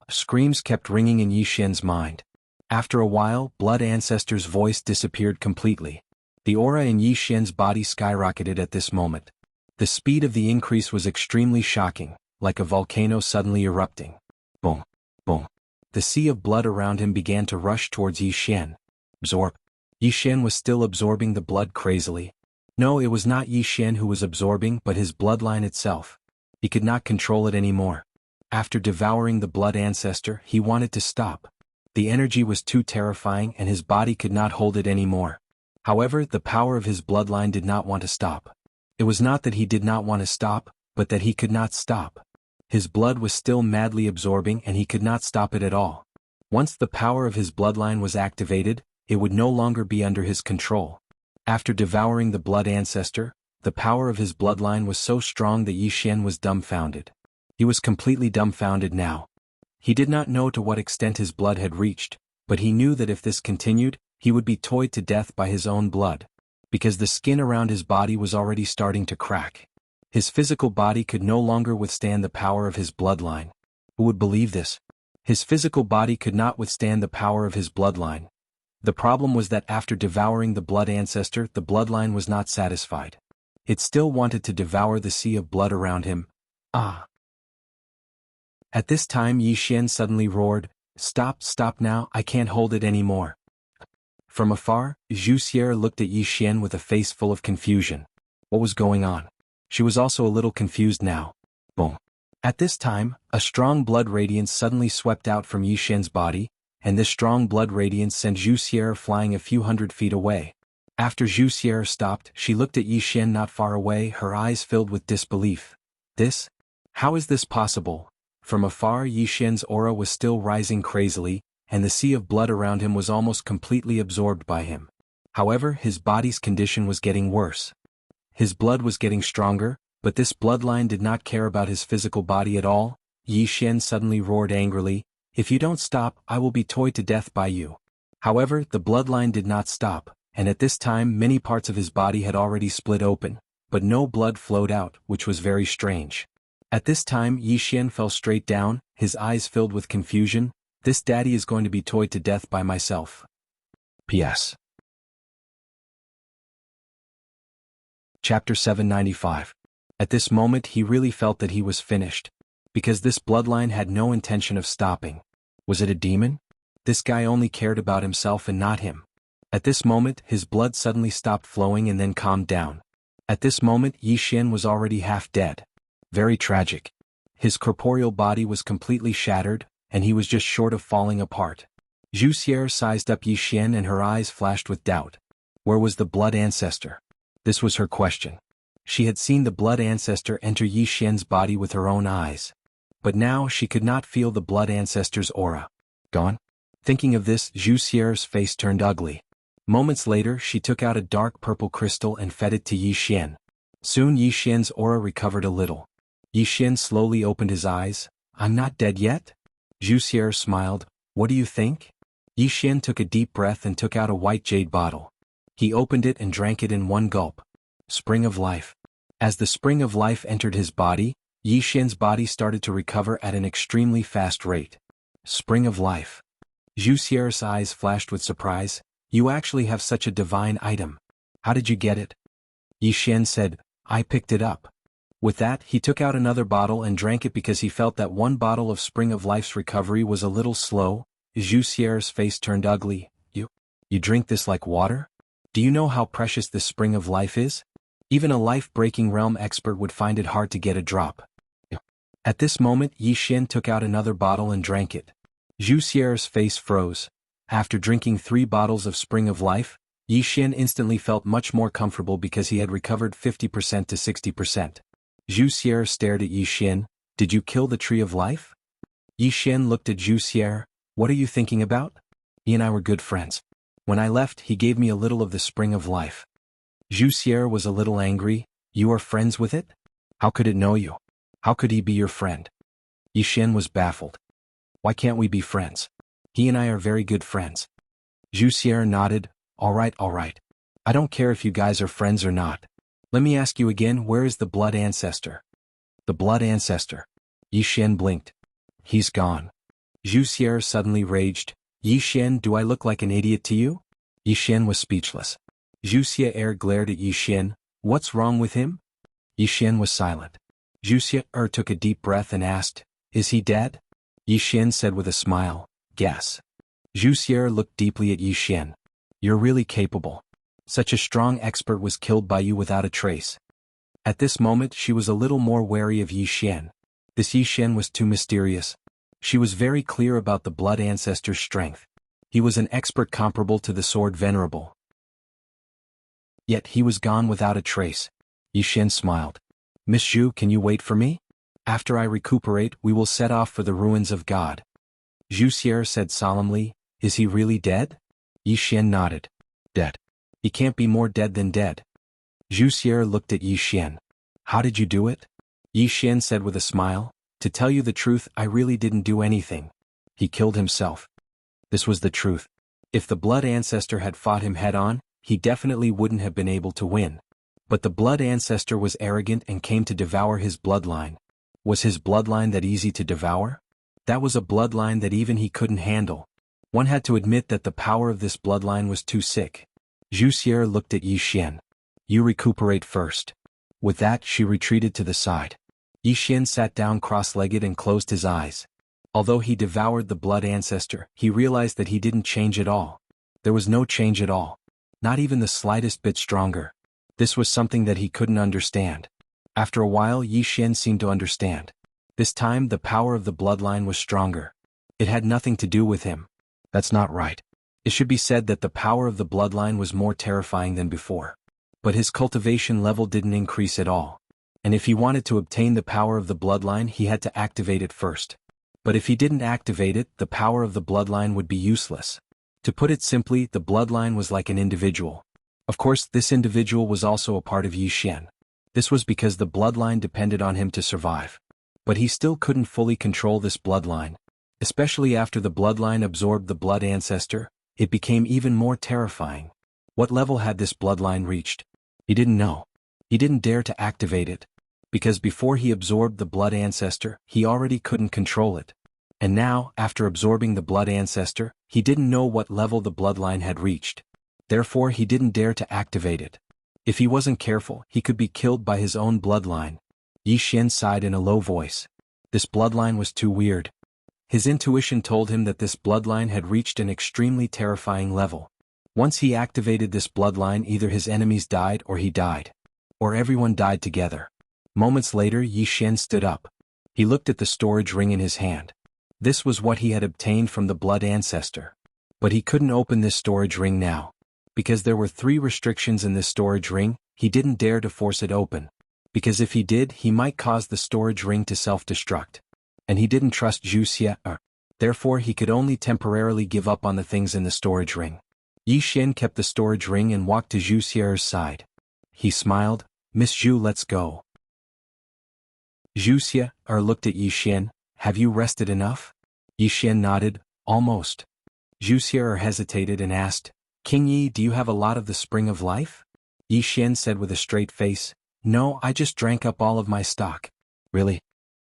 Screams kept ringing in Yi Xian's mind. After a while, Blood Ancestor's voice disappeared completely. The aura in Yi Xian's body skyrocketed at this moment. The speed of the increase was extremely shocking, like a volcano suddenly erupting. Boom, boom. The sea of blood around him began to rush towards Yi Xian. Absorb. Yi Xian was still absorbing the blood crazily. No, it was not Yi Xian who was absorbing but his bloodline itself. He could not control it anymore. After devouring the Blood Ancestor, he wanted to stop. The energy was too terrifying and his body could not hold it anymore. However, the power of his bloodline did not want to stop. It was not that he did not want to stop, but that he could not stop. His blood was still madly absorbing and he could not stop it at all. Once the power of his bloodline was activated, it would no longer be under his control. After devouring the Blood Ancestor, the power of his bloodline was so strong that Yi Xian was dumbfounded. He was completely dumbfounded now. He did not know to what extent his blood had reached, but he knew that if this continued, he would be toyed to death by his own blood. Because the skin around his body was already starting to crack. His physical body could no longer withstand the power of his bloodline. Who would believe this? His physical body could not withstand the power of his bloodline. The problem was that after devouring the Blood Ancestor, the bloodline was not satisfied. It still wanted to devour the sea of blood around him. Ah! At this time Yi Xian suddenly roared, "Stop, stop now, I can't hold it anymore." From afar, Zhu Xier looked at Yi Xian with a face full of confusion. What was going on? She was also a little confused now. Boom. At this time, a strong blood radiance suddenly swept out from Yi Xian's body, and this strong blood radiance sent Zhu Xier flying a few hundred feet away. After Zhu Xier stopped, she looked at Yi Xian not far away, her eyes filled with disbelief. This? How is this possible? From afar, Yi Xian's aura was still rising crazily, and the sea of blood around him was almost completely absorbed by him. However, his body's condition was getting worse. His blood was getting stronger, but this bloodline did not care about his physical body at all. Yi Xian suddenly roared angrily, "If you don't stop, I will be toyed to death by you." However, the bloodline did not stop, and at this time many parts of his body had already split open, but no blood flowed out, which was very strange. At this time Yi Xian fell straight down, his eyes filled with confusion. This daddy is going to be toyed to death by myself. P.S. Chapter 795. At this moment he really felt that he was finished. Because this bloodline had no intention of stopping. Was it a demon? This guy only cared about himself and not him. At this moment his blood suddenly stopped flowing and then calmed down. At this moment Yi Xian was already half dead. Very tragic. His corporeal body was completely shattered, and he was just short of falling apart. Zhu Xier sized up Yi Xian and her eyes flashed with doubt. Where was the Blood Ancestor? This was her question. She had seen the Blood Ancestor enter Yi Xian's body with her own eyes. But now she could not feel the Blood Ancestor's aura. Gone? Thinking of this, Zhu Xier's face turned ugly. Moments later she took out a dark purple crystal and fed it to Yi Xian. Soon Yi Xian's aura recovered a little. Yi Xian slowly opened his eyes. "I'm not dead yet?" Zhu Xier smiled. "What do you think?" Yi Xian took a deep breath and took out a white jade bottle. He opened it and drank it in one gulp. Spring of life. As the spring of life entered his body, Yi Xian's body started to recover at an extremely fast rate. Spring of life. Zhu Xier's eyes flashed with surprise. "You actually have such a divine item. How did you get it?" Yi Xian said, "I picked it up." With that, he took out another bottle and drank it because he felt that one bottle of Spring of Life's recovery was a little slow. Zhu Xier's face turned ugly. You drink this like water? Do you know how precious this spring of life is? Even a life-breaking realm expert would find it hard to get a drop. At this moment Yi Xian took out another bottle and drank it. Zhu Xier's face froze. After drinking 3 bottles of Spring of Life, Yi Xian instantly felt much more comfortable because he had recovered 50% to 60%. Zhu Xier stared at Yi Xian. Did you kill the Tree of Life? Yi Xian looked at Zhu Xier. What are you thinking about? He and I were good friends. When I left, he gave me a little of the Spring of Life. Zhu Xier was a little angry. You are friends with it? How could it know you? How could he be your friend? Yi Xian was baffled. Why can't we be friends? He and I are very good friends. Zhu Xier nodded. All right. I don't care if you guys are friends or not. Let me ask you again, where is the blood ancestor? The blood ancestor. Yi Xian blinked. He's gone. Zhu Xier suddenly raged. Yi Xian, do I look like an idiot to you? Yi Xian was speechless. Zhu Xier glared at Yi Xian. What's wrong with him? Yi Xian was silent. Zhu Xier took a deep breath and asked, Is he dead? Yi Xian said with a smile, Guess. Zhu Xier looked deeply at Yi Xian. You're really capable. Such a strong expert was killed by you without a trace. At this moment she was a little more wary of Yi Xian. This Yi Xian was too mysterious. She was very clear about the blood ancestor's strength. He was an expert comparable to the sword venerable. Yet he was gone without a trace. Yi Xian smiled. Miss Zhu, can you wait for me? After I recuperate, we will set off for the ruins of God. Zhu Xier said solemnly, Is he really dead? Yi Xian nodded. Dead. He can't be more dead than dead. Zhu Xier looked at Yi Xian. How did you do it? Yi Xian said with a smile, To tell you the truth, I really didn't do anything. He killed himself. This was the truth. If the blood ancestor had fought him head-on, he definitely wouldn't have been able to win. But the blood ancestor was arrogant and came to devour his bloodline. Was his bloodline that easy to devour? That was a bloodline that even he couldn't handle. One had to admit that the power of this bloodline was too sick. Zhu Xier looked at Yi Xian. You recuperate first. With that she retreated to the side. Yi Xian sat down cross-legged and closed his eyes. Although he devoured the blood ancestor, he realized that he didn't change at all. There was no change at all. Not even the slightest bit stronger. This was something that he couldn't understand. After a while Yi Xian seemed to understand. This time the power of the bloodline was stronger. It had nothing to do with him. That's not right. It should be said that the power of the bloodline was more terrifying than before. But his cultivation level didn't increase at all. And if he wanted to obtain the power of the bloodline, he had to activate it first. But if he didn't activate it, the power of the bloodline would be useless. To put it simply, the bloodline was like an individual. Of course, this individual was also a part of Yi Xian. This was because the bloodline depended on him to survive. But he still couldn't fully control this bloodline. Especially after the bloodline absorbed the blood ancestor, it became even more terrifying. What level had this bloodline reached? He didn't know. He didn't dare to activate it. Because before he absorbed the blood ancestor, he already couldn't control it. And now, after absorbing the blood ancestor, he didn't know what level the bloodline had reached. Therefore he didn't dare to activate it. If he wasn't careful, he could be killed by his own bloodline. Yi Xian sighed in a low voice. This bloodline was too weird. His intuition told him that this bloodline had reached an extremely terrifying level. Once he activated this bloodline, either his enemies died or he died. Or everyone died together. Moments later Yi Xian stood up. He looked at the storage ring in his hand. This was what he had obtained from the blood ancestor. But he couldn't open this storage ring now. Because there were 3 restrictions in this storage ring, he didn't dare to force it open. Because if he did, he might cause the storage ring to self-destruct. And he didn't trust Zhu Xier. Therefore he could only temporarily give up on the things in the storage ring. Yi Xian kept the storage ring and walked to Zhu Xier's side. He smiled. Miss Zhu, let's go. Zhu Xier looked at Yi Xian. Have you rested enough? Yi Xian nodded. Almost. Zhu Xier hesitated and asked, King Yi, do you have a lot of the Spring of Life? Yi Xian said with a straight face, No, I just drank up all of my stock. Really?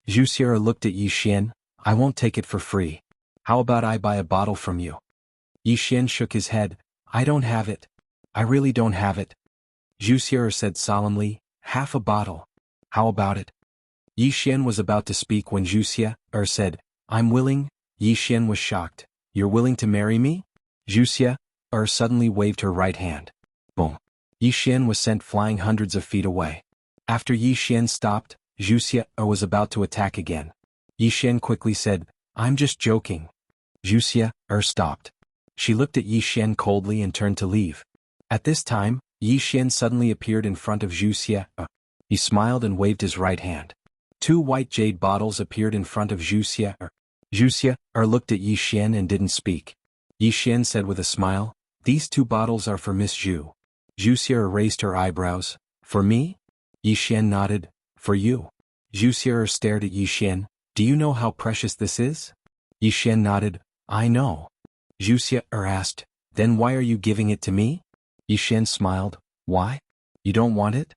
Zhu Xier looked at Yi Xian. I won't take it for free. How about I buy a bottle from you? Yi Xian shook his head. I don't have it. I really don't have it. Zhu Xier said solemnly, Half a bottle. How about it? Yi Xian was about to speak when Zhu Xier said, I'm willing. Yi Xian was shocked. You're willing to marry me? Zhu suddenly waved her right hand. Boom. Yi Xian was sent flying hundreds of feet away. After Yi Xian stopped, Wuxia was about to attack again. Yi Xian quickly said, "I'm just joking." Wuxia stopped. She looked at Yi Xian coldly and turned to leave. At this time, Yi Xian suddenly appeared in front of Wuxia. He smiled and waved his right hand. 2 white jade bottles appeared in front of Wuxia. Wuxia looked at Yi Xian and didn't speak. Yi Xian said with a smile, "These 2 bottles are for Miss Zhu." Wuxia raised her eyebrows. "For me?" Yi Xian nodded. "For you." Wuxia stared at Yi Xian. "Do you know how precious this is?" Yi Xian nodded. "I know." Wuxia asked, "Then why are you giving it to me?" Yi Xian smiled. "Why? You don't want it?"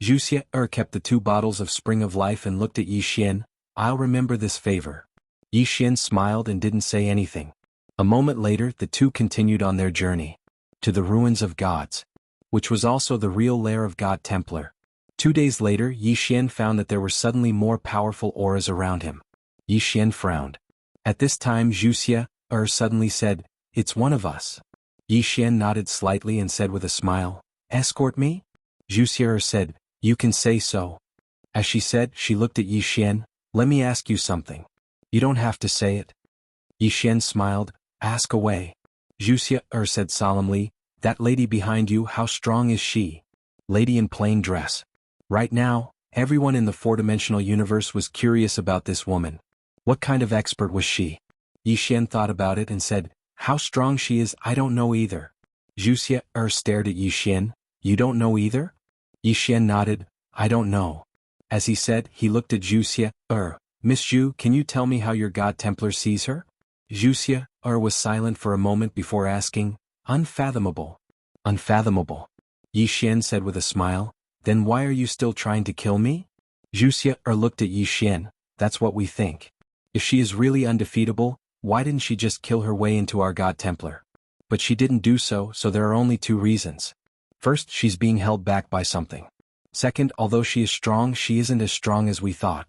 Wuxia kept the 2 bottles of Spring of Life and looked at Yi Xian. "I'll remember this favor." Yi Xian smiled and didn't say anything. A moment later the 2 continued on their journey. To the ruins of gods. Which was also the real lair of God Templar. 2 days later Yi Xian found that there were suddenly more powerful auras around him. Yi Xian frowned. At this time Wuxia suddenly said, "It's one of us." Yi Xian nodded slightly and said with a smile, "Escort me?" Wuxia said, "You can say so." As she said, she looked at Yi Xian. "Let me ask you something." "You don't have to say it." Yi Xian smiled. "Ask away." Wuxia said solemnly, "That lady behind you, how strong is she?" "Lady in plain dress." Right now, everyone in the 4-dimensional universe was curious about this woman. What kind of expert was she? Yi Xian thought about it and said, "How strong she is, I don't know either." Wuxia stared at Yi Xian. "You don't know either?" Yi Xian nodded. "I don't know." As he said, he looked at Wuxia. "Miss Zhu, can you tell me how your God Templar sees her?" Wuxia was silent for a moment before asking, "Unfathomable." "Unfathomable." Yi Xian said with a smile. "Then why are you still trying to kill me?" Wuxia looked at Yi Xian. "That's what we think. If she is really undefeatable, why didn't she just kill her way into our God Templar? But she didn't do so, so there are only 2 reasons. First, she's being held back by something. Second, although she is strong, she isn't as strong as we thought.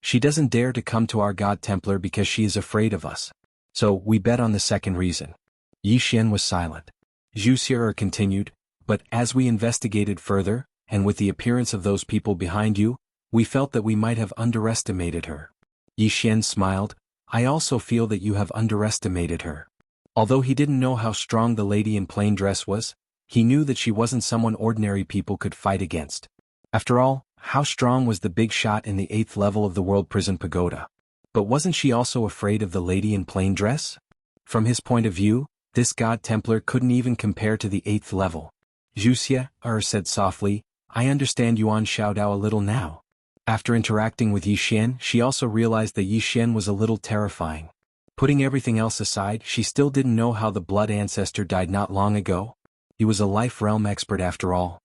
She doesn't dare to come to our God Templar because she is afraid of us. So, we bet on the second reason." Yi Xian was silent. Wuxia continued, "But as we investigated further, and with the appearance of those people behind you, we felt that we might have underestimated her." Yi Xian smiled. "I also feel that you have underestimated her." Although he didn't know how strong the lady in plain dress was, he knew that she wasn't someone ordinary people could fight against. After all, how strong was the big shot in the 8th level of the World Prison Pagoda? But wasn't she also afraid of the lady in plain dress? From his point of view, this God Templar couldn't even compare to the 8th level. Wuxia said softly, "I understand Yuan Xiaodao a little now." After interacting with Yi Xian, she also realized that Yi Xian was a little terrifying. Putting everything else aside, she still didn't know how the blood ancestor died not long ago. He was a life realm expert after all.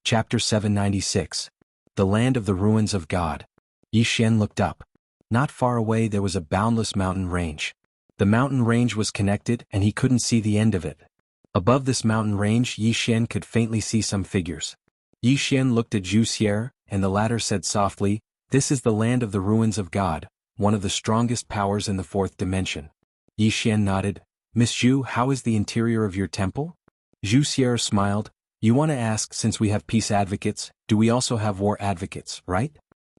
Chapter 796. The Land of the Ruins of God. Yi Xian looked up. Not far away there was a boundless mountain range. The mountain range was connected and he couldn't see the end of it. Above this mountain range Yi Xian could faintly see some figures. Yi Xian looked at Wuxia, and the latter said softly, "This is the land of the ruins of God, one of the strongest powers in the 4th dimension." Yi Xian nodded. "Miss Zhu, how is the interior of your temple?" Wuxia smiled. "You want to ask, since we have peace advocates, do we also have war advocates, right?"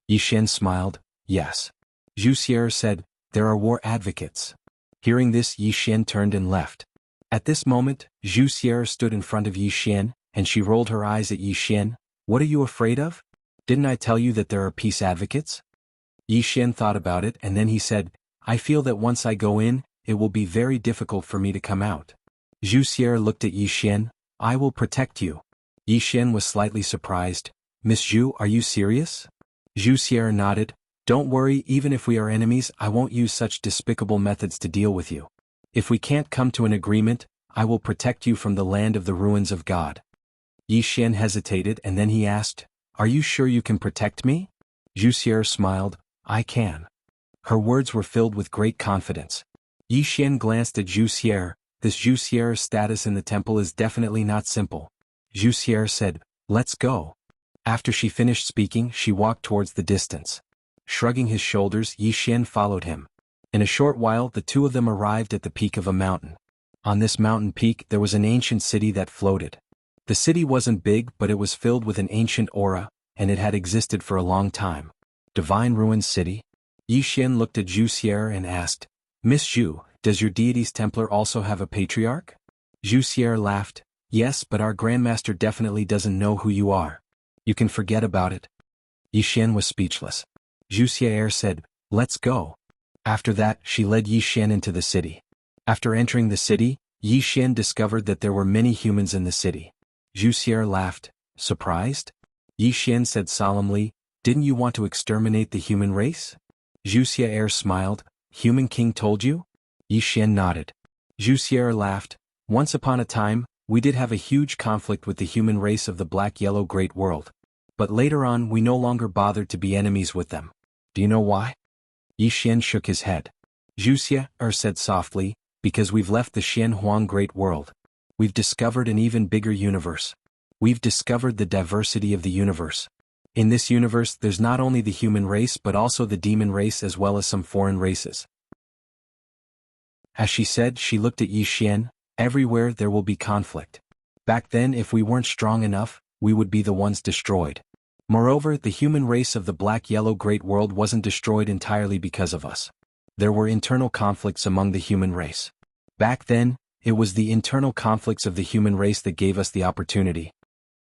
Yi Xian smiled. "Yes." Wuxia said, "There are war advocates." Hearing this, Yi Xian turned and left. At this moment, Wuxia stood in front of Yi Xian, and she rolled her eyes at Yi Xian. "What are you afraid of? Didn't I tell you that there are peace advocates?" Yi Xian thought about it and then he said, "I feel that once I go in, it will be very difficult for me to come out." Wuxia looked at Yi Xian. "I will protect you." Yi Xian was slightly surprised. "Miss Zhu, are you serious?" Wuxia nodded. "Don't worry, even if we are enemies, I won't use such despicable methods to deal with you. If we can't come to an agreement, I will protect you from the land of the ruins of God." Yi Xian hesitated and then he asked, "Are you sure you can protect me?" Wuxia smiled. "I can." Her words were filled with great confidence. Yi Xian glanced at Wuxia. This Wuxia's status in the temple is definitely not simple. Wuxia said, "Let's go." After she finished speaking, she walked towards the distance. Shrugging his shoulders, Yi Xian followed him. In a short while the two of them arrived at the peak of a mountain. On this mountain peak there was an ancient city that floated. The city wasn't big, but it was filled with an ancient aura, and it had existed for a long time. Divine Ruins City? Yi Xian looked at Zhu Xier and asked, Miss Zhu, does your deity's Templar also have a patriarch? Zhu Xier laughed, yes, but our Grandmaster definitely doesn't know who you are. You can forget about it. Yi Xian was speechless. Zhu Xier said, let's go. After that, she led Yi Xian into the city. After entering the city, Yi Xian discovered that there were many humans in the city. Zhu Xier laughed, surprised? Yi Xian said solemnly, didn't you want to exterminate the human race? Zhu Xier smiled, Human King told you? Yi Xian nodded. Zhu Xier laughed, once upon a time, we did have a huge conflict with the human race of the Black-Yellow Great World. But later on we no longer bothered to be enemies with them. Do you know why? Yi Xian shook his head. Zhu Xier said softly, because we've left the Xianhuang Great World. We've discovered an even bigger universe. We've discovered the diversity of the universe. In this universe there's not only the human race but also the demon race as well as some foreign races. As she said, she looked at Yi Xian, everywhere there will be conflict. Back then if we weren't strong enough, we would be the ones destroyed. Moreover, the human race of the Black-Yellow Great World wasn't destroyed entirely because of us. There were internal conflicts among the human race. Back then, it was the internal conflicts of the human race that gave us the opportunity.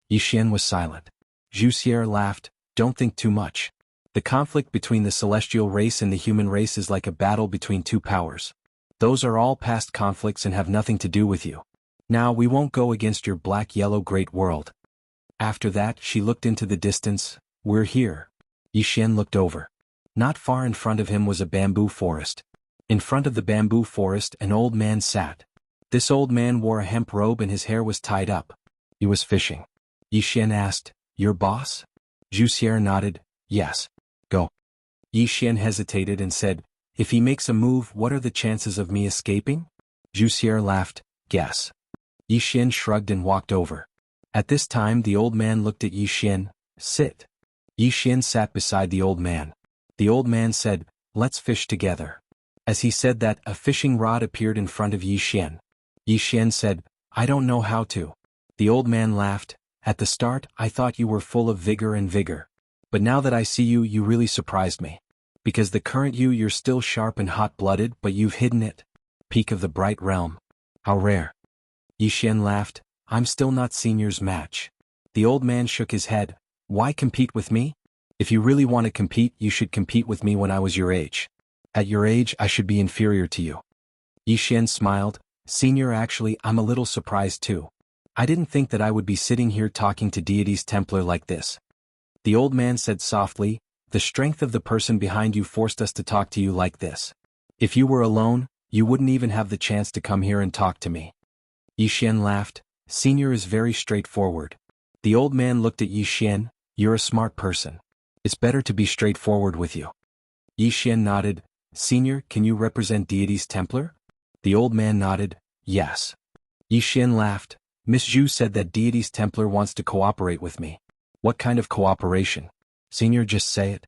Yi Xian was silent. Zhu Xier laughed, don't think too much. The conflict between the celestial race and the human race is like a battle between two powers. Those are all past conflicts and have nothing to do with you. Now we won't go against your Black-Yellow Great World. After that, she looked into the distance, we're here. Yi Xian looked over. Not far in front of him was a bamboo forest. In front of the bamboo forest an old man sat. This old man wore a hemp robe and his hair was tied up. He was fishing. Yi Xian asked, your boss? Zhu Xier nodded, yes. Go. Yi Xian hesitated and said, if he makes a move, what are the chances of me escaping? Zhu Xier laughed, guess. Yi Xian shrugged and walked over. At this time the old man looked at Yi Xian, sit. Yi Xian sat beside the old man. The old man said, let's fish together. As he said that, a fishing rod appeared in front of Yi Xian. Yi Xian said, I don't know how to. The old man laughed, at the start I thought you were full of vigor. But now that I see you, you really surprised me. Because the current you're still sharp and hot-blooded, but you've hidden it. Peak of the bright realm. How rare. Yi Xian laughed, I'm still not senior's match. The old man shook his head, why compete with me? If you really want to compete, you should compete with me when I was your age. At your age I should be inferior to you. Yi Xian smiled, Senior, actually I'm a little surprised too. I didn't think that I would be sitting here talking to deity's Templar like this. The old man said softly, the strength of the person behind you forced us to talk to you like this. If you were alone, you wouldn't even have the chance to come here and talk to me. Yi Xian laughed, Senior is very straightforward. The old man looked at Yi Xian, you're a smart person. It's better to be straightforward with you. Yi Xian nodded, Senior, can you represent deity's Templar? The old man nodded, yes. Yi Xian laughed, Miss Zhu said that deity's Templar wants to cooperate with me. What kind of cooperation? Senior, just say it.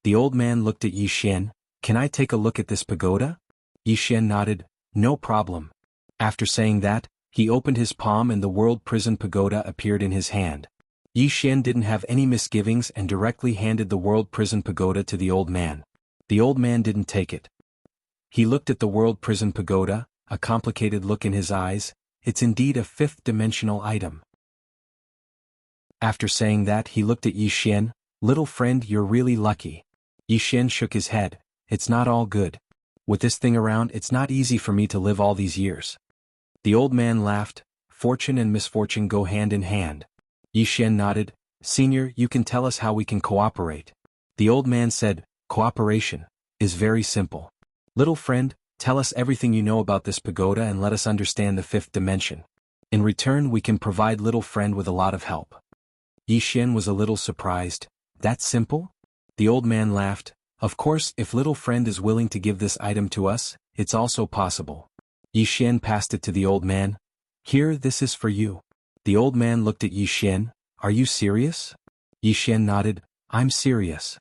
The old man looked at Yi Xian, can I take a look at this pagoda? Yi Xian nodded, no problem. After saying that, he opened his palm and the World Prison Pagoda appeared in his hand. Yi Xian didn't have any misgivings and directly handed the World Prison Pagoda to the old man. The old man didn't take it. He looked at the World Prison Pagoda, a complicated look in his eyes, it's indeed a fifth-dimensional item. After saying that, he looked at Yi Xian, little friend, you're really lucky. Yi Xian shook his head, it's not all good. With this thing around, it's not easy for me to live all these years. The old man laughed, fortune and misfortune go hand in hand. Yi Xian nodded, Senior, you can tell us how we can cooperate. The old man said, cooperation is very simple. Little friend, tell us everything you know about this pagoda and let us understand the fifth dimension. In return we can provide little friend with a lot of help. Yi Xian was a little surprised, that simple? The old man laughed, of course, if little friend is willing to give this item to us, it's also possible. Yi Xian passed it to the old man. Here, this is for you. The old man looked at Yi Xian, are you serious? Yi Xian nodded, I'm serious.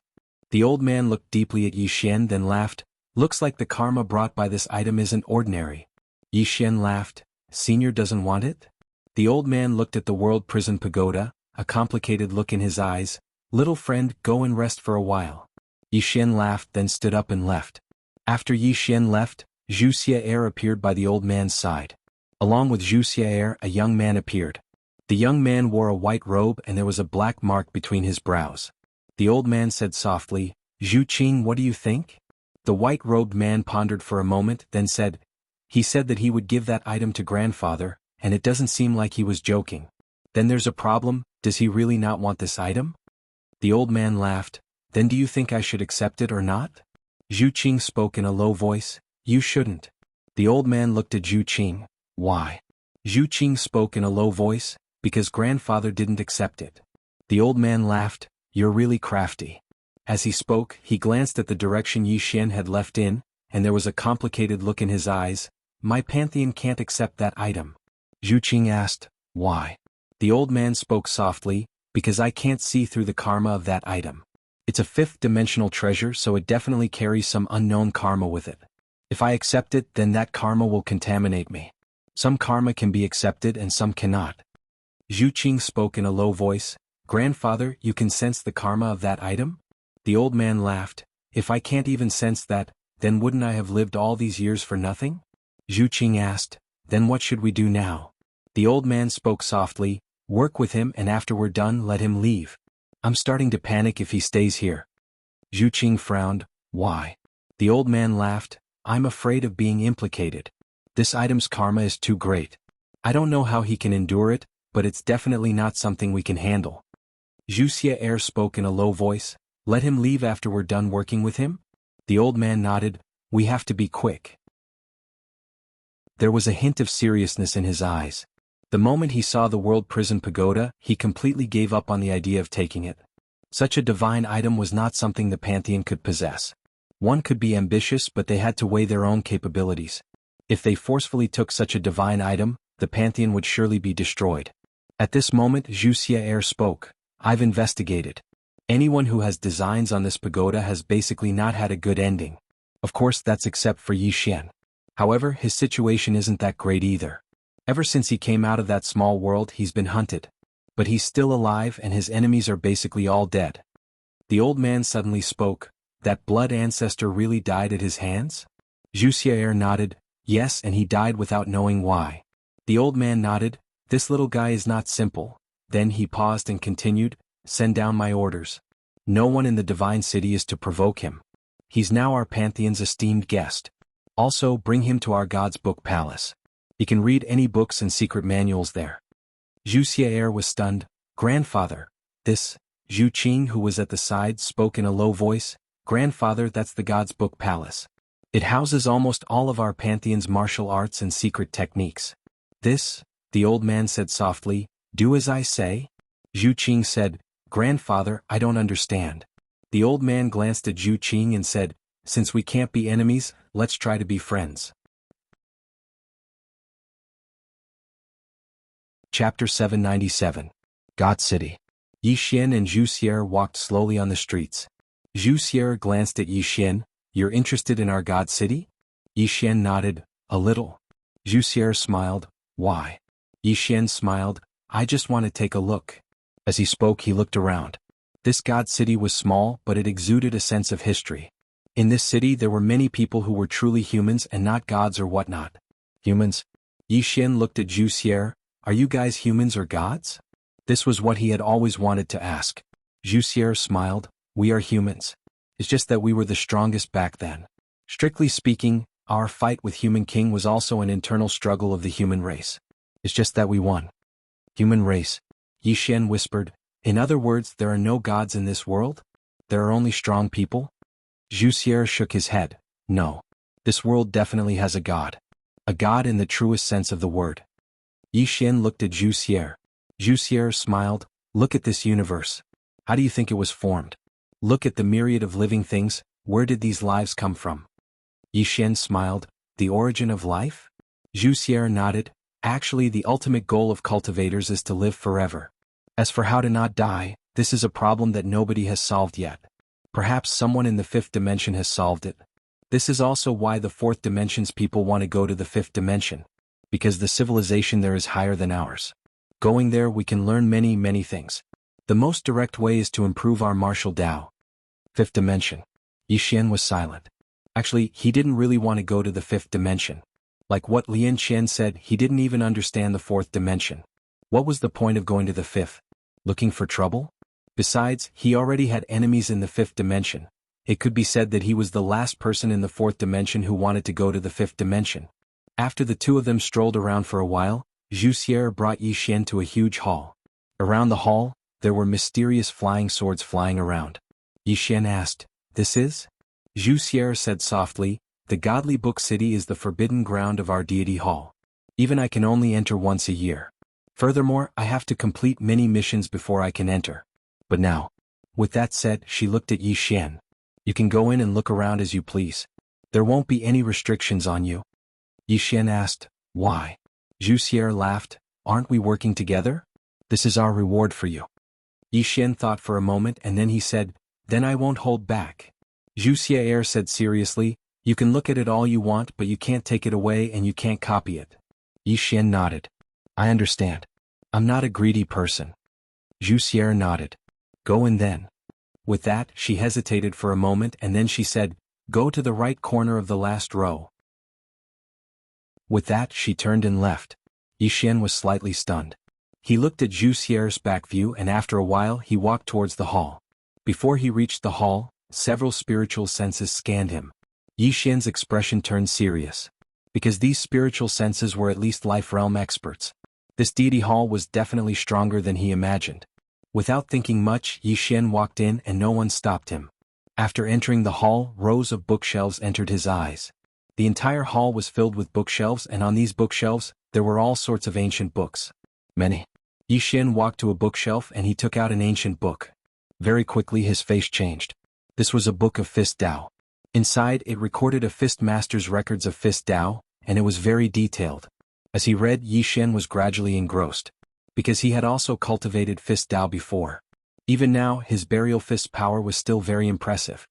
The old man looked deeply at Yi Xian then laughed, Looks like the karma brought by this item isn't ordinary. Yi Xian laughed. Senior doesn't want it? The old man looked at the world prison pagoda, a complicated look in his eyes. Little friend, go and rest for a while. Yi Xian laughed, then stood up and left. After Yi Xian left, Wuxia appeared by the old man's side. Along with Wuxia, a young man appeared. The young man wore a white robe and there was a black mark between his brows. The old man said softly, Zhu Qing, what do you think? The white-robed man pondered for a moment, then said, he said that he would give that item to grandfather, and it doesn't seem like he was joking. Then there's a problem, does he really not want this item? The old man laughed, then do you think I should accept it or not? Zhu Qing spoke in a low voice, you shouldn't. The old man looked at Zhu Qing, why? Zhu Qing spoke in a low voice, because grandfather didn't accept it. The old man laughed, you're really crafty. As he spoke, he glanced at the direction Yi Xian had left in, and there was a complicated look in his eyes. My pantheon can't accept that item. Zhu Qing asked, why? The old man spoke softly, because I can't see through the karma of that item. It's a fifth-dimensional treasure, so it definitely carries some unknown karma with it. If I accept it, then that karma will contaminate me. Some karma can be accepted and some cannot. Zhu Qing spoke in a low voice, grandfather, you can sense the karma of that item? The old man laughed, if I can't even sense that, then wouldn't I have lived all these years for nothing? Zhu Qing asked, then what should we do now? The old man spoke softly, work with him and after we're done let him leave. I'm starting to panic if he stays here. Zhu Qing frowned, why? The old man laughed, I'm afraid of being implicated. This item's karma is too great. I don't know how he can endure it, but it's definitely not something we can handle. Wuxia spoke in a low voice, let him leave after we're done working with him? The old man nodded, we have to be quick. There was a hint of seriousness in his eyes. The moment he saw the world prison pagoda, he completely gave up on the idea of taking it. Such a divine item was not something the pantheon could possess. One could be ambitious, but they had to weigh their own capabilities. If they forcefully took such a divine item, the pantheon would surely be destroyed. At this moment Wuxia spoke, I've investigated. Anyone who has designs on this pagoda has basically not had a good ending. Of course that's except for Yi Xian. However, his situation isn't that great either. Ever since he came out of that small world he's been hunted. But he's still alive and his enemies are basically all dead. The old man suddenly spoke, that blood ancestor really died at his hands? Wuxia nodded, yes, and he died without knowing why. The old man nodded, this little guy is not simple. Then he paused and continued, send down my orders. No one in the divine city is to provoke him. He's now our pantheon's esteemed guest. Also bring him to our God's Book Palace. He can read any books and secret manuals there. Wuxia was stunned, grandfather. This, Zhu Qing who was at the side spoke in a low voice, grandfather that's the God's Book Palace. It houses almost all of our pantheon's martial arts and secret techniques. This, the old man said softly, do as I say? Zhu Qing said, grandfather, I don't understand. The old man glanced at Zhu Qing and said, since we can't be enemies, let's try to be friends. Chapter 797. God City. Yi Xian and Zhu Xier walked slowly on the streets. Zhu Xier glanced at Yi Xian, you're interested in our God City? Yi Xian nodded, a little. Zhu Xier smiled, why? Yi Xian smiled, I just want to take a look. As he spoke he looked around. This God City was small but it exuded a sense of history. In this city there were many people who were truly humans and not gods or whatnot. Humans? Yi Xian looked at Zhu Xier, are you guys humans or gods? This was what he had always wanted to ask. Zhu Xier smiled, we are humans. It's just that we were the strongest back then. Strictly speaking, our fight with Human King was also an internal struggle of the human race. It's just that we won. Human race. Yi Xian whispered, in other words there are no gods in this world? There are only strong people? Zhu Xier shook his head, no. This world definitely has a god. A god in the truest sense of the word. Yi Xian looked at Zhu Xier. Zhu Xier smiled, look at this universe. How do you think it was formed? Look at the myriad of living things, where did these lives come from? Yi Xian smiled, the origin of life? Zhu Xier nodded, actually the ultimate goal of cultivators is to live forever. As for how to not die, this is a problem that nobody has solved yet. Perhaps someone in the fifth dimension has solved it. This is also why the fourth dimension's people want to go to the fifth dimension. Because the civilization there is higher than ours. Going there we can learn many things. The most direct way is to improve our martial Tao. Fifth dimension. Yi Xian was silent. Actually, he didn't really want to go to the fifth dimension. Like what Lian Qian said, he didn't even understand the fourth dimension. What was the point of going to the fifth? Looking for trouble? Besides, he already had enemies in the fifth dimension. It could be said that he was the last person in the fourth dimension who wanted to go to the fifth dimension. After the two of them strolled around for a while, Zhu Xier brought Yi Xian to a huge hall. Around the hall, there were mysterious flying swords flying around. Yi Xian asked, "This is?" Zhu Xier said softly, "The godly book city is the forbidden ground of our deity hall. Even I can only enter once a year. Furthermore, I have to complete many missions before I can enter. But now." With that said, she looked at Yi Xian. "You can go in and look around as you please. There won't be any restrictions on you." Yi Xian asked, "Why?" Zhu Xier laughed, "Aren't we working together? This is our reward for you." Yi Xian thought for a moment and then he said, "Then I won't hold back." Zhu Xier said seriously, "You can look at it all you want but you can't take it away and you can't copy it." Yi Xian nodded. "I understand. I'm not a greedy person." Zhu Xier nodded. "Go in then." With that, she hesitated for a moment and then she said, "Go to the right corner of the last row." With that, she turned and left. Yi Xian was slightly stunned. He looked at Zhu Xier's back view and after a while he walked towards the hall. Before he reached the hall, several spiritual senses scanned him. Yi Xian's expression turned serious. Because these spiritual senses were at least life realm experts. This deity hall was definitely stronger than he imagined. Without thinking much, Yi Xian walked in and no one stopped him. After entering the hall, rows of bookshelves entered his eyes. The entire hall was filled with bookshelves and on these bookshelves, there were all sorts of ancient books. Many. Yi Xian walked to a bookshelf and he took out an ancient book. Very quickly his face changed. This was a book of Fist Tao. Inside it recorded a Fist Master's records of Fist Tao, and it was very detailed. As he read, Yi Xian was gradually engrossed. Because he had also cultivated Fist Tao before. Even now, his burial fist power was still very impressive.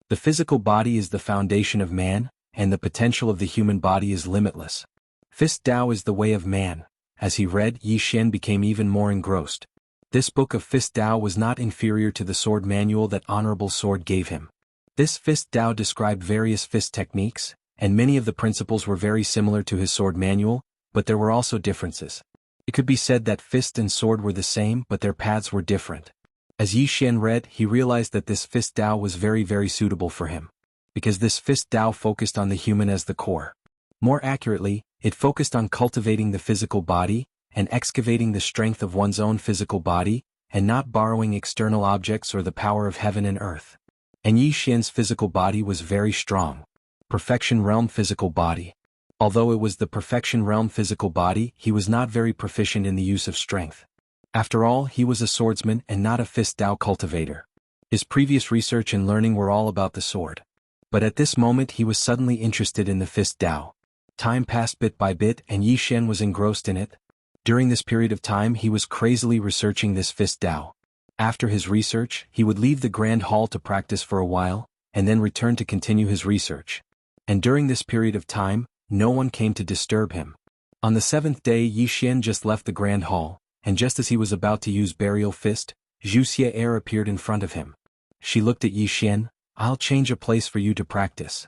The physical body is the foundation of man, and the potential of the human body is limitless. Fist Tao is the way of man. As he read, Yi Xian became even more engrossed. This book of Fist Tao was not inferior to the sword manual that Honorable Sword gave him. This Fist Tao described various fist techniques, and many of the principles were very similar to his sword manual, but there were also differences. It could be said that fist and sword were the same but their paths were different. As Yi Xian read, he realized that this Fist Tao was very suitable for him. Because this Fist Tao focused on the human as the core. More accurately, it focused on cultivating the physical body, and excavating the strength of one's own physical body, and not borrowing external objects or the power of heaven and earth. And Yi Xian's physical body was very strong. Perfection realm physical body. Although it was the perfection realm physical body, he was not very proficient in the use of strength. After all, he was a swordsman and not a Fist Tao cultivator. His previous research and learning were all about the sword. But at this moment he was suddenly interested in the Fist Tao. Time passed bit by bit and Yi Xian was engrossed in it. During this period of time he was crazily researching this Fist Tao. After his research, he would leave the Grand Hall to practice for a while, and then return to continue his research. And during this period of time, no one came to disturb him. On the seventh day Yi Xian just left the Grand Hall, and just as he was about to use Burial Fist, Zhu Xier appeared in front of him. She looked at Yi Xian. "I'll change a place for you to practice."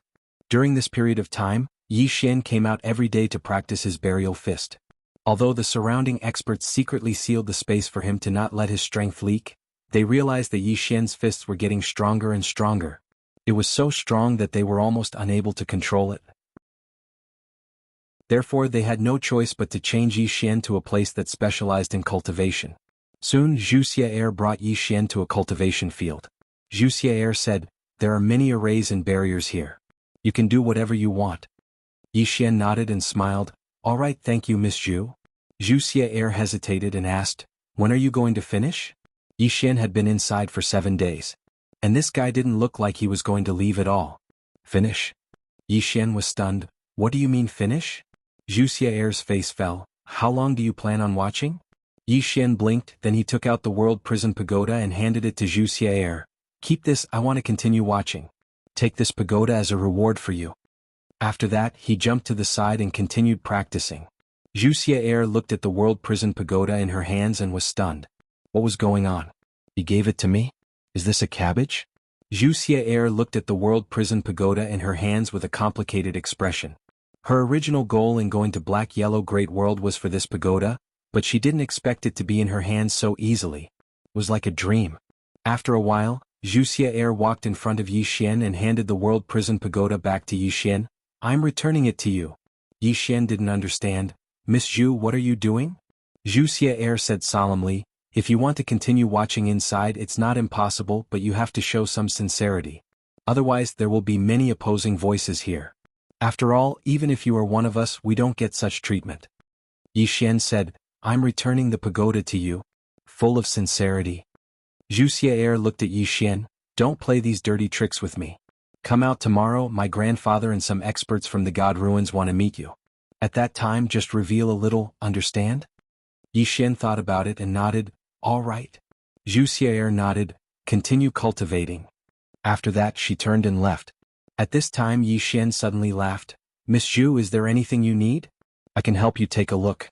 During this period of time, Yi Xian came out every day to practice his Burial Fist. Although the surrounding experts secretly sealed the space for him to not let his strength leak, they realized that Yi Xian's fists were getting stronger and stronger. It was so strong that they were almost unable to control it. Therefore they had no choice but to change Yi Xian to a place that specialized in cultivation. Soon Zhu Xier brought Yi Xian to a cultivation field. Zhu Xier said, "There are many arrays and barriers here. You can do whatever you want." Yi Xian nodded and smiled. "All right, thank you, Miss Zhu." Zhu Xier hesitated and asked, "When are you going to finish?" Yi Xian had been inside for 7 days. And this guy didn't look like he was going to leave at all. "Finish?" Yi Xian was stunned. "What do you mean finish?" Zhu Xier's face fell. "How long do you plan on watching?" Yi Xian blinked, then he took out the World Prison Pagoda and handed it to Zhu Xier. "Keep this, I want to continue watching." Take this pagoda as a reward for you. After that, he jumped to the side and continued practicing. Wuxia looked at the world prison pagoda in her hands and was stunned. What was going on? You gave it to me? Is this a cabbage? Wuxia looked at the world prison pagoda in her hands with a complicated expression. Her original goal in going to Black-Yellow Great World was for this pagoda, but she didn't expect it to be in her hands so easily. It was like a dream. After a while, Wuxia walked in front of Yixin and handed the world prison pagoda back to Yixin. I'm returning it to you. Yixin didn't understand. Miss Zhu, what are you doing? Wuxia said solemnly, if you want to continue watching inside, it's not impossible, but you have to show some sincerity. Otherwise, there will be many opposing voices here. After all, even if you are one of us, we don't get such treatment. Yixin said, I'm returning the pagoda to you. Full of sincerity. Wuxia looked at Yixin, don't play these dirty tricks with me. Come out tomorrow, my grandfather and some experts from the God Ruins want to meet you. At that time, just reveal a little, understand? Yixin thought about it and nodded, all right. Wuxia nodded, continue cultivating. After that, she turned and left. At this time, Yixin suddenly laughed. Miss Zhu, is there anything you need? I can help you take a look.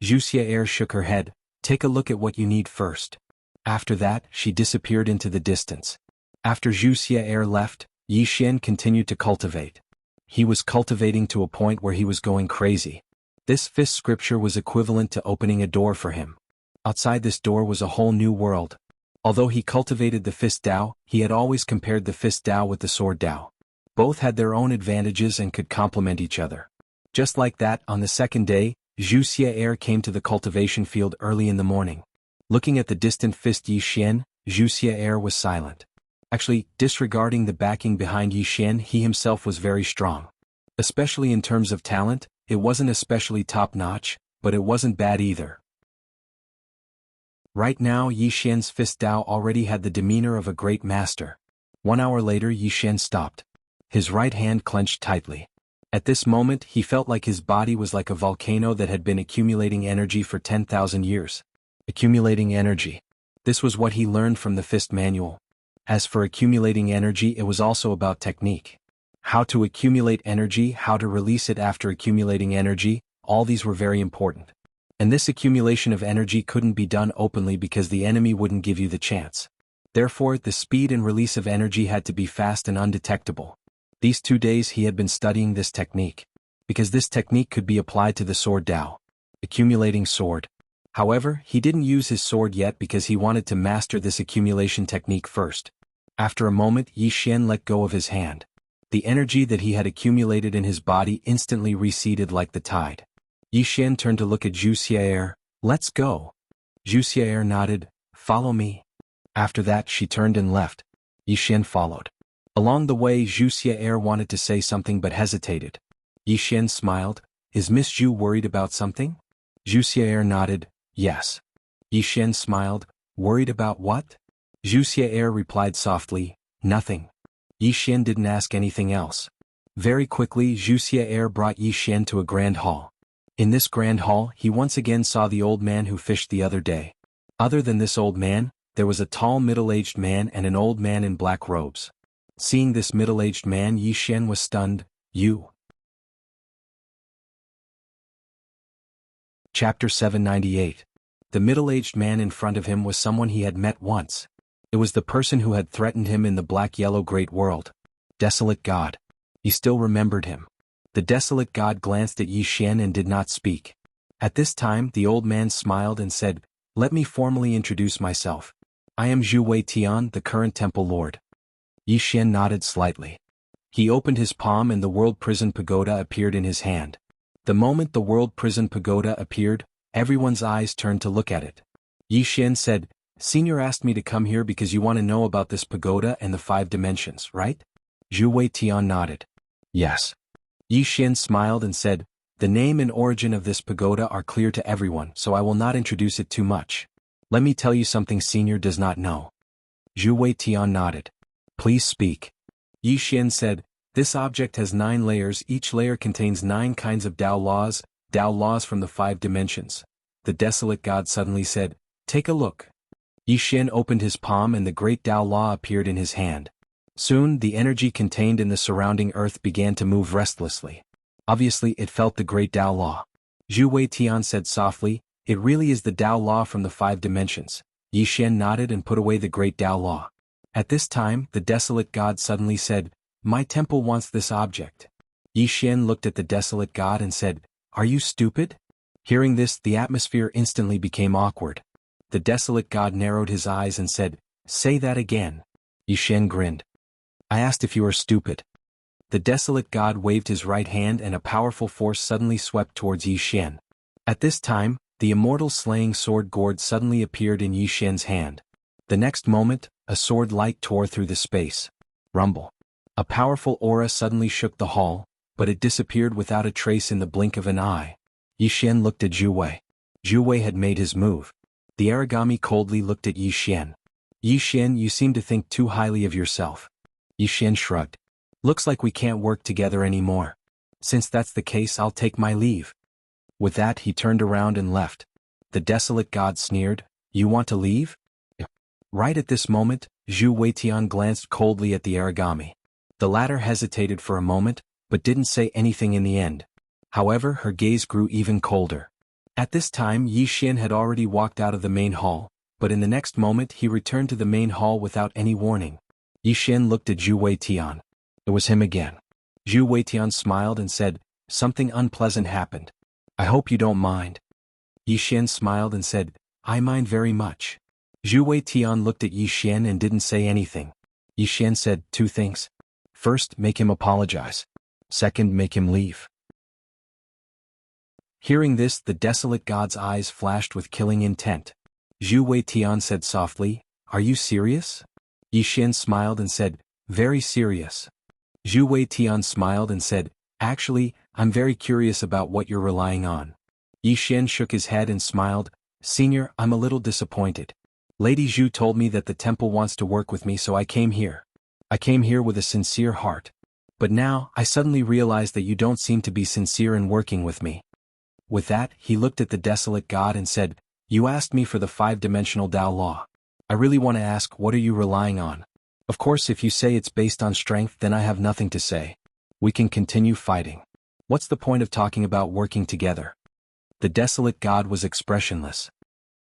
Wuxia shook her head, take a look at what you need first. After that, she disappeared into the distance. After Wuxia left, Yixin continued to cultivate. He was cultivating to a point where he was going crazy. This fifth scripture was equivalent to opening a door for him. Outside this door was a whole new world. Although he cultivated the fist Dao, he had always compared the fist Dao with the sword Dao. Both had their own advantages and could complement each other. Just like that, on the second day, Wuxia came to the cultivation field early in the morning. Looking at the distant fist Yixin, Wuxia was silent. Actually, disregarding the backing behind Yixin, he himself was very strong. Especially in terms of talent, it wasn't especially top-notch, but it wasn't bad either. Right now, Yixin's fist Dao already had the demeanor of a great master. 1 hour later, Yixin stopped. His right hand clenched tightly. At this moment, he felt like his body was like a volcano that had been accumulating energy for 10,000 years. Accumulating energy. This was what he learned from the fist manual. As for accumulating energy, it was also about technique. How to accumulate energy, how to release it after accumulating energy, all these were very important. And this accumulation of energy couldn't be done openly because the enemy wouldn't give you the chance. Therefore, the speed and release of energy had to be fast and undetectable. These 2 days he had been studying this technique. Because this technique could be applied to the sword Dao. Accumulating sword. However, he didn't use his sword yet because he wanted to master this accumulation technique first. After a moment, Yixin let go of his hand. The energy that he had accumulated in his body instantly receded like the tide. Yixin turned to look at Wuxia. Let's go. Wuxia nodded, follow me. After that, she turned and left. Yixin followed. Along the way, Wuxia wanted to say something but hesitated. Yixin smiled, is Miss Zhu worried about something? Wuxia nodded, yes. Yixin smiled, worried about what? Wuxia replied softly, nothing. Yixin didn't ask anything else. Very quickly, Wuxia brought Yixin to a grand hall. In this grand hall, he once again saw the old man who fished the other day. Other than this old man, there was a tall middle-aged man and an old man in black robes. Seeing this middle-aged man, Yixin was stunned. You. Chapter 798. The middle-aged man in front of him was someone he had met once. It was the person who had threatened him in the Black-Yellow Great World. Desolate God. He still remembered him. The desolate God glanced at Yixin and did not speak. At this time, the old man smiled and said, let me formally introduce myself. I am Zhu Weitian, the current temple lord. Yixin nodded slightly. He opened his palm and the world prison pagoda appeared in his hand. The moment the world prison pagoda appeared, everyone's eyes turned to look at it. Yixin said, Senior asked me to come here because you want to know about this pagoda and the 5 dimensions, right? Zhu Weitian nodded. Yes. Yixin smiled and said, the name and origin of this pagoda are clear to everyone, so I will not introduce it too much. Let me tell you something Senior does not know. Zhu Weitian nodded. Please speak. Yixin said, this object has 9 layers, each layer contains 9 kinds of Dao laws from the 5 dimensions. The desolate God suddenly said, take a look. Yixin opened his palm and the great Dao law appeared in his hand. Soon, the energy contained in the surrounding earth began to move restlessly. Obviously, it felt the great Tao Law. Zhu Weitian said softly, "It really is the Tao Law from the 5 dimensions." Yi Xian nodded and put away the great Tao Law. At this time, the desolate god suddenly said, "My temple wants this object." Yi Xian looked at the desolate god and said, "Are you stupid?" Hearing this, the atmosphere instantly became awkward. The desolate god narrowed his eyes and said, "Say that again." Yi Xian grinned. "I asked if you are stupid." The desolate god waved his right hand and a powerful force suddenly swept towards Yi Xian. At this time, the immortal slaying sword gourd suddenly appeared in Yi Xian's hand. The next moment, a sword light tore through the space. Rumble. A powerful aura suddenly shook the hall, but it disappeared without a trace in the blink of an eye. Yi Xian looked at Zhu Wei. Zhu Wei had made his move. The origami coldly looked at Yi Xian. "Yi Xian, you seem to think too highly of yourself." Yi Xian shrugged. "Looks like we can't work together anymore. Since that's the case, I'll take my leave." With that, he turned around and left. The desolate god sneered, "You want to leave?" Right at this moment, Zhu Weitian glanced coldly at the origami. The latter hesitated for a moment, but didn't say anything in the end. However, her gaze grew even colder. At this time, Yi Xian had already walked out of the main hall, but in the next moment he returned to the main hall without any warning. Yi Xian looked at Zhu Weitian. It was him again. Zhu Weitian smiled and said, "Something unpleasant happened. I hope you don't mind." Yi Xian smiled and said, "I mind very much." Zhu Weitian looked at Yi Xian and didn't say anything. Yi Xian said, "2 things. First, make him apologize. Second, make him leave." Hearing this, the desolate god's eyes flashed with killing intent. Zhu Weitian said softly, "Are you serious?" Yi Xian smiled and said, "Very serious." Zhu Weitian smiled and said, "Actually, I'm very curious about what you're relying on." Yi Xian shook his head and smiled, "Senior, I'm a little disappointed. Lady Zhu told me that the temple wants to work with me, so I came here. I came here with a sincere heart. But now, I suddenly realize that you don't seem to be sincere in working with me." With that, he looked at the desolate god and said, "You asked me for the 5-dimensional Tao Law. I really want to ask, what are you relying on? Of course, if you say it's based on strength, then I have nothing to say. We can continue fighting. What's the point of talking about working together?" The desolate god was expressionless.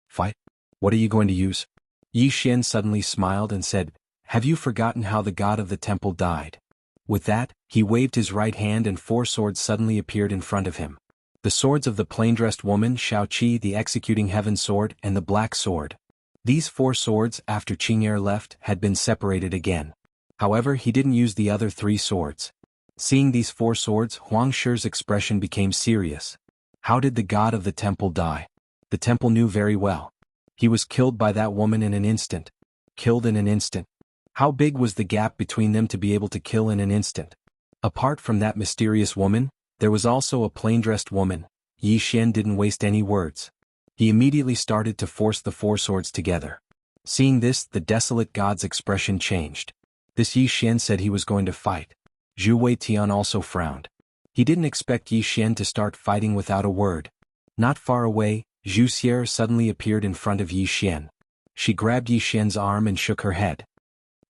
"Fight? What are you going to use?" Yi Xian suddenly smiled and said, "Have you forgotten how the god of the temple died?" With that, he waved his right hand and 4 swords suddenly appeared in front of him. The swords of the plain-dressed woman, Shao-Chi, the executing heaven sword, and the black sword. These 4 swords, after Qing'er left, had been separated again. However, he didn't use the other 3 swords. Seeing these 4 swords, Huang Shi's expression became serious. How did the god of the temple die? The temple knew very well. He was killed by that woman in an instant. Killed in an instant. How big was the gap between them to be able to kill in an instant? Apart from that mysterious woman, there was also a plain-dressed woman. Yi Xian didn't waste any words. He immediately started to force the 4 swords together. Seeing this, the desolate god's expression changed. This Yi Xian said he was going to fight. Zhu Weitian also frowned. He didn't expect Yi Xian to start fighting without a word. Not far away, Zhu Xier suddenly appeared in front of Yi Xian. She grabbed Yi Xian's arm and shook her head.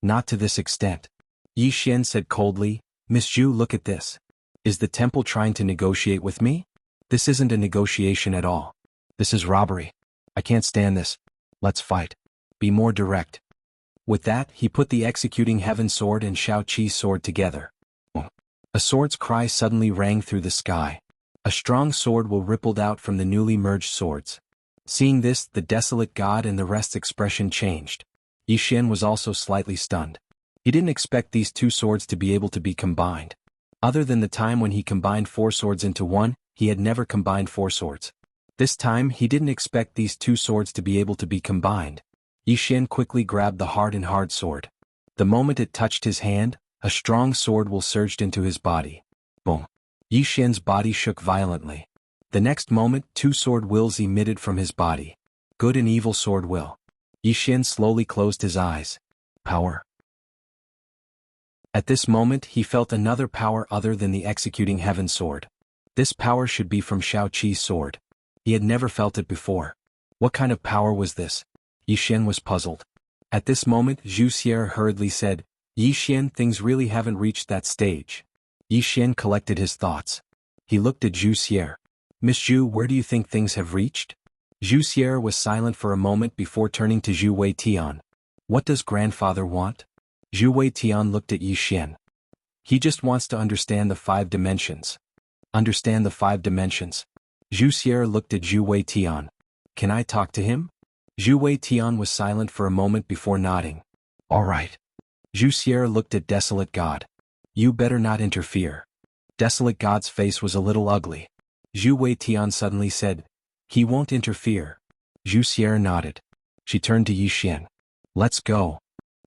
"Not to this extent." Yi Xian said coldly, "Miss Zhu, look at this. Is the temple trying to negotiate with me? This isn't a negotiation at all. This is robbery. I can't stand this. Let's fight. Be more direct." With that, he put the executing heaven sword and Shao-Chi's sword together. A sword's cry suddenly rang through the sky. A strong sword will rippled out from the newly merged swords. Seeing this, the desolate god and the rest's expression changed. Yi Xian was also slightly stunned. He didn't expect these 2 swords to be able to be combined. Other than the time when he combined 4 swords into one, he had never combined 4 swords. This time, he didn't expect these 2 swords to be able to be combined. Yi Xian quickly grabbed the hard sword. The moment it touched his hand, a strong sword will surged into his body. Boom. Yi Xian's body shook violently. The next moment, 2 sword wills emitted from his body. Good and evil sword will. Yi Xian slowly closed his eyes. Power. At this moment, he felt another power other than the executing heaven sword. This power should be from Shao-Chi's sword. He had never felt it before. What kind of power was this? Yi Xian was puzzled. At this moment, Zhu Xier hurriedly said, Yi Xian, things really haven't reached that stage. Yi Xian collected his thoughts. He looked at Zhu Xier. Miss Zhu, where do you think things have reached? Zhu Xier was silent for a moment before turning to Zhu Wei Tian. What does grandfather want? Zhu Wei Tian looked at Yi Xian. He just wants to understand the 5 dimensions. Understand the 5 dimensions. Zhu Xier looked at Zhu Wei Tian. Can I talk to him? Zhu Wei Tian was silent for a moment before nodding. All right. Zhu Xier looked at Desolate God. You better not interfere. Desolate God's face was a little ugly. Zhu Wei Tian suddenly said, he won't interfere. Zhu Xier nodded. She turned to Yi Xian. Let's go.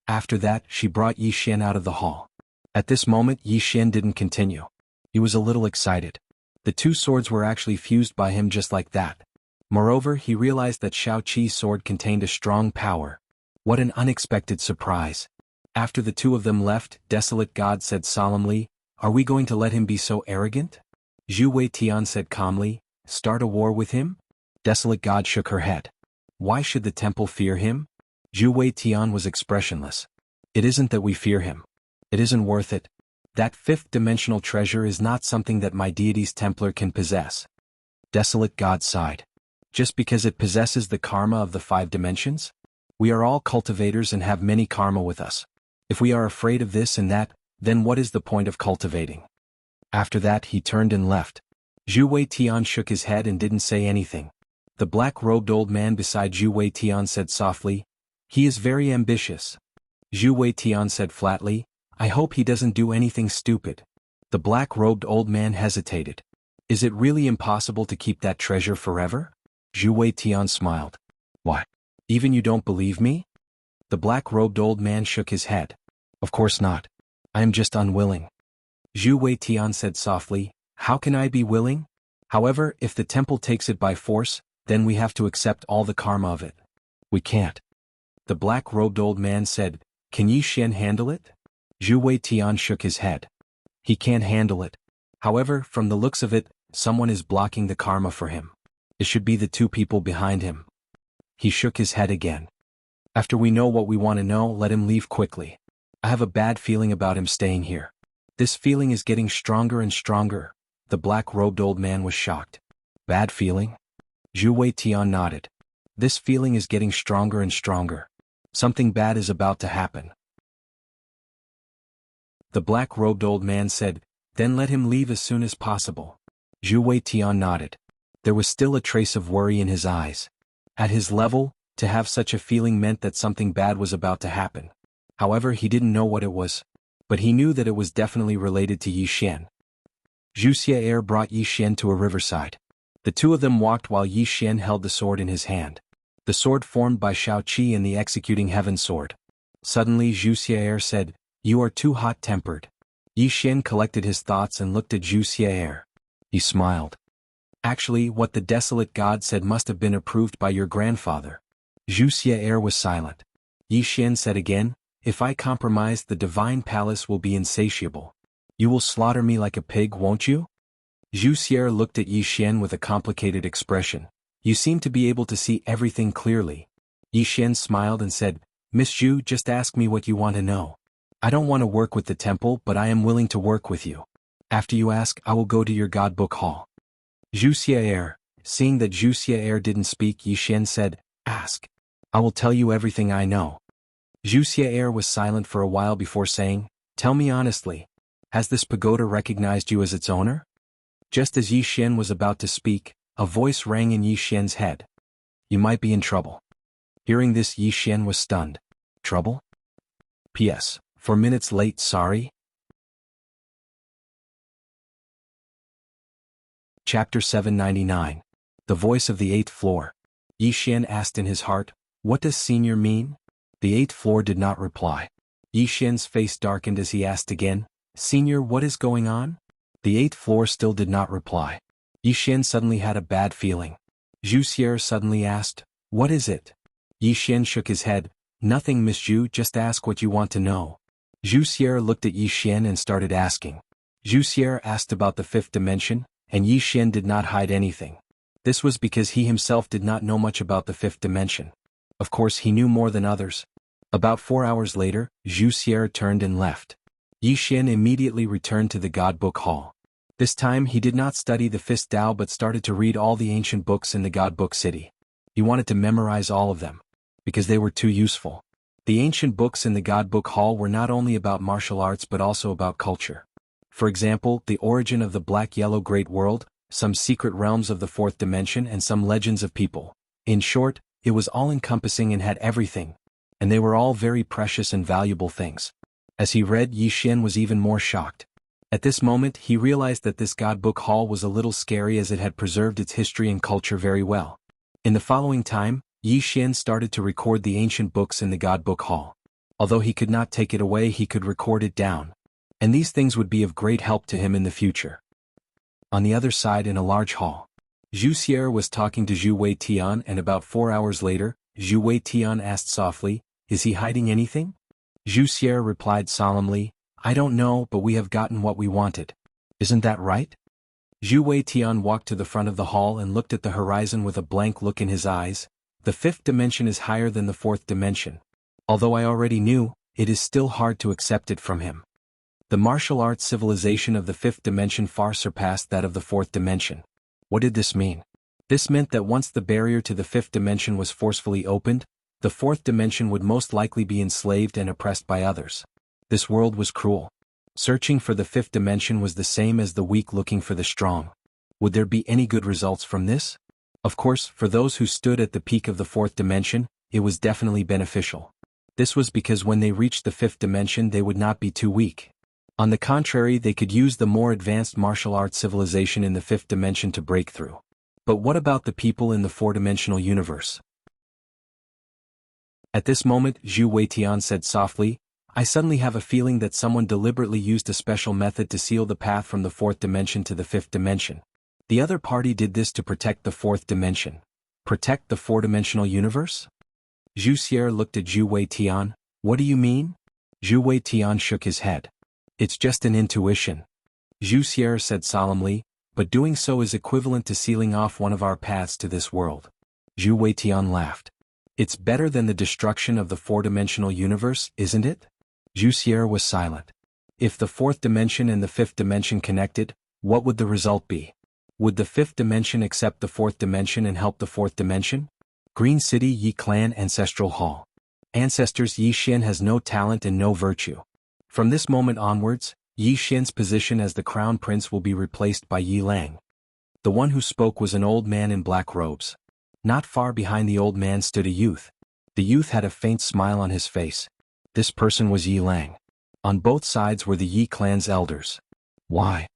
After that, she brought Yi Xian out of the hall. At this moment, Yi Xian didn't continue. He was a little excited. The 2 swords were actually fused by him just like that. Moreover, he realized that Shao Qi's sword contained a strong power. What an unexpected surprise. After the 2 of them left, Desolate God said solemnly, are we going to let him be so arrogant? Zhu Wei Tian said calmly, start a war with him? Desolate God shook her head. Why should the temple fear him? Zhu Wei Tian was expressionless. It isn't that we fear him. It isn't worth it. That 5th-dimensional treasure is not something that my deity's Templar can possess. Desolate God sighed. Just because it possesses the karma of the 5 dimensions? We are all cultivators and have many karma with us. If we are afraid of this and that, then what is the point of cultivating? After that he turned and left. Zhu Wei Tian shook his head and didn't say anything. The black-robed old man beside Zhu Wei Tian said softly, he is very ambitious. Zhu Wei Tian said flatly, I hope he doesn't do anything stupid. The black-robed old man hesitated. Is it really impossible to keep that treasure forever? Zhu Wei Tian smiled. What? Even you don't believe me? The black-robed old man shook his head. Of course not. I am just unwilling. Zhu Wei Tian said softly, how can I be willing? However, if the temple takes it by force, then we have to accept all the karma of it. We can't. The black-robed old man said, can Yi Xian handle it? Zhu Wei Tian shook his head. He can't handle it. However, from the looks of it, someone is blocking the karma for him. It should be the 2 people behind him. He shook his head again. After we know what we want to know, let him leave quickly. I have a bad feeling about him staying here. This feeling is getting stronger and stronger. The black-robed old man was shocked. Bad feeling? Zhu Wei Tian nodded. This feeling is getting stronger and stronger. Something bad is about to happen. The black-robed old man said, then let him leave as soon as possible. Zhu Wei Tian nodded. There was still a trace of worry in his eyes. At his level, to have such a feeling meant that something bad was about to happen. However, he didn't know what it was. But he knew that it was definitely related to Yi Xian. Zhu Xier brought Yi Xian to a riverside. The 2 of them walked while Yi Xian held the sword in his hand. The sword formed by Shao Qi and the executing heaven sword. Suddenly Zhu Xier said, you are too hot-tempered. Yi Xian collected his thoughts and looked at Zhu Xier. He smiled. Actually, what the Desolate God said must have been approved by your grandfather. Zhu Xier was silent. Yi Xian said again, if I compromise, the divine palace will be insatiable. You will slaughter me like a pig, won't you? Zhu Xier looked at Yi Xian with a complicated expression. You seem to be able to see everything clearly. Yi Xian smiled and said, Miss Zhu, just ask me what you want to know. I don't want to work with the temple, but I am willing to work with you. After you ask, I will go to your Godbook hall. Zhu Xier, seeing that Zhu Xier didn't speak, Yi Xian said, ask. I will tell you everything I know. Zhu Xier was silent for a while before saying, tell me honestly, has this pagoda recognized you as its owner? Just as Yi Xian was about to speak, a voice rang in Yi Xian's head. You might be in trouble. Hearing this, Yi Xian was stunned. Trouble? P.S. 4 minutes late, sorry. Chapter 799. The Voice of the 8th Floor. Yi Xian asked in his heart, what does senior mean? The 8th floor did not reply. Yi Xian's face darkened as he asked again, Senior, what is going on? The 8th floor still did not reply. Yi Xian suddenly had a bad feeling. Zhu Xier suddenly asked, what is it? Yi Xian shook his head, nothing, Miss Zhu, just ask what you want to know. Zhu Xier looked at Yi Xian and started asking. Zhu Xier asked about the 5th dimension, and Yi Xian did not hide anything. This was because he himself did not know much about the 5th dimension. Of course he knew more than others. About 4 hours later, Zhu Xie turned and left. Yi Xian immediately returned to the God Book Hall. This time he did not study the Fifth Tao but started to read all the ancient books in the God Book City. He wanted to memorize all of them, because they were too useful. The ancient books in the God Book Hall were not only about martial arts but also about culture. For example, the origin of the black-yellow great world, some secret realms of the fourth dimension and some legends of people. In short, it was all-encompassing and had everything. And they were all very precious and valuable things. As he read, Yi Xian was even more shocked. At this moment he realized that this God Book Hall was a little scary as it had preserved its history and culture very well. In the following time, Yi Xian started to record the ancient books in the God Book Hall. Although he could not take it away, he could record it down. And these things would be of great help to him in the future. On the other side in a large hall, Zhu Xie was talking to Zhu Weitian, and about 4 hours later, Zhu Weitian asked softly, "Is he hiding anything?" Zhu Xie replied solemnly, "I don't know, but we have gotten what we wanted. Isn't that right?" Zhu Weitian walked to the front of the hall and looked at the horizon with a blank look in his eyes. "The fifth dimension is higher than the fourth dimension. Although I already knew, it is still hard to accept it from him. The martial arts civilization of the fifth dimension far surpassed that of the fourth dimension." What did this mean? This meant that once the barrier to the fifth dimension was forcefully opened, the fourth dimension would most likely be enslaved and oppressed by others. This world was cruel. Searching for the fifth dimension was the same as the weak looking for the strong. Would there be any good results from this? Of course, for those who stood at the peak of the fourth dimension, it was definitely beneficial. This was because when they reached the fifth dimension they would not be too weak. On the contrary, they could use the more advanced martial arts civilization in the fifth dimension to break through. But what about the people in the four-dimensional universe? At this moment, Zhu Weitian said softly, "I suddenly have a feeling that someone deliberately used a special method to seal the path from the fourth dimension to the fifth dimension. The other party did this to protect the fourth dimension. Protect the four-dimensional universe?" Zhu Xie looked at Zhu Weitian. "What do you mean?" Zhu Weitian shook his head. "It's just an intuition." Zhu Xie said solemnly, "But doing so is equivalent to sealing off one of our paths to this world." Zhu Weitian laughed. "It's better than the destruction of the four-dimensional universe, isn't it?" Zhu Xie was silent. If the fourth dimension and the fifth dimension connected, what would the result be? Would the fifth dimension accept the fourth dimension and help the fourth dimension? Green City Yi Clan Ancestral Hall. Ancestors. Yi Xian has no talent and no virtue. From this moment onwards, Yi Xian's position as the crown prince will be replaced by Yi Lang. The one who spoke was an old man in black robes. Not far behind the old man stood a youth. The youth had a faint smile on his face. This person was Yi Lang. On both sides were the Yi clan's elders. "Why?"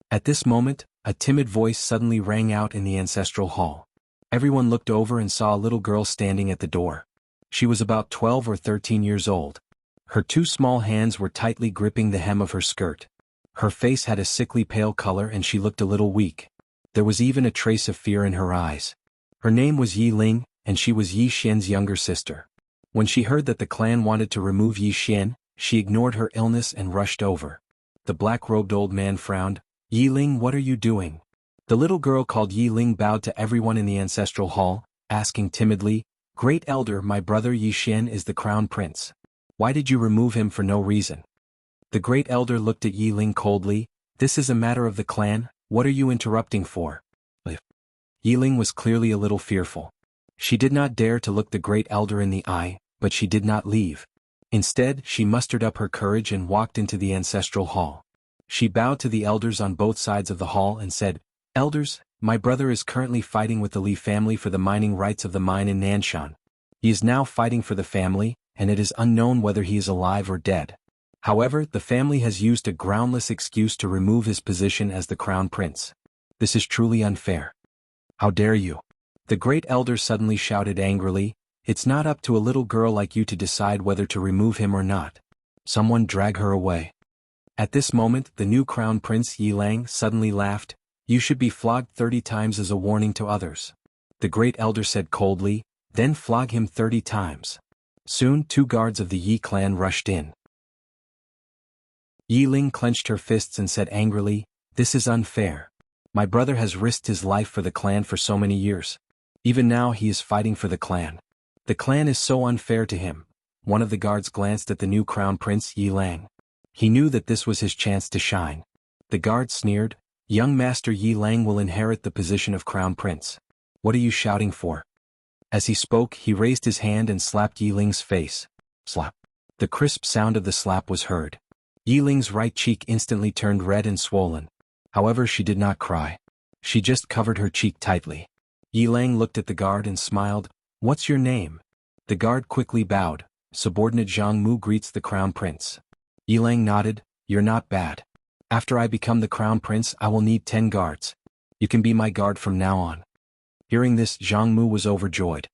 At this moment, a timid voice suddenly rang out in the ancestral hall. Everyone looked over and saw a little girl standing at the door. She was about 12 or 13 years old. Her two small hands were tightly gripping the hem of her skirt. Her face had a sickly pale color and she looked a little weak. There was even a trace of fear in her eyes. Her name was Yi Ling, and she was Yi Xian's younger sister. When she heard that the clan wanted to remove Yi Xian, she ignored her illness and rushed over. The black-robed old man frowned. "Yi Ling, what are you doing?" The little girl called Yi Ling bowed to everyone in the ancestral hall, asking timidly, "Great elder, my brother Yi Xian is the crown prince. Why did you remove him for no reason?" The great elder looked at Yi Ling coldly. "This is a matter of the clan, what are you interrupting for?" Yi Ling was clearly a little fearful. She did not dare to look the great elder in the eye, but she did not leave. Instead, she mustered up her courage and walked into the ancestral hall. She bowed to the elders on both sides of the hall and said, "Elders, my brother is currently fighting with the Li family for the mining rights of the mine in Nanshan. He is now fighting for the family, and it is unknown whether he is alive or dead. However, the family has used a groundless excuse to remove his position as the crown prince. This is truly unfair. How dare you?" The great elder suddenly shouted angrily, "It's not up to a little girl like you to decide whether to remove him or not. Someone drag her away." At this moment, the new crown prince Yi Lang suddenly laughed. "You should be flogged 30 times as a warning to others." The great elder said coldly, "Then flog him 30 times. Soon 2 guards of the Yi clan rushed in. Yi Ling clenched her fists and said angrily, "This is unfair. My brother has risked his life for the clan for so many years. Even now he is fighting for the clan. The clan is so unfair to him. one of the guards glanced at the new crown prince Yi Lang. He knew that this was his chance to shine. The guard sneered, "Young Master Yi Lang will inherit the position of crown prince. What are you shouting for?" As he spoke, he raised his hand and slapped Yi Ling's face. Slap. The crisp sound of the slap was heard. Yi Ling's right cheek instantly turned red and swollen. However, she did not cry. She just covered her cheek tightly. Yi Lang looked at the guard and smiled. "What's your name?" The guard quickly bowed. "Subordinate Zhang Mu greets the crown prince." Yi Lang nodded. "You're not bad. After I become the crown prince, I will need 10 guards. You can be my guard from now on." Hearing this, Zhang Mu was overjoyed.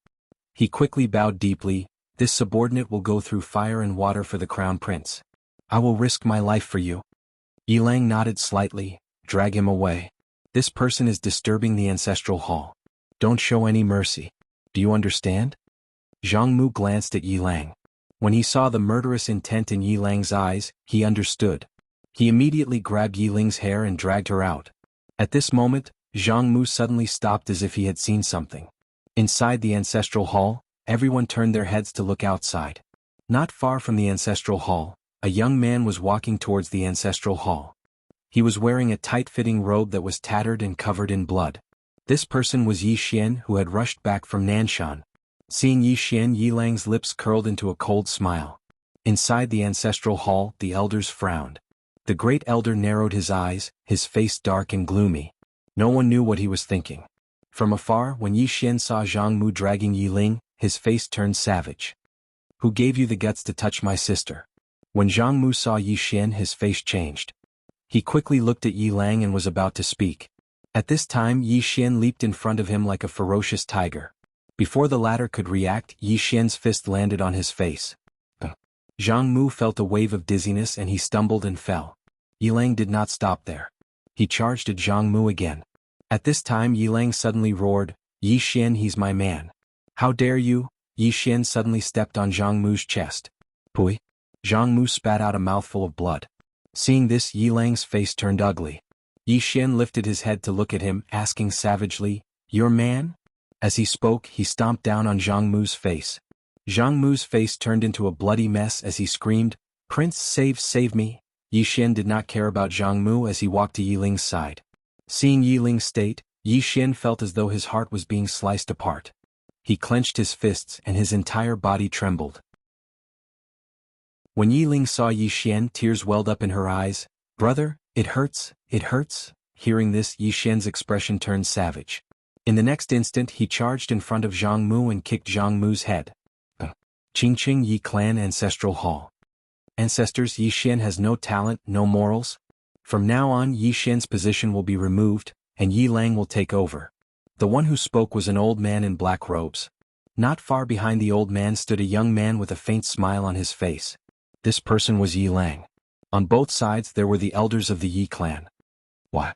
He quickly bowed deeply. "This subordinate will go through fire and water for the crown prince. I will risk my life for you." Yi Lang nodded slightly. "Drag him away. This person is disturbing the ancestral hall. Don't show any mercy. Do you understand?" Zhang Mu glanced at Yi Lang. When he saw the murderous intent in Yi Lang's eyes, he understood. He immediately grabbed Yi Ling's hair and dragged her out. At this moment, Zhang Mu suddenly stopped as if he had seen something. Inside the ancestral hall, everyone turned their heads to look outside. Not far from the ancestral hall, a young man was walking towards the ancestral hall. He was wearing a tight-fitting robe that was tattered and covered in blood. This person was Yi Xian, who had rushed back from Nanshan. Seeing Yi Xian, Yi Lang's lips curled into a cold smile. Inside the ancestral hall, the elders frowned. The great elder narrowed his eyes, his face dark and gloomy. No one knew what he was thinking. From afar, when Yi Xian saw Zhang Mu dragging Yi Ling, his face turned savage. "Who gave you the guts to touch my sister?" When Zhang Mu saw Yi Xian, his face changed. He quickly looked at Yi Lang and was about to speak. At this time, Yi Xian leaped in front of him like a ferocious tiger. Before the latter could react, Yi Xian's fist landed on his face. Zhang Mu felt a wave of dizziness and he stumbled and fell. Yi Lang did not stop there. He charged at Zhang Mu again. At this time, Yi Lang suddenly roared, "Yi Xian, he's my man. How dare you?" Yi Xian suddenly stepped on Zhang Mu's chest. "Pui!" Zhang Mu spat out a mouthful of blood. Seeing this, Yi Lang's face turned ugly. Yi Xian lifted his head to look at him, asking savagely, "Your man?" As he spoke, he stomped down on Zhang Mu's face. Zhang Mu's face turned into a bloody mess as he screamed, "Prince, save me!" Yi Xian did not care about Zhang Mu as he walked to Yi Ling's side. Seeing Yi Ling's state, Yi Xian felt as though his heart was being sliced apart. He clenched his fists and his entire body trembled. When Yi Ling saw Yi Xian, tears welled up in her eyes. "Brother, it hurts, it hurts." Hearing this, Yi Xian's expression turned savage. In the next instant, he charged in front of Zhang Mu and kicked Zhang Mu's head. Qingqing Yi Clan Ancestral Hall. Ancestors, Yi Xian has no talent, no morals. From now on, Yi Xian's position will be removed, and Yi Lang will take over. The one who spoke was an old man in black robes. Not far behind the old man stood a young man with a faint smile on his face. This person was Yi Lang. On both sides there were the elders of the Yi clan. What?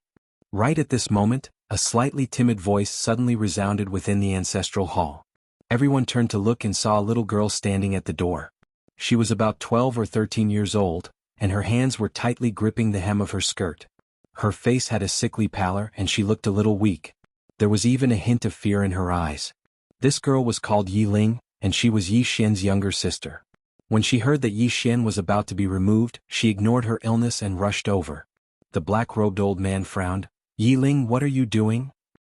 Right at this moment, a slightly timid voice suddenly resounded within the ancestral hall. Everyone turned to look and saw a little girl standing at the door. She was about 12 or 13 years old, and her hands were tightly gripping the hem of her skirt. Her face had a sickly pallor and she looked a little weak. There was even a hint of fear in her eyes. This girl was called Yi Ling, and she was Yi Xian's younger sister. When she heard that Yi Xian was about to be removed, she ignored her illness and rushed over. The black-robed old man frowned. "Yi Ling, what are you doing?"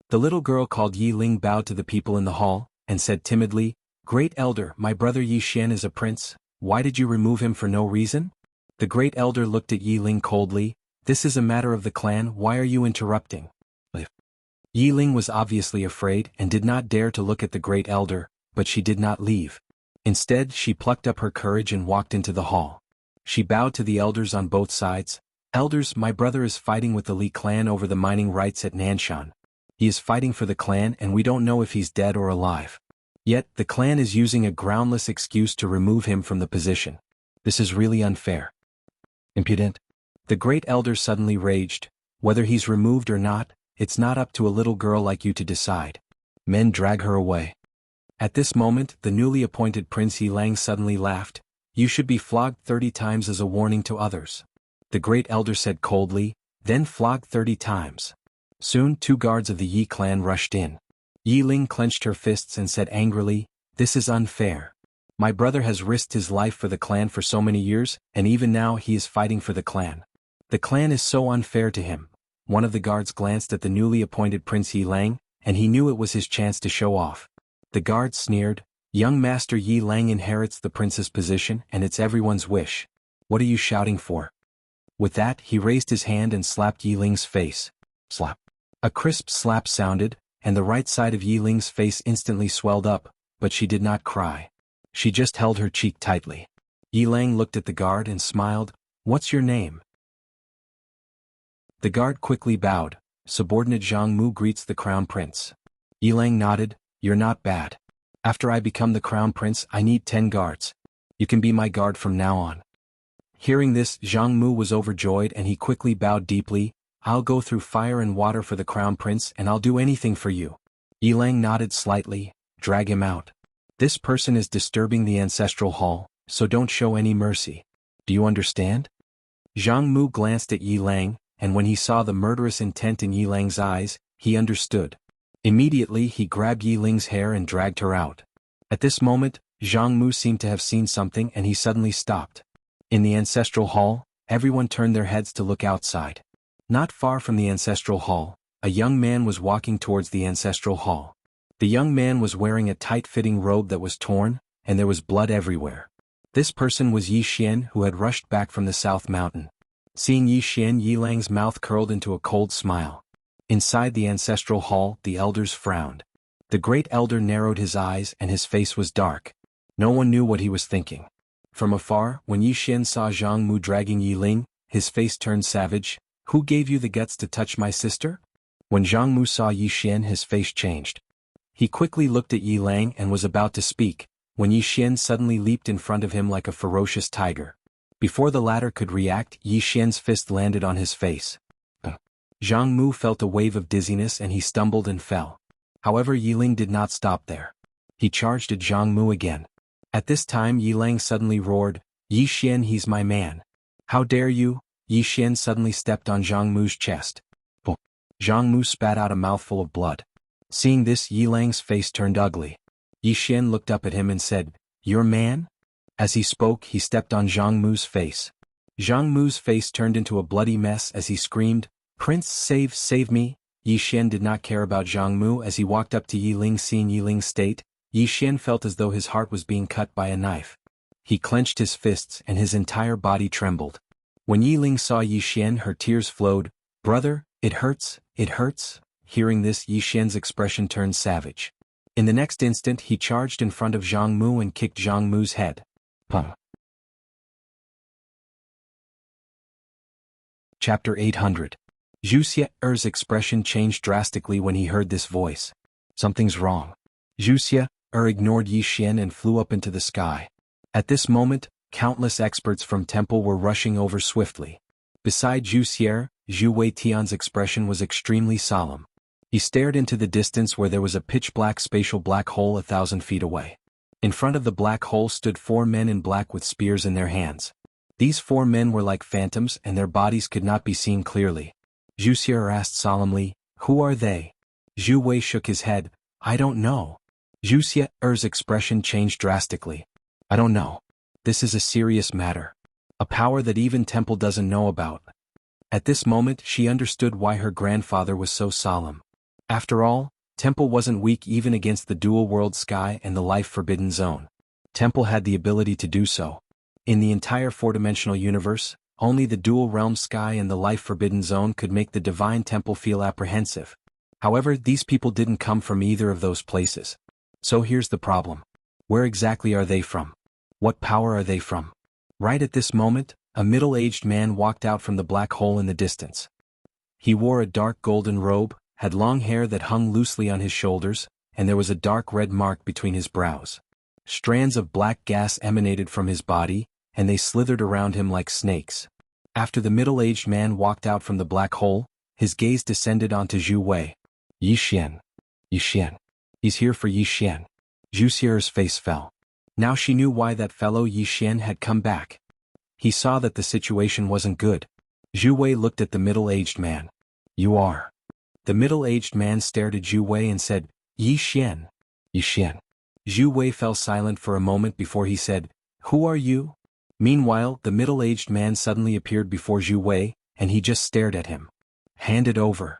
The little girl called Yi Ling bowed to the people in the hall, and said timidly, "Great elder, my brother Yi Xian is a prince. Why did you remove him for no reason?" The great elder looked at Yi Ling coldly. "This is a matter of the clan, why are you interrupting?" Yi Ling was obviously afraid and did not dare to look at the great elder, but she did not leave. Instead, she plucked up her courage and walked into the hall. She bowed to the elders on both sides. "Elders, my brother is fighting with the Li clan over the mining rights at Nanshan. He is fighting for the clan and we don't know if he's dead or alive. Yet, the clan is using a groundless excuse to remove him from the position. This is really unfair. Impudent." The great elder suddenly raged. "Whether he's removed or not, it's not up to a little girl like you to decide. Men, drag her away." At this moment, the newly appointed Prince Yi Lang suddenly laughed. "You should be flogged 30 times as a warning to others." The great elder said coldly, "Then flog 30 times. Soon 2 guards of the Yi clan rushed in. Yi Ling clenched her fists and said angrily, "This is unfair. My brother has risked his life for the clan for so many years, and even now he is fighting for the clan. The clan is so unfair to him. One of the guards glanced at the newly appointed Prince Yi Lang, and he knew it was his chance to show off. The guard sneered, "Young Master Yi Lang inherits the prince's position and it's everyone's wish. What are you shouting for?" With that, he raised his hand and slapped Yi Ling's face. Slap. A crisp slap sounded, and the right side of Yi Ling's face instantly swelled up, but she did not cry. She just held her cheek tightly. Yi Lang looked at the guard and smiled, "What's your name?" The guard quickly bowed. "Subordinate Zhang Mu greets the crown prince." Yi Lang nodded, "You're not bad. After I become the crown prince I need 10 guards. You can be my guard from now on." Hearing this, Zhang Mu was overjoyed and he quickly bowed deeply. "I'll go through fire and water for the crown prince and I'll do anything for you." Yi Lang nodded slightly. "Drag him out. This person is disturbing the ancestral hall, so don't show any mercy. Do you understand?" Zhang Mu glanced at Yi Lang, and when he saw the murderous intent in Yi Lang's eyes, he understood. Immediately he grabbed Yi Ling's hair and dragged her out. At this moment, Zhang Mu seemed to have seen something and he suddenly stopped. In the ancestral hall, everyone turned their heads to look outside. Not far from the ancestral hall, a young man was walking towards the ancestral hall. The young man was wearing a tight-fitting robe that was torn, and there was blood everywhere. This person was Yi Xian, who had rushed back from the South Mountain. Seeing Yi Xian, Yi Lang's mouth curled into a cold smile. Inside the ancestral hall, the elders frowned. The great elder narrowed his eyes and his face was dark. No one knew what he was thinking. From afar, when Yi Xian saw Zhang Mu dragging Yi Ling, his face turned savage. "Who gave you the guts to touch my sister?" When Zhang Mu saw Yi Xian, his face changed. He quickly looked at Yi Lang and was about to speak, when Yi Xian suddenly leaped in front of him like a ferocious tiger. Before the latter could react, Yi Xian's fist landed on his face. Zhang Mu felt a wave of dizziness and he stumbled and fell. However, Yi Ling did not stop there. He charged at Zhang Mu again. At this time Yi Lang suddenly roared, "Yi Xian, he's my man. How dare you?" Yi Xian suddenly stepped on Zhang Mu's chest. Zhang Mu spat out a mouthful of blood. Seeing this, Yi Lang's face turned ugly. Yi Xian looked up at him and said, "Your man?" As he spoke, he stepped on Zhang Mu's face. Zhang Mu's face turned into a bloody mess as he screamed, "Prince, save me!" Yi Xian did not care about Zhang Mu as he walked up to Yi Ling. Seeing Yi Ling's state, Yi Xian felt as though his heart was being cut by a knife. He clenched his fists and his entire body trembled. When Yi Ling saw Yi Xian, her tears flowed. "Brother, it hurts, it hurts." Hearing this, Yi Xian's expression turned savage. In the next instant he charged in front of Zhang Mu and kicked Zhang Mu's head. Chapter 800. Wuxia's expression changed drastically when he heard this voice. Something's wrong. Wuxia ignored Yi Xian and flew up into the sky. At this moment, countless experts from temple were rushing over swiftly. Beside Wuxia, Zhu Weitian's expression was extremely solemn. He stared into the distance where there was a pitch-black spatial black hole 1,000 feet away. In front of the black hole stood 4 men in black with spears in their hands. These 4 men were like phantoms and their bodies could not be seen clearly. Wuxia asked solemnly, "Who are they?" Zhu Wei shook his head, "I don't know." Wuxia's expression changed drastically. "I don't know. This is a serious matter. A power that even Temple doesn't know about." At this moment she understood why her grandfather was so solemn. After all, Temple wasn't weak even against the dual-world sky and the life-forbidden zone. Temple had the ability to do so. In the entire four-dimensional universe, only the dual-realm sky and the life-forbidden zone could make the divine temple feel apprehensive. However, these people didn't come from either of those places. So here's the problem. Where exactly are they from? What power are they from? Right at this moment, a middle-aged man walked out from the black hole in the distance. He wore a dark golden robe, had long hair that hung loosely on his shoulders, and there was a dark red mark between his brows. Strands of black gas emanated from his body, and they slithered around him like snakes. After the middle-aged man walked out from the black hole, his gaze descended onto Zhu Wei. "Yi Xian. Yi Xian. He's here for Yi Xian." Wuxia's face fell. Now she knew why that fellow Yi Xian had come back. He saw that the situation wasn't good. Zhu Wei looked at the middle-aged man. "You are." The middle-aged man stared at Zhu Wei and said, "Yi Xian. Yi Xian. Zhu Wei fell silent for a moment before he said, "Who are you?" Meanwhile, the middle-aged man suddenly appeared before Zhu Wei, and he just stared at him. "Hand it over."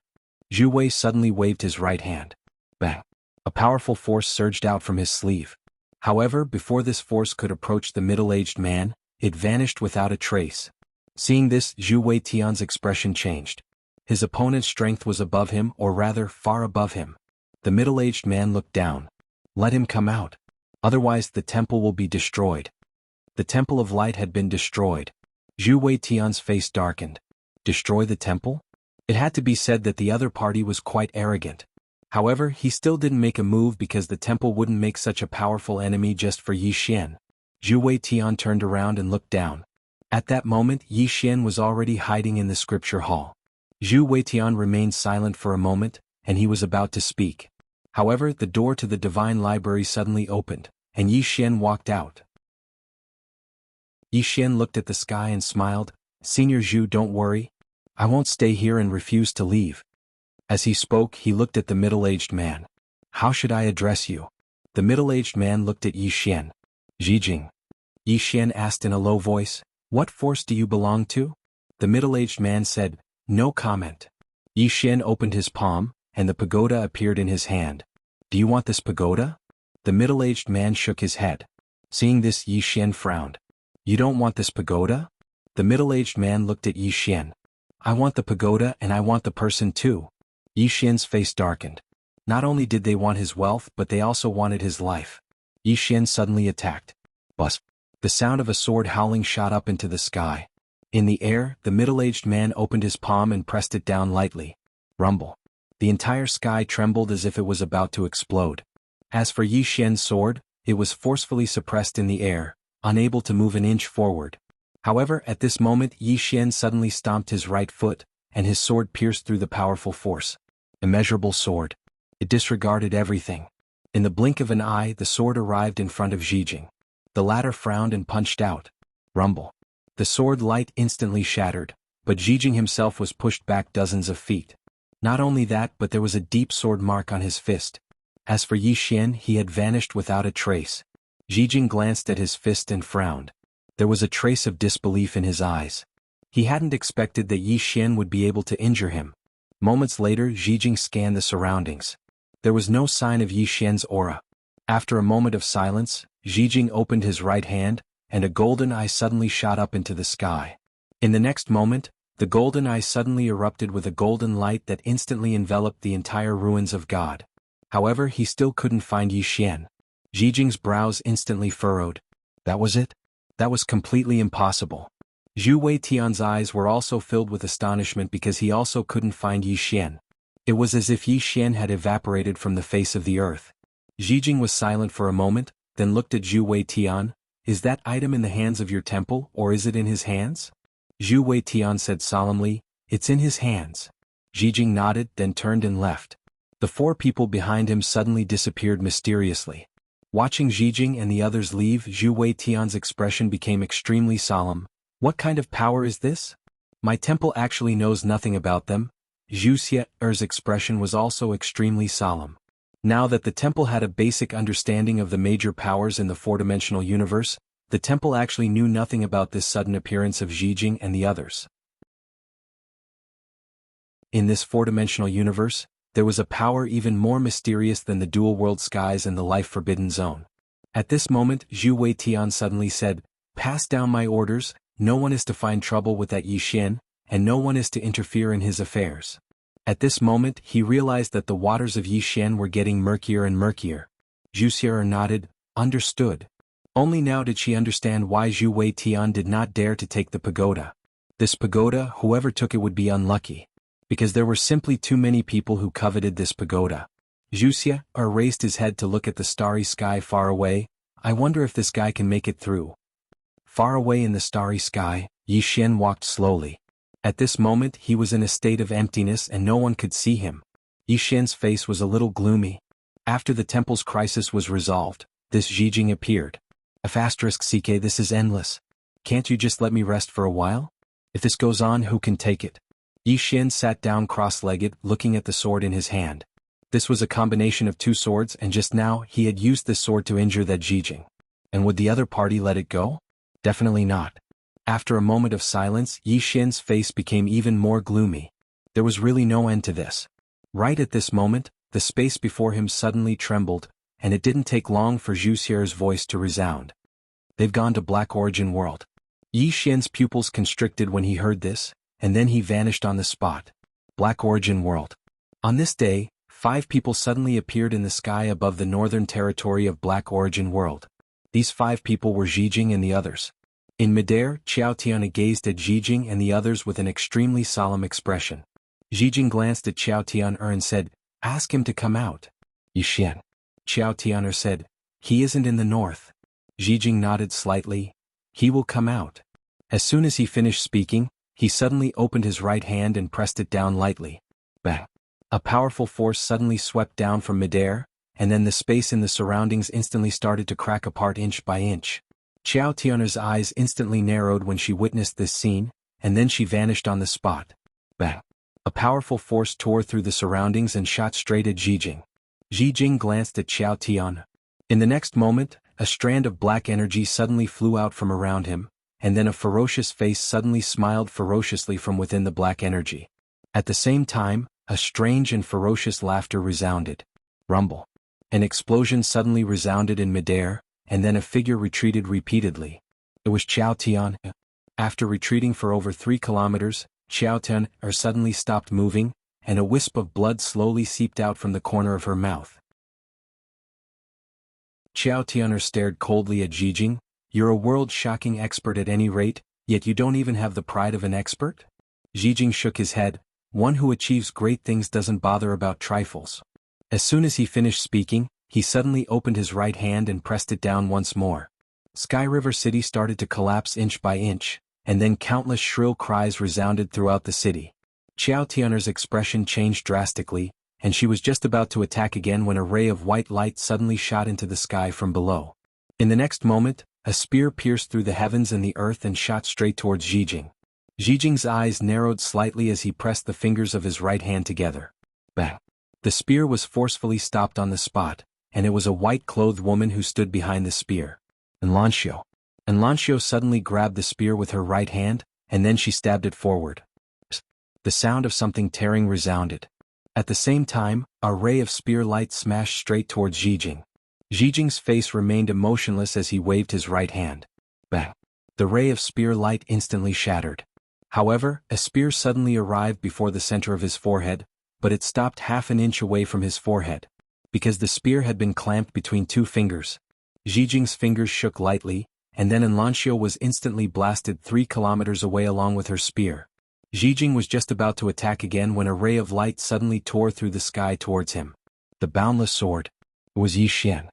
Zhu Wei suddenly waved his right hand. Bang! A powerful force surged out from his sleeve. However, before this force could approach the middle-aged man, it vanished without a trace. Seeing this, Zhu Wei Tian's expression changed. His opponent's strength was above him, or rather, far above him. The middle-aged man looked down. "Let him come out. Otherwise the temple will be destroyed." The Temple of Light had been destroyed. Zhu Wei Tian's face darkened. Destroy the temple? It had to be said that the other party was quite arrogant. However, he still didn't make a move because the temple wouldn't make such a powerful enemy just for Yi Xian. Zhu Wei Tian turned around and looked down. At that moment, Yi Xian was already hiding in the scripture hall. Zhu Wei Tian remained silent for a moment, and he was about to speak. However, the door to the divine library suddenly opened, and Yi Xian walked out. Yi Xian looked at the sky and smiled. "Senior Zhu, don't worry. I won't stay here and refuse to leave." As he spoke, he looked at the middle-aged man. "How should I address you?" The middle-aged man looked at Yi Xian. "Zhijing." Yi Xian asked in a low voice, "What force do you belong to?" The middle-aged man said, "No comment." Yi Xian opened his palm, and the pagoda appeared in his hand. "Do you want this pagoda?" The middle-aged man shook his head. Seeing this, Yi Xian frowned. "You don't want this pagoda?" The middle-aged man looked at Yi Xian. "I want the pagoda and I want the person too." Yi Xian's face darkened. Not only did they want his wealth, but they also wanted his life. Yi Xian suddenly attacked. Buzz! The sound of a sword howling shot up into the sky. In the air, the middle-aged man opened his palm and pressed it down lightly. Rumble! The entire sky trembled as if it was about to explode. As for Yi Xian's sword, it was forcefully suppressed in the air, unable to move an inch forward. However, at this moment Yi Xian suddenly stomped his right foot, and his sword pierced through the powerful force. Immeasurable sword. It disregarded everything. In the blink of an eye, the sword arrived in front of Zhijing. The latter frowned and punched out. Rumble. The sword light instantly shattered, but Zhijing himself was pushed back dozens of feet. Not only that, but there was a deep sword mark on his fist. As for Yi Xian, he had vanished without a trace. Zhijing glanced at his fist and frowned. There was a trace of disbelief in his eyes. He hadn't expected that Yi Xian would be able to injure him. Moments later, Zhijing scanned the surroundings. There was no sign of Yi Xian's aura. After a moment of silence, Zhijing opened his right hand, and a golden eye suddenly shot up into the sky. In the next moment, the golden eye suddenly erupted with a golden light that instantly enveloped the entire ruins of God. However, he still couldn't find Yi Xian. Zhijing's brows instantly furrowed. That was it? That was completely impossible. Zhu Wei Tian's eyes were also filled with astonishment because he also couldn't find Yi Xian. It was as if Yi Xian had evaporated from the face of the earth. Zhijing was silent for a moment, then looked at Zhu Wei Tian. "Is that item in the hands of your temple, or is it in his hands?" Zhu Wei Tian said solemnly, "It's in his hands." Zhijing nodded, then turned and left. The four people behind him suddenly disappeared mysteriously. Watching Zhijing and the others leave, Zhu Wei Tian's expression became extremely solemn. "What kind of power is this? My temple actually knows nothing about them." Zhu Xie's expression was also extremely solemn. Now that the temple had a basic understanding of the major powers in the four-dimensional universe, the temple actually knew nothing about this sudden appearance of Zhijing and the others. In this four-dimensional universe, there was a power even more mysterious than the dual-world skies and the life-forbidden zone. At this moment, Zhu Wei Tian suddenly said, "Pass down my orders. No one is to find trouble with that Yi Xian, and no one is to interfere in his affairs." At this moment, he realized that the waters of Yi Xian were getting murkier and murkier. Zhu Xie nodded, "Understood." Only now did she understand why Zhu Wei Tian did not dare to take the pagoda. This pagoda, whoever took it would be unlucky. Because there were simply too many people who coveted this pagoda. Zhu Xie raised his head to look at the starry sky far away. "I wonder if this guy can make it through." Far away in the starry sky, Yi Xian walked slowly. At this moment he was in a state of emptiness and no one could see him. Yi Xian's face was a little gloomy. After the temple's crisis was resolved, this Zhijing appeared. *CK, this is endless. Can't you just let me rest for a while? If this goes on, who can take it? Yi Xian sat down cross-legged, looking at the sword in his hand. This was a combination of two swords, and just now he had used this sword to injure that Zijing. And would the other party let it go? Definitely not. After a moment of silence, Yi Xian's face became even more gloomy. There was really no end to this. Right at this moment, the space before him suddenly trembled, and it didn't take long for Zhu Xie's voice to resound. They've gone to Black Origin World. Yi Xian's pupils constricted when he heard this, and then he vanished on the spot. Black Origin World. On this day, 5 people suddenly appeared in the sky above the northern territory of Black Origin World. These 5 people were Zijing and the others. In midair, Qiao Tian gazed at Zijing and the others with an extremely solemn expression. Zijing glanced at Qiao Tian and said, "Ask him to come out." Yi Xian. Qiao Tian said, "He isn't in the north." Zijing nodded slightly. "He will come out." As soon as he finished speaking, he suddenly opened his right hand and pressed it down lightly. Bang! A powerful force suddenly swept down from midair, and then the space in the surroundings instantly started to crack apart inch by inch. Qiao Tian's eyes instantly narrowed when she witnessed this scene, and then she vanished on the spot. Bang! A powerful force tore through the surroundings and shot straight at Zijing. Zijing glanced at Qiao Tian. In the next moment, a strand of black energy suddenly flew out from around him, and then a ferocious face suddenly smiled ferociously from within the black energy. At the same time, a strange and ferocious laughter resounded. Rumble. An explosion suddenly resounded in midair, and then a figure retreated repeatedly. It was Qiao Tian. After retreating for over 3 kilometers, Qiao Tian suddenly stopped moving, and a wisp of blood slowly seeped out from the corner of her mouth. Qiao Tian stared coldly at Zijing. "You're a world-shocking expert at any rate, yet you don't even have the pride of an expert?" Zijing shook his head. "One who achieves great things doesn't bother about trifles." As soon as he finished speaking, he suddenly opened his right hand and pressed it down once more. Sky River City started to collapse inch by inch, and then countless shrill cries resounded throughout the city. Qiao Tian's expression changed drastically, and she was just about to attack again when a ray of white light suddenly shot into the sky from below. In the next moment, a spear pierced through the heavens and the earth and shot straight towards Zijing. Zijing's eyes narrowed slightly as he pressed the fingers of his right hand together. Bang! The spear was forcefully stopped on the spot, and it was a white-clothed woman who stood behind the spear. Enlancio. Enlancio suddenly grabbed the spear with her right hand, and then she stabbed it forward. The sound of something tearing resounded. At the same time, a ray of spear light smashed straight towards Zijing. Zijing's face remained emotionless as he waved his right hand. Bang! The ray of spear light instantly shattered. However, a spear suddenly arrived before the center of his forehead, but it stopped half an inch away from his forehead. Because the spear had been clamped between 2 fingers. Zijing's fingers shook lightly, and then Enlancio was instantly blasted 3 kilometers away along with her spear. Zijing was just about to attack again when a ray of light suddenly tore through the sky towards him. The boundless sword. It was Yi Xian.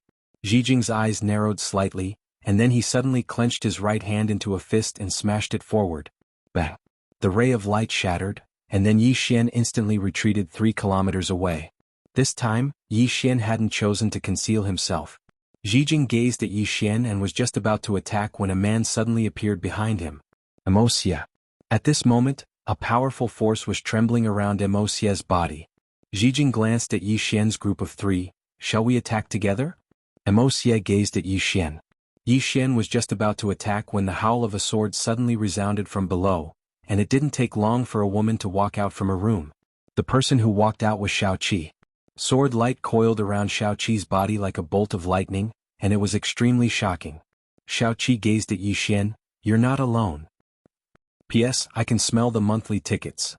Zijing's eyes narrowed slightly, and then he suddenly clenched his right hand into a fist and smashed it forward. Bang! The ray of light shattered, and then Yi Xian instantly retreated 3 kilometers away. This time, Yi Xian hadn't chosen to conceal himself. Zijing gazed at Yi Xian and was just about to attack when a man suddenly appeared behind him. Emocia. At this moment, a powerful force was trembling around Emocia's body. Zijing glanced at Yi Xian's group of 3. "Shall we attack together?" Emocia gazed at Yi Xian. Yi Xian was just about to attack when the howl of a sword suddenly resounded from below, and it didn't take long for a woman to walk out from a room. The person who walked out was Shaoqi. Sword light coiled around Shaoqi's body like a bolt of lightning, and it was extremely shocking. Shaoqi gazed at Yi Xian. "You're not alone. P.S. I can smell the monthly tickets."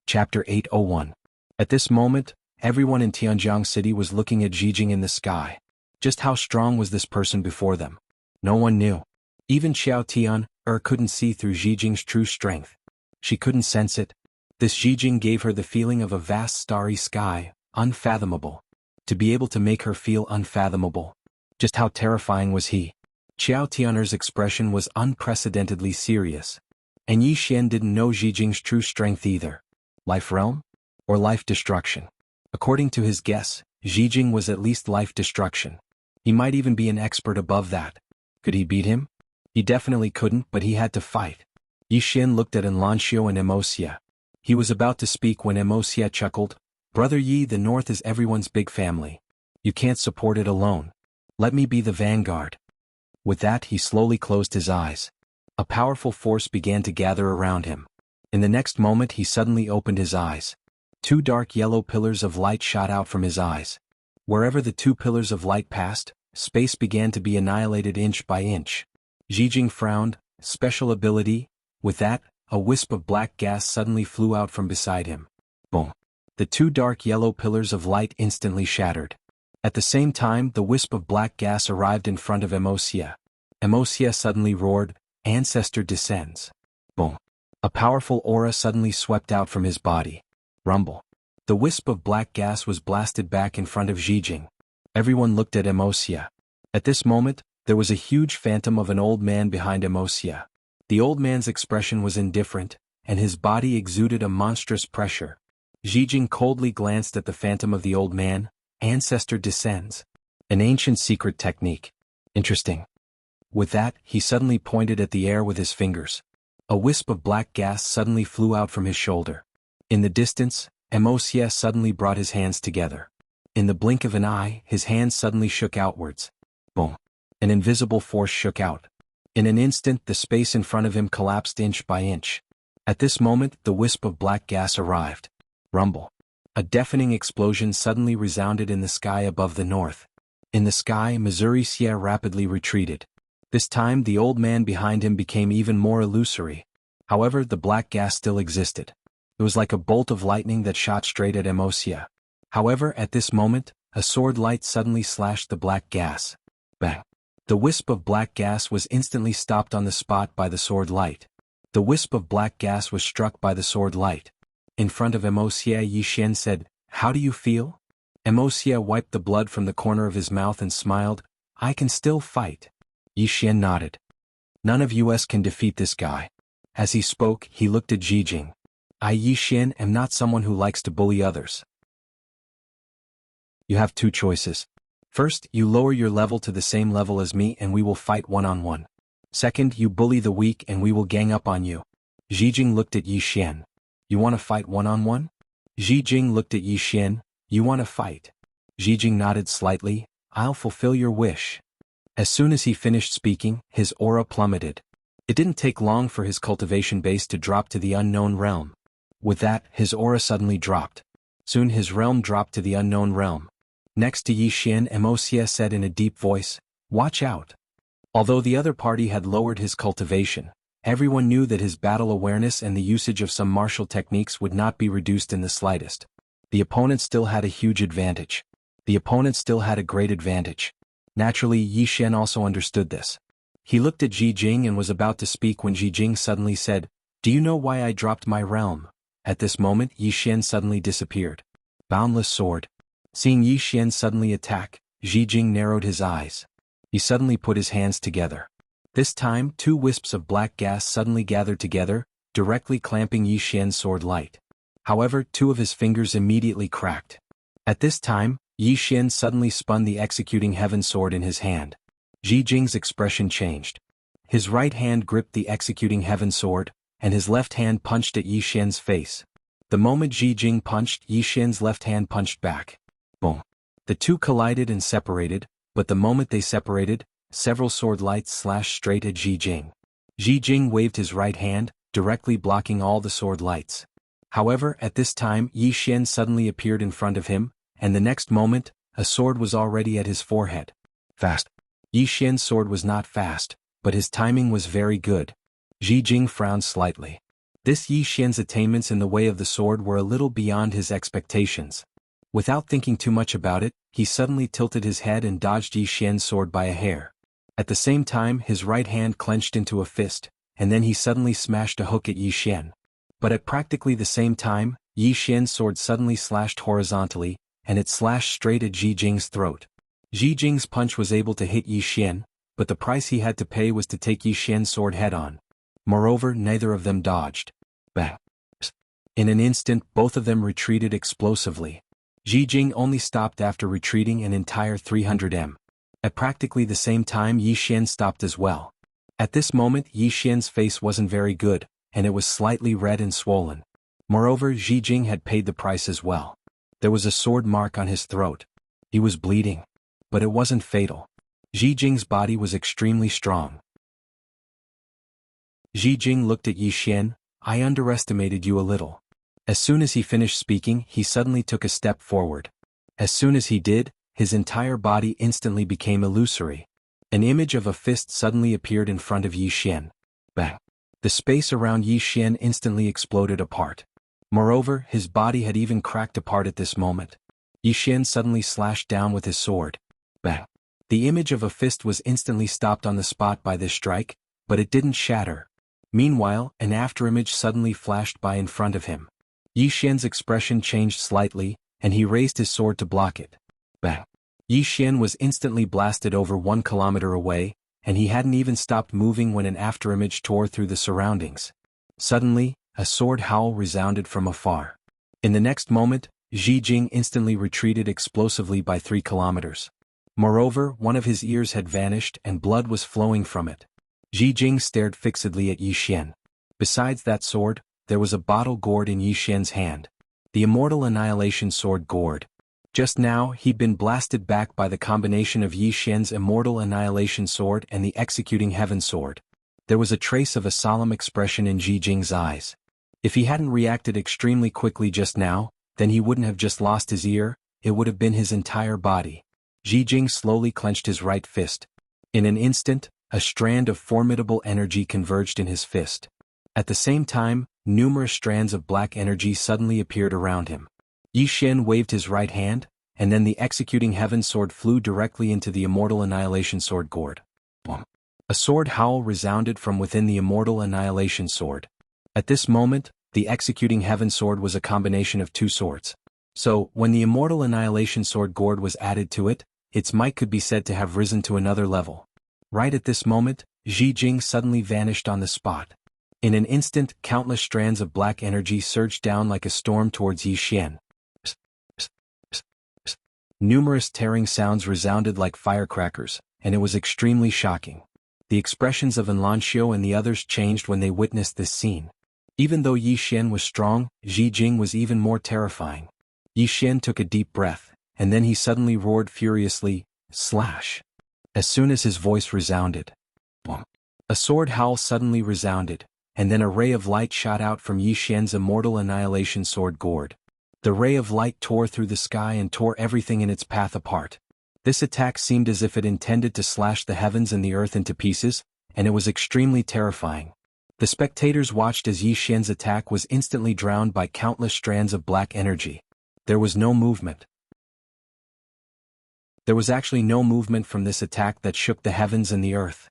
Chapter 801. At this moment, everyone in Tianjiang City was looking at Zijing in the sky. Just how strong was this person before them? No one knew. Even Qiao Tian couldn't see through Zijing's true strength. She couldn't sense it. This Zijing gave her the feeling of a vast starry sky, unfathomable. To be able to make her feel unfathomable. Just how terrifying was he? Qiao Tian's expression was unprecedentedly serious. And Yi Xian didn't know Zijing's true strength either. Life realm? Or life destruction? According to his guess, Zijing was at least life destruction. He might even be an expert above that. Could he beat him? He definitely couldn't, but he had to fight. Yi Xian looked at Enlancio and Emocia. He was about to speak when Wuxia chuckled, "Brother Yi, the North is everyone's big family. You can't support it alone. Let me be the vanguard." With that he slowly closed his eyes. A powerful force began to gather around him. In the next moment he suddenly opened his eyes. Two dark yellow pillars of light shot out from his eyes. Wherever the two pillars of light passed, space began to be annihilated inch by inch. Zijing frowned. Special ability. With that, a wisp of black gas suddenly flew out from beside him. Boom. The two dark yellow pillars of light instantly shattered. At the same time the wisp of black gas arrived in front of Wuxia. Wuxia suddenly roared, "Ancestor descends." Boom. A powerful aura suddenly swept out from his body. Rumble. The wisp of black gas was blasted back in front of Zijing. Everyone looked at Wuxia. At this moment, there was a huge phantom of an old man behind Wuxia. The old man's expression was indifferent, and his body exuded a monstrous pressure. Zijing coldly glanced at the phantom of the old man. "Ancestor descends. An ancient secret technique. Interesting." With that, he suddenly pointed at the air with his fingers. A wisp of black gas suddenly flew out from his shoulder. In the distance, Wuxia suddenly brought his hands together. In the blink of an eye, his hands suddenly shook outwards. Boom. An invisible force shook out. In an instant the space in front of him collapsed inch by inch. At this moment the wisp of black gas arrived. Rumble. A deafening explosion suddenly resounded in the sky above the north. In the sky Wuxia rapidly retreated. This time the old man behind him became even more illusory. However, the black gas still existed. It was like a bolt of lightning that shot straight at Wuxia. However, at this moment, a sword light suddenly slashed the black gas. Bang. The wisp of black gas was instantly stopped on the spot by the sword light. The wisp of black gas was struck by the sword light. In front of Wuxia, Yi Xian said, "How do you feel?" Wuxia wiped the blood from the corner of his mouth and smiled, "I can still fight." Yi Xian nodded. "None of us can defeat this guy." As he spoke, he looked at Zijing. "I, Yi Xian, am not someone who likes to bully others. You have two choices. First, you lower your level to the same level as me and we will fight one-on-one. Second, you bully the weak and we will gang up on you." Zijing looked at Yi Xian. "You want to fight one-on-one?" Zijing looked at Yi Xian. "You want to fight?" Zijing nodded slightly. "I'll fulfill your wish." As soon as he finished speaking, his aura plummeted. It didn't take long for his cultivation base to drop to the unknown realm. With that, his aura suddenly dropped. Soon his realm dropped to the unknown realm. Next to Yi Xian, Wuxia said in a deep voice, "Watch out." Although the other party had lowered his cultivation, everyone knew that his battle awareness and the usage of some martial techniques would not be reduced in the slightest. The opponent still had a huge advantage. The opponent still had a great advantage. Naturally, Yi Xian also understood this. He looked at Zijing and was about to speak when Zijing suddenly said, "Do you know why I dropped my realm?" At this moment, Yi Xian suddenly disappeared. Boundless sword. Seeing Yi Xian suddenly attack, Zijing narrowed his eyes. He suddenly put his hands together. This time, two wisps of black gas suddenly gathered together, directly clamping Yi Xian's sword light. However, two of his fingers immediately cracked. At this time, Yi Xian suddenly spun the executing heaven sword in his hand. Zijing's expression changed. His right hand gripped the executing heaven sword, and his left hand punched at Yi Xian's face. The moment Zijing punched, Yi Xian's left hand punched back. Boom. The two collided and separated, but the moment they separated, several sword lights slashed straight at Zijing. Zijing waved his right hand, directly blocking all the sword lights. However, at this time Yi Xian suddenly appeared in front of him, and the next moment, a sword was already at his forehead. Fast. Yi Xian's sword was not fast, but his timing was very good. Zijing frowned slightly. This Yi Xian's attainments in the way of the sword were a little beyond his expectations. Without thinking too much about it, he suddenly tilted his head and dodged Yi Xian's sword by a hair. At the same time, his right hand clenched into a fist, and then he suddenly smashed a hook at Yi Xian. But at practically the same time, Yi Xian's sword suddenly slashed horizontally, and it slashed straight at Zijing's throat. Zijing's punch was able to hit Yi Xian, but the price he had to pay was to take Yi Xian's sword head-on. Moreover, neither of them dodged. Bang! In an instant, both of them retreated explosively. Zijing only stopped after retreating an entire 300 m. At practically the same time, Yi Xian stopped as well. At this moment, Yi Xian's face wasn't very good, and it was slightly red and swollen. Moreover, Ji Jing had paid the price as well. There was a sword mark on his throat. He was bleeding. But it wasn't fatal. Ji Jing's body was extremely strong. Ji Jing looked at Yi Xian. I underestimated you a little. As soon as he finished speaking, he suddenly took a step forward. As soon as he did, his entire body instantly became illusory. An image of a fist suddenly appeared in front of Yi Xian. Bang! The space around Yi Xian instantly exploded apart. Moreover, his body had even cracked apart at this moment. Yi Xian suddenly slashed down with his sword. Bang! The image of a fist was instantly stopped on the spot by this strike, but it didn't shatter. Meanwhile, an afterimage suddenly flashed by in front of him. Yi Xian's expression changed slightly, and he raised his sword to block it. Bang! Yi Xian was instantly blasted over 1 kilometer away, and he hadn't even stopped moving when an afterimage tore through the surroundings. Suddenly, a sword howl resounded from afar. In the next moment, Ji Jing instantly retreated explosively by 3 kilometers. Moreover, one of his ears had vanished and blood was flowing from it. Ji Jing stared fixedly at Yi Xian. Besides that sword, there was a bottle gourd in Yi Xian's hand. The Immortal Annihilation Sword gourd. Just now, he'd been blasted back by the combination of Yi Xian's Immortal Annihilation Sword and the Executing Heaven Sword. There was a trace of a solemn expression in Ji Jing's eyes. If he hadn't reacted extremely quickly just now, then he wouldn't have just lost his ear, it would have been his entire body. Ji Jing slowly clenched his right fist. In an instant, a strand of formidable energy converged in his fist. At the same time, numerous strands of black energy suddenly appeared around him. Yi Xian waved his right hand, and then the Executing Heaven Sword flew directly into the Immortal Annihilation Sword gourd. Boom! A sword howl resounded from within the Immortal Annihilation Sword. At this moment, the Executing Heaven Sword was a combination of 2 swords. So, when the Immortal Annihilation Sword gourd was added to it, its might could be said to have risen to another level. Right at this moment, Ji Jing suddenly vanished on the spot. In an instant, countless strands of black energy surged down like a storm towards Yi Xian. Numerous tearing sounds resounded like firecrackers, and it was extremely shocking. The expressions of Enlancio and the others changed when they witnessed this scene. Even though Yi Xian was strong, Ji Jing was even more terrifying. Yi Xian took a deep breath, and then he suddenly roared furiously, slash. As soon as his voice resounded, boom, a sword howl suddenly resounded, and then a ray of light shot out from Yi Xian's Immortal Annihilation Sword gourd. The ray of light tore through the sky and tore everything in its path apart. This attack seemed as if it intended to slash the heavens and the earth into pieces, and it was extremely terrifying. The spectators watched as Yi Xian's attack was instantly drowned by countless strands of black energy. There was no movement. There was actually no movement from this attack that shook the heavens and the earth.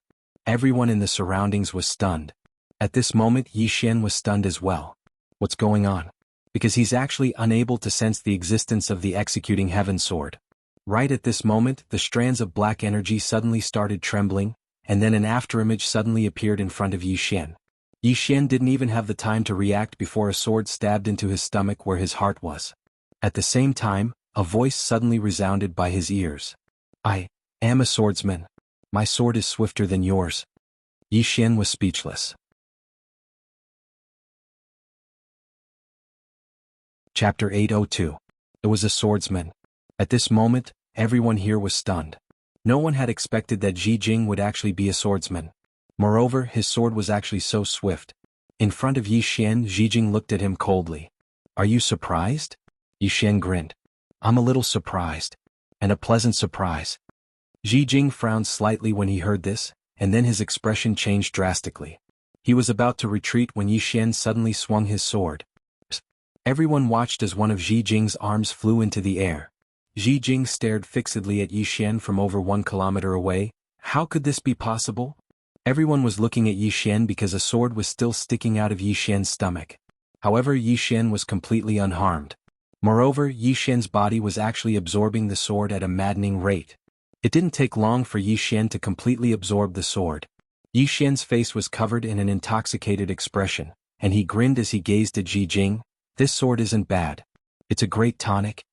Everyone in the surroundings was stunned. At this moment, Yi Xian was stunned as well. What's going on? Because he's actually unable to sense the existence of the Executing Heaven Sword. Right at this moment, the strands of black energy suddenly started trembling, and then an afterimage suddenly appeared in front of Yi Xian. Yi Xian didn't even have the time to react before a sword stabbed into his stomach where his heart was. At the same time, a voice suddenly resounded by his ears. I am a swordsman. My sword is swifter than yours. Yi Xian was speechless. Chapter 802. It was a swordsman. At this moment, everyone here was stunned. No one had expected that Ji Jing would actually be a swordsman. Moreover, his sword was actually so swift. In front of Yi Xian, Ji Jing looked at him coldly. Are you surprised? Yi Xian grinned. I'm a little surprised. And a pleasant surprise. Ji Jing frowned slightly when he heard this, and then his expression changed drastically. He was about to retreat when Yi Xian suddenly swung his sword. Everyone watched as one of Ji Jing's arms flew into the air. Ji Jing stared fixedly at Yi Xian from over 1 kilometer away. How could this be possible? Everyone was looking at Yi Xian because a sword was still sticking out of Yi Xian's stomach. However, Yi Xian was completely unharmed. Moreover, Yi Xian's body was actually absorbing the sword at a maddening rate. It didn't take long for Yi Xian to completely absorb the sword. Yi Xian's face was covered in an intoxicated expression, and he grinned as he gazed at Ji Jing. This sword isn't bad. It's a great tonic.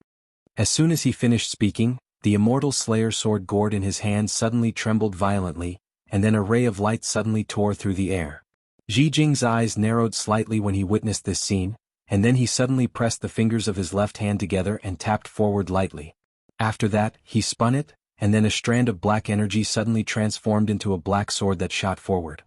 As soon as he finished speaking, the Immortal Slayer sword gourd in his hand suddenly trembled violently, and then a ray of light suddenly tore through the air. Ji Jing's eyes narrowed slightly when he witnessed this scene, and then he suddenly pressed the fingers of his left hand together and tapped forward lightly. After that, he spun it, and then a strand of black energy suddenly transformed into a black sword that shot forward.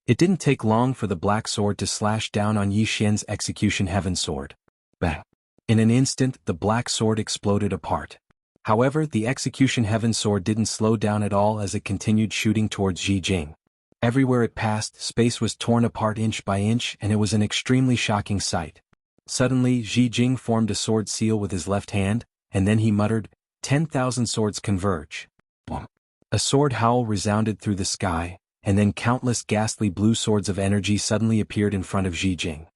It didn't take long for the black sword to slash down on Yi Xian's execution heaven sword. Bang! In an instant, the black sword exploded apart. However, the execution heaven sword didn't slow down at all as it continued shooting towards Ji Jing. Everywhere it passed, space was torn apart inch by inch, and it was an extremely shocking sight. Suddenly, Ji Jing formed a sword seal with his left hand, and then he muttered, 10,000 swords converge. Boom. A sword howl resounded through the sky, and then countless ghastly blue swords of energy suddenly appeared in front of Ji Jing.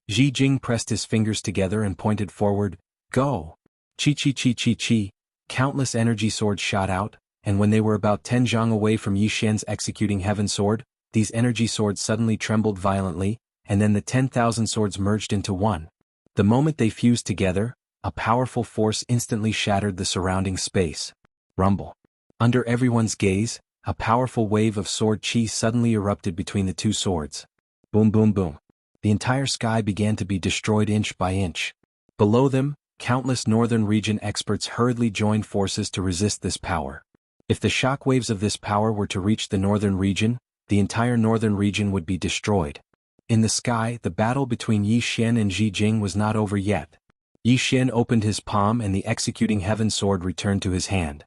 Ji Jing pressed his fingers together and pointed forward, go! Chi chi chi chi chi. Countless energy swords shot out, and when they were about 10 zhang away from Yi Xian's executing heaven sword, these energy swords suddenly trembled violently, and then the 10,000 swords merged into one. The moment they fused together, a powerful force instantly shattered the surrounding space. Rumble. Under everyone's gaze, a powerful wave of sword chi suddenly erupted between the two swords. Boom boom boom. The entire sky began to be destroyed inch by inch. Below them, countless northern region experts hurriedly joined forces to resist this power. If the shock waves of this power were to reach the northern region, the entire northern region would be destroyed. In the sky, the battle between Yi Xian and Ji Jing was not over yet. Yi Xian opened his palm and the executing heaven sword returned to his hand.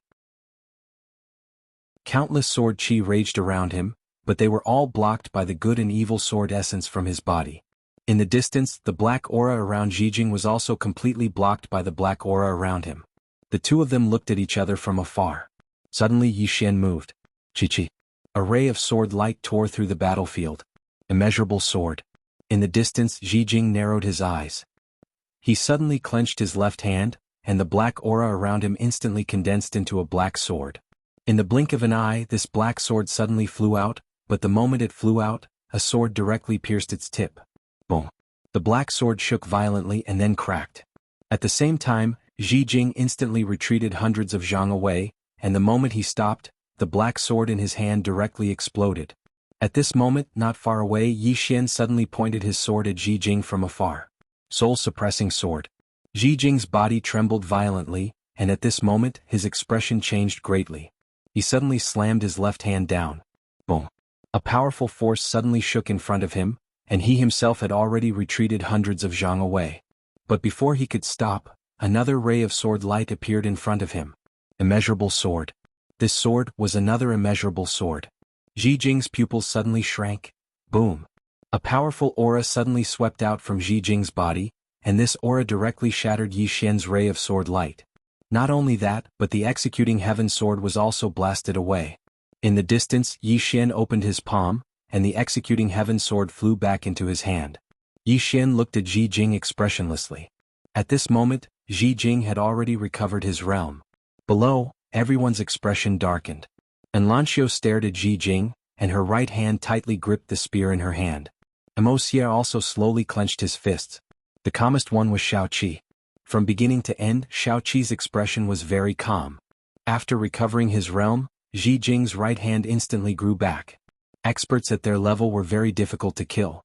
Countless sword chi raged around him, but they were all blocked by the good and evil sword essence from his body. In the distance, the black aura around Ji Jing was also completely blocked by the black aura around him. The two of them looked at each other from afar. Suddenly Yi Xian moved. Chi-chi. A ray of sword light tore through the battlefield. Immeasurable sword. In the distance, Ji Jing narrowed his eyes. He suddenly clenched his left hand, and the black aura around him instantly condensed into a black sword. In the blink of an eye, this black sword suddenly flew out, but the moment it flew out, a sword directly pierced its tip. Boom. The black sword shook violently and then cracked. At the same time, Ji Jing instantly retreated hundreds of zhang away, and the moment he stopped, the black sword in his hand directly exploded. At this moment, not far away, Yi Xian suddenly pointed his sword at Ji Jing from afar. Soul-suppressing sword. Ji Jing's body trembled violently, and at this moment, his expression changed greatly. He suddenly slammed his left hand down. Boom. A powerful force suddenly shook in front of him, and he himself had already retreated hundreds of zhang away. But before he could stop, another ray of sword light appeared in front of him. Immeasurable sword. This sword was another immeasurable sword. Ji Jing's pupils suddenly shrank. Boom. A powerful aura suddenly swept out from Ji Jing's body, and this aura directly shattered Yi Xian's ray of sword light. Not only that, but the executing heaven sword was also blasted away. In the distance, Yi Xian opened his palm, and the executing heaven sword flew back into his hand. Yi Xian looked at Ji Jing expressionlessly. At this moment, Ji Jing had already recovered his realm. Below, everyone's expression darkened. And Lanxiu stared at Ji Jing, and her right hand tightly gripped the spear in her hand. Emocia also slowly clenched his fists. The calmest one was Shao Qi. From beginning to end, Shao Qi's expression was very calm. After recovering his realm, Ji Jing's right hand instantly grew back. Experts at their level were very difficult to kill.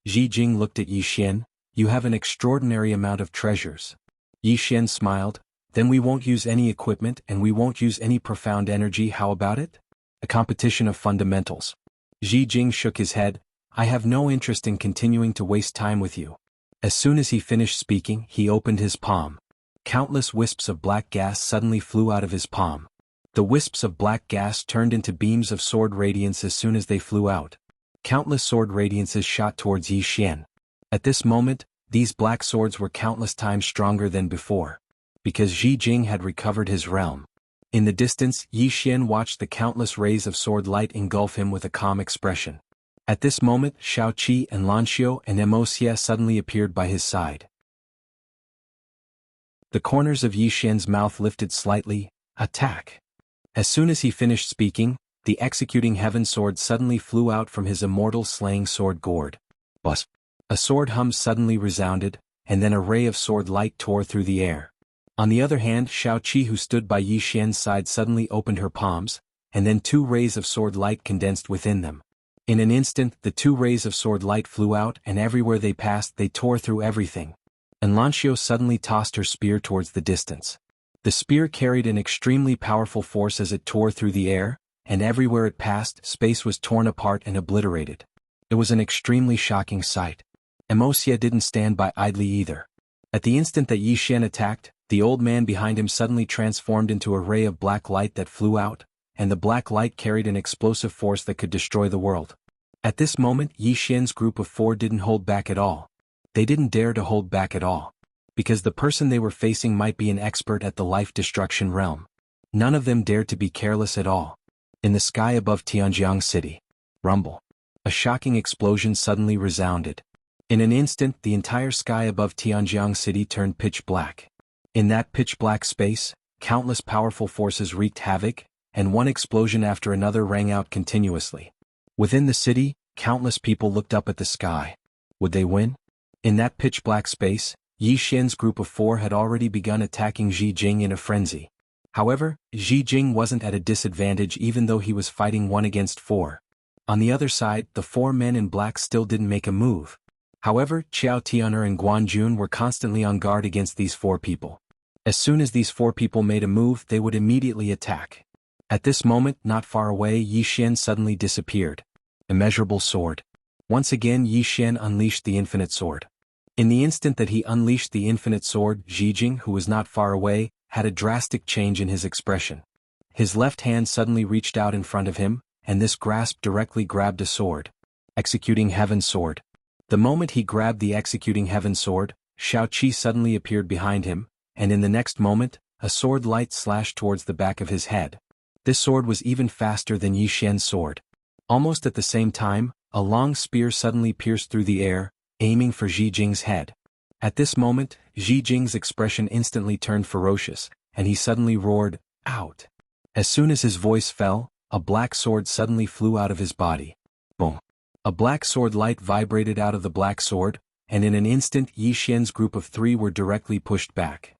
Ji Jing looked at Yi Xian. You have an extraordinary amount of treasures. Yi Xian smiled. Then we won't use any equipment and we won't use any profound energy, how about it? A competition of fundamentals. Ji Jing shook his head. I have no interest in continuing to waste time with you. As soon as he finished speaking, he opened his palm. Countless wisps of black gas suddenly flew out of his palm. The wisps of black gas turned into beams of sword radiance as soon as they flew out. Countless sword radiances shot towards Yi Xian. At this moment, these black swords were countless times stronger than before. Because Ji Jing had recovered his realm. In the distance, Yi Xian watched the countless rays of sword light engulf him with a calm expression. At this moment, Shao Qi and Lanxiu and Emocia suddenly appeared by his side. The corners of Yi Xian's mouth lifted slightly. Attack! As soon as he finished speaking, the executing heaven sword suddenly flew out from his immortal slaying sword gourd. Buzz! A sword hum suddenly resounded, and then a ray of sword light tore through the air. On the other hand, Shao Qi, who stood by Yi Xian's side, suddenly opened her palms, and then two rays of sword light condensed within them. In an instant, the two rays of sword light flew out, and everywhere they passed they tore through everything. and Lancio suddenly tossed her spear towards the distance. The spear carried an extremely powerful force as it tore through the air, and everywhere it passed, space was torn apart and obliterated. It was an extremely shocking sight. Emocia didn't stand by idly either. At the instant that Yi Xian attacked, the old man behind him suddenly transformed into a ray of black light that flew out, and the black light carried an explosive force that could destroy the world. At this moment, Yi Xian's group of 4 didn't hold back at all. They didn't dare to hold back at all. Because the person they were facing might be an expert at the life-destruction realm. None of them dared to be careless at all. In the sky above Tianjiang City. Rumble. A shocking explosion suddenly resounded. In an instant, the entire sky above Tianjiang City turned pitch black. In that pitch-black space, countless powerful forces wreaked havoc, and one explosion after another rang out continuously. Within the city, countless people looked up at the sky. Would they win? In that pitch-black space, Yi Xian's group of 4 had already begun attacking Ji Jing in a frenzy. However, Ji Jing wasn't at a disadvantage even though he was fighting 1 against 4. On the other side, the 4 men in black still didn't make a move. However, Qiao Tian'er and Guan Jun were constantly on guard against these 4 people. As soon as these 4 people made a move, they would immediately attack. At this moment, not far away, Yi Xian suddenly disappeared. Immeasurable sword. Once again, Yi Xian unleashed the infinite sword. In the instant that he unleashed the infinite sword, Ji Jing, who was not far away, had a drastic change in his expression. His left hand suddenly reached out in front of him, and this grasp directly grabbed a sword. Executing Heaven Sword. The moment he grabbed the Executing Heaven Sword, Shao Qi suddenly appeared behind him, and in the next moment, a sword light slashed towards the back of his head. This sword was even faster than Yi Xian's sword. Almost at the same time, a long spear suddenly pierced through the air, aiming for Ji Jing's head. At this moment, Ji Jing's expression instantly turned ferocious, and he suddenly roared, "Out!" As soon as his voice fell, a black sword suddenly flew out of his body. Boom! A black sword light vibrated out of the black sword, and in an instant Yi Xian's group of 3 were directly pushed back.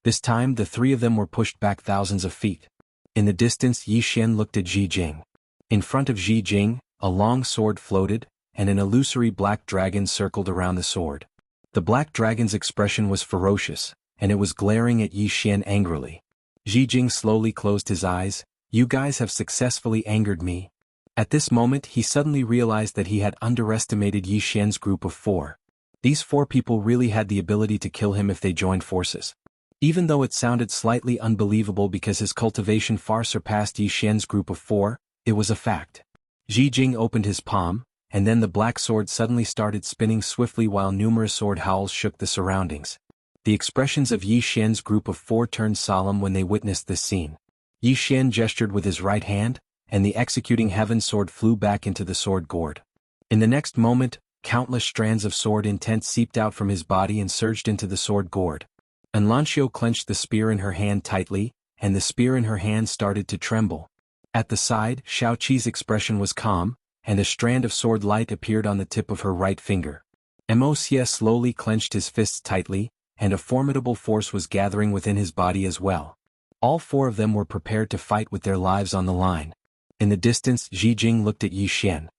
This time the 3 of them were pushed back thousands of feet. In the distance, Yi Xian looked at Ji Jing. In front of Ji Jing, a long sword floated, and an illusory black dragon circled around the sword. The black dragon's expression was ferocious, and it was glaring at Yi Xian angrily. Ji Jing slowly closed his eyes. "You guys have successfully angered me." At this moment he suddenly realized that he had underestimated Yi Xian's group of 4. These 4 people really had the ability to kill him if they joined forces. Even though it sounded slightly unbelievable because his cultivation far surpassed Yi Xian's group of 4, it was a fact. Ji Jing opened his palm, and then the black sword suddenly started spinning swiftly while numerous sword howls shook the surroundings. The expressions of Yi Xian's group of 4 turned solemn when they witnessed this scene. Yi Xian gestured with his right hand, and the Executing Heaven Sword flew back into the sword gourd. In the next moment, countless strands of sword intent seeped out from his body and surged into the sword gourd. Lancio clenched the spear in her hand tightly, and the spear in her hand started to tremble. At the side, Shao Qi's expression was calm, and a strand of sword light appeared on the tip of her right finger. Emocia slowly clenched his fists tightly, and a formidable force was gathering within his body as well. All 4 of them were prepared to fight with their lives on the line. In the distance, Ji Jing looked at Yi Xian.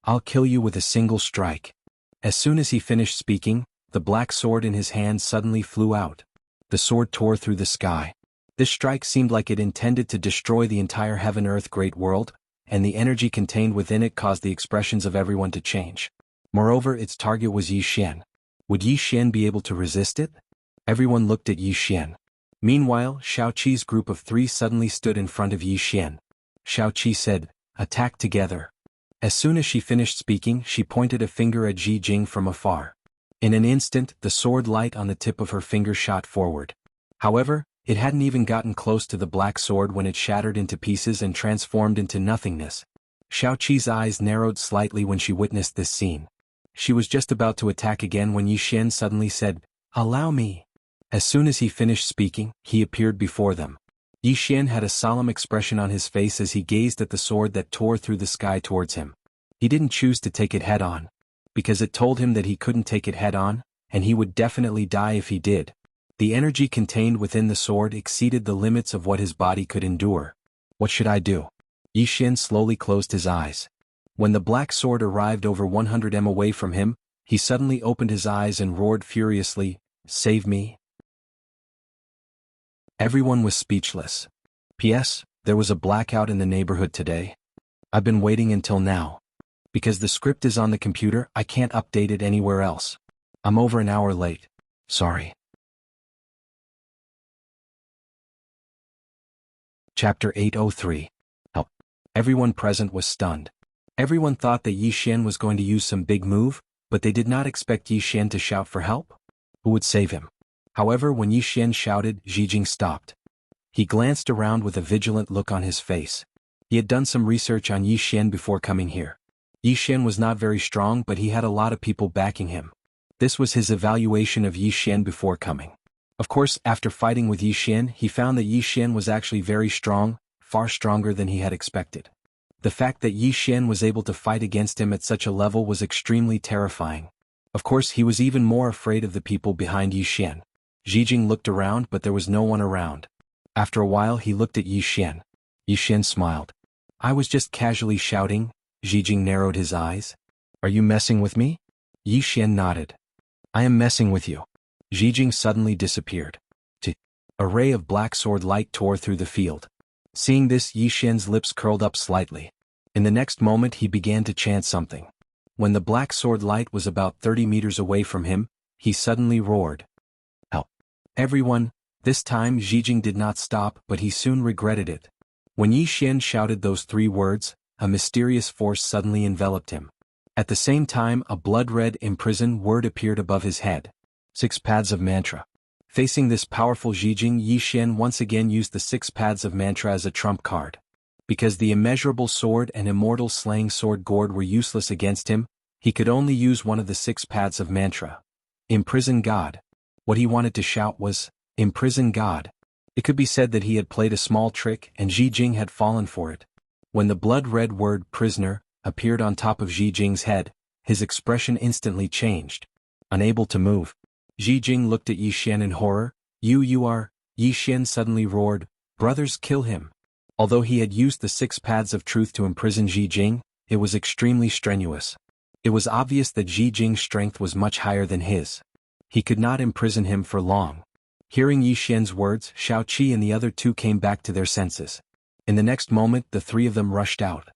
"I'll kill you with a single strike." As soon as he finished speaking, the black sword in his hand suddenly flew out. The sword tore through the sky. This strike seemed like it intended to destroy the entire heaven-earth great world, and the energy contained within it caused the expressions of everyone to change. Moreover, its target was Yi Xian. Would Yi Xian be able to resist it? Everyone looked at Yi Xian. Meanwhile, Shao Qi's group of 3 suddenly stood in front of Yi Xian. Shao Qi said, "Attack together." As soon as she finished speaking, she pointed a finger at Ji Jing from afar. In an instant, the sword light on the tip of her finger shot forward. However, it hadn't even gotten close to the black sword when it shattered into pieces and transformed into nothingness. Shao Qi's eyes narrowed slightly when she witnessed this scene. She was just about to attack again when Yi Xian suddenly said, "Allow me." As soon as he finished speaking, he appeared before them. Yi Xian had a solemn expression on his face as he gazed at the sword that tore through the sky towards him. He didn't choose to take it head-on, because it told him that he couldn't take it head-on, and he would definitely die if he did. The energy contained within the sword exceeded the limits of what his body could endure. What should I do? Yi Xian slowly closed his eyes. When the black sword arrived over 100 m away from him, He suddenly opened his eyes and roared furiously, "Save me!" Everyone was speechless. P.S. There was a blackout in the neighborhood today. I've been waiting until now. Because the script is on the computer, I can't update it anywhere else. I'm over an hour late. Sorry. Chapter 803. Help. Everyone present was stunned. Everyone thought that Yi Xian was going to use some big move, but they did not expect Yi Xian to shout for help. Who would save him? However, when Yi Xian shouted, Ji Jing stopped. He glanced around with a vigilant look on his face. He had done some research on Yi Xian before coming here. Yi Xian was not very strong, but he had a lot of people backing him. This was his evaluation of Yi Xian before coming. Of course, after fighting with Yi Xian, he found that Yi Xian was actually very strong, far stronger than he had expected. The fact that Yi Xian was able to fight against him at such a level was extremely terrifying. Of course, he was even more afraid of the people behind Yi Xian. Ji Jing looked around, but there was no one around. After a while, he looked at Yi Xian. Yi Xian smiled. "I was just casually shouting." Ji Jing narrowed his eyes. "Are you messing with me?" Yi Xian nodded. "I am messing with you." Ji Jing suddenly disappeared. A ray of black sword light tore through the field. Seeing this, Yi Xian's lips curled up slightly. In the next moment, he began to chant something. When the black sword light was about 30 meters away from him, he suddenly roared, "Help!" Everyone. This time Ji Jing did not stop, but he soon regretted it. When Yi Xian shouted those 3 words, a mysterious force suddenly enveloped him. At the same time, a blood-red imprison word appeared above his head. 6 paths of mantra. Facing this powerful Ji Jing, Yi Xian once again used the 6 paths of mantra as a trump card. Because the immeasurable sword and immortal slaying sword gourd were useless against him, he could only use one of the 6 paths of mantra. Imprison God. What he wanted to shout was, "Imprison God." It could be said that he had played a small trick and Ji Jing had fallen for it. When the blood-red word "prisoner" appeared on top of Ji Jing's head, his expression instantly changed. Unable to move, Ji Jing looked at Yi Xian in horror. You are..." Yi Xian suddenly roared, "Brothers, kill him." Although he had used the 6 paths of truth to imprison Ji Jing, it was extremely strenuous. It was obvious that Ji Jing's strength was much higher than his. He could not imprison him for long. Hearing Yi Xian's words, Shao Qi and the other 2 came back to their senses. In the next moment, the 3 of them rushed out.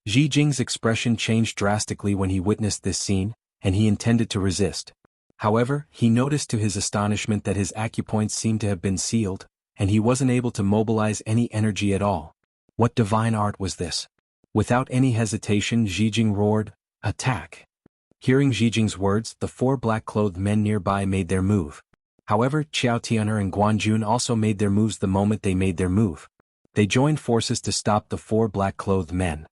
Ji Jing's expression changed drastically when he witnessed this scene, and he intended to resist. However, he noticed to his astonishment that his acupoints seemed to have been sealed, and he wasn't able to mobilize any energy at all. What divine art was this? Without any hesitation, Ji Jing roared, "Attack!" Hearing Ji Jing's words, the 4 black-clothed men nearby made their move. However, Qiao Tian'er and Guan Jun also made their moves the moment they made their move. They joined forces to stop the 4 black-clothed men.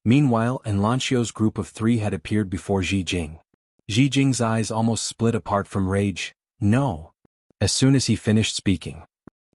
Meanwhile, Enlanxio's group of 3 had appeared before Ji Jing. Ji Jing's eyes almost split apart from rage. "No!" As soon as he finished speaking,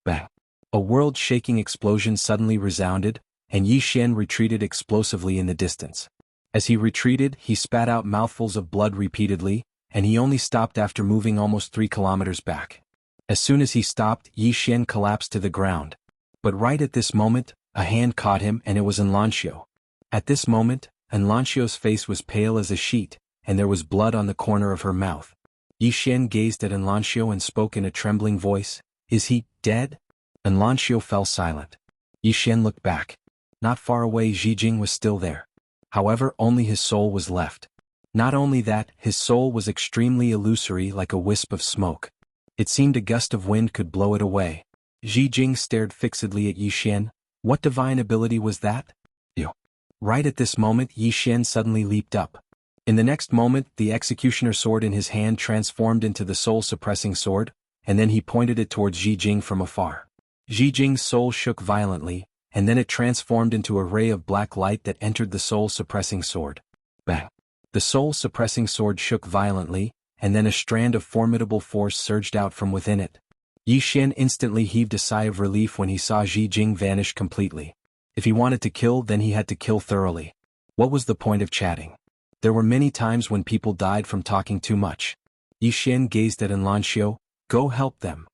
bang! A world-shaking explosion suddenly resounded, and Yi Xian retreated explosively in the distance. As he retreated, he spat out mouthfuls of blood repeatedly, and he only stopped after moving almost 3 kilometers back. As soon as he stopped, Yi Xian collapsed to the ground. But right at this moment, a hand caught him and it was Enlanxio. At this moment, Enlanxio's face was pale as a sheet, and there was blood on the corner of her mouth. Yi Xian gazed at Enlanxio and spoke in a trembling voice, "Is he dead?" Enlanxio fell silent. Yi Xian looked back. Not far away, Ji Jing was still there. However, only his soul was left. Not only that, his soul was extremely illusory, like a wisp of smoke. It seemed a gust of wind could blow it away. Ji Jing stared fixedly at Yi Xian. What divine ability was that? Right at this moment, Yi Xian suddenly leaped up. In the next moment, the executioner sword in his hand transformed into the soul-suppressing sword, and then he pointed it towards Ji Jing from afar. Ji Jing's soul shook violently, and then it transformed into a ray of black light that entered the soul-suppressing sword. Bang! The soul-suppressing sword shook violently, and then a strand of formidable force surged out from within it. Yi Xian instantly heaved a sigh of relief when he saw Ji Jing vanish completely. If he wanted to kill, then he had to kill thoroughly. What was the point of chatting? There were many times when people died from talking too much. Yi Xian gazed at Enlanxio. "Go help them."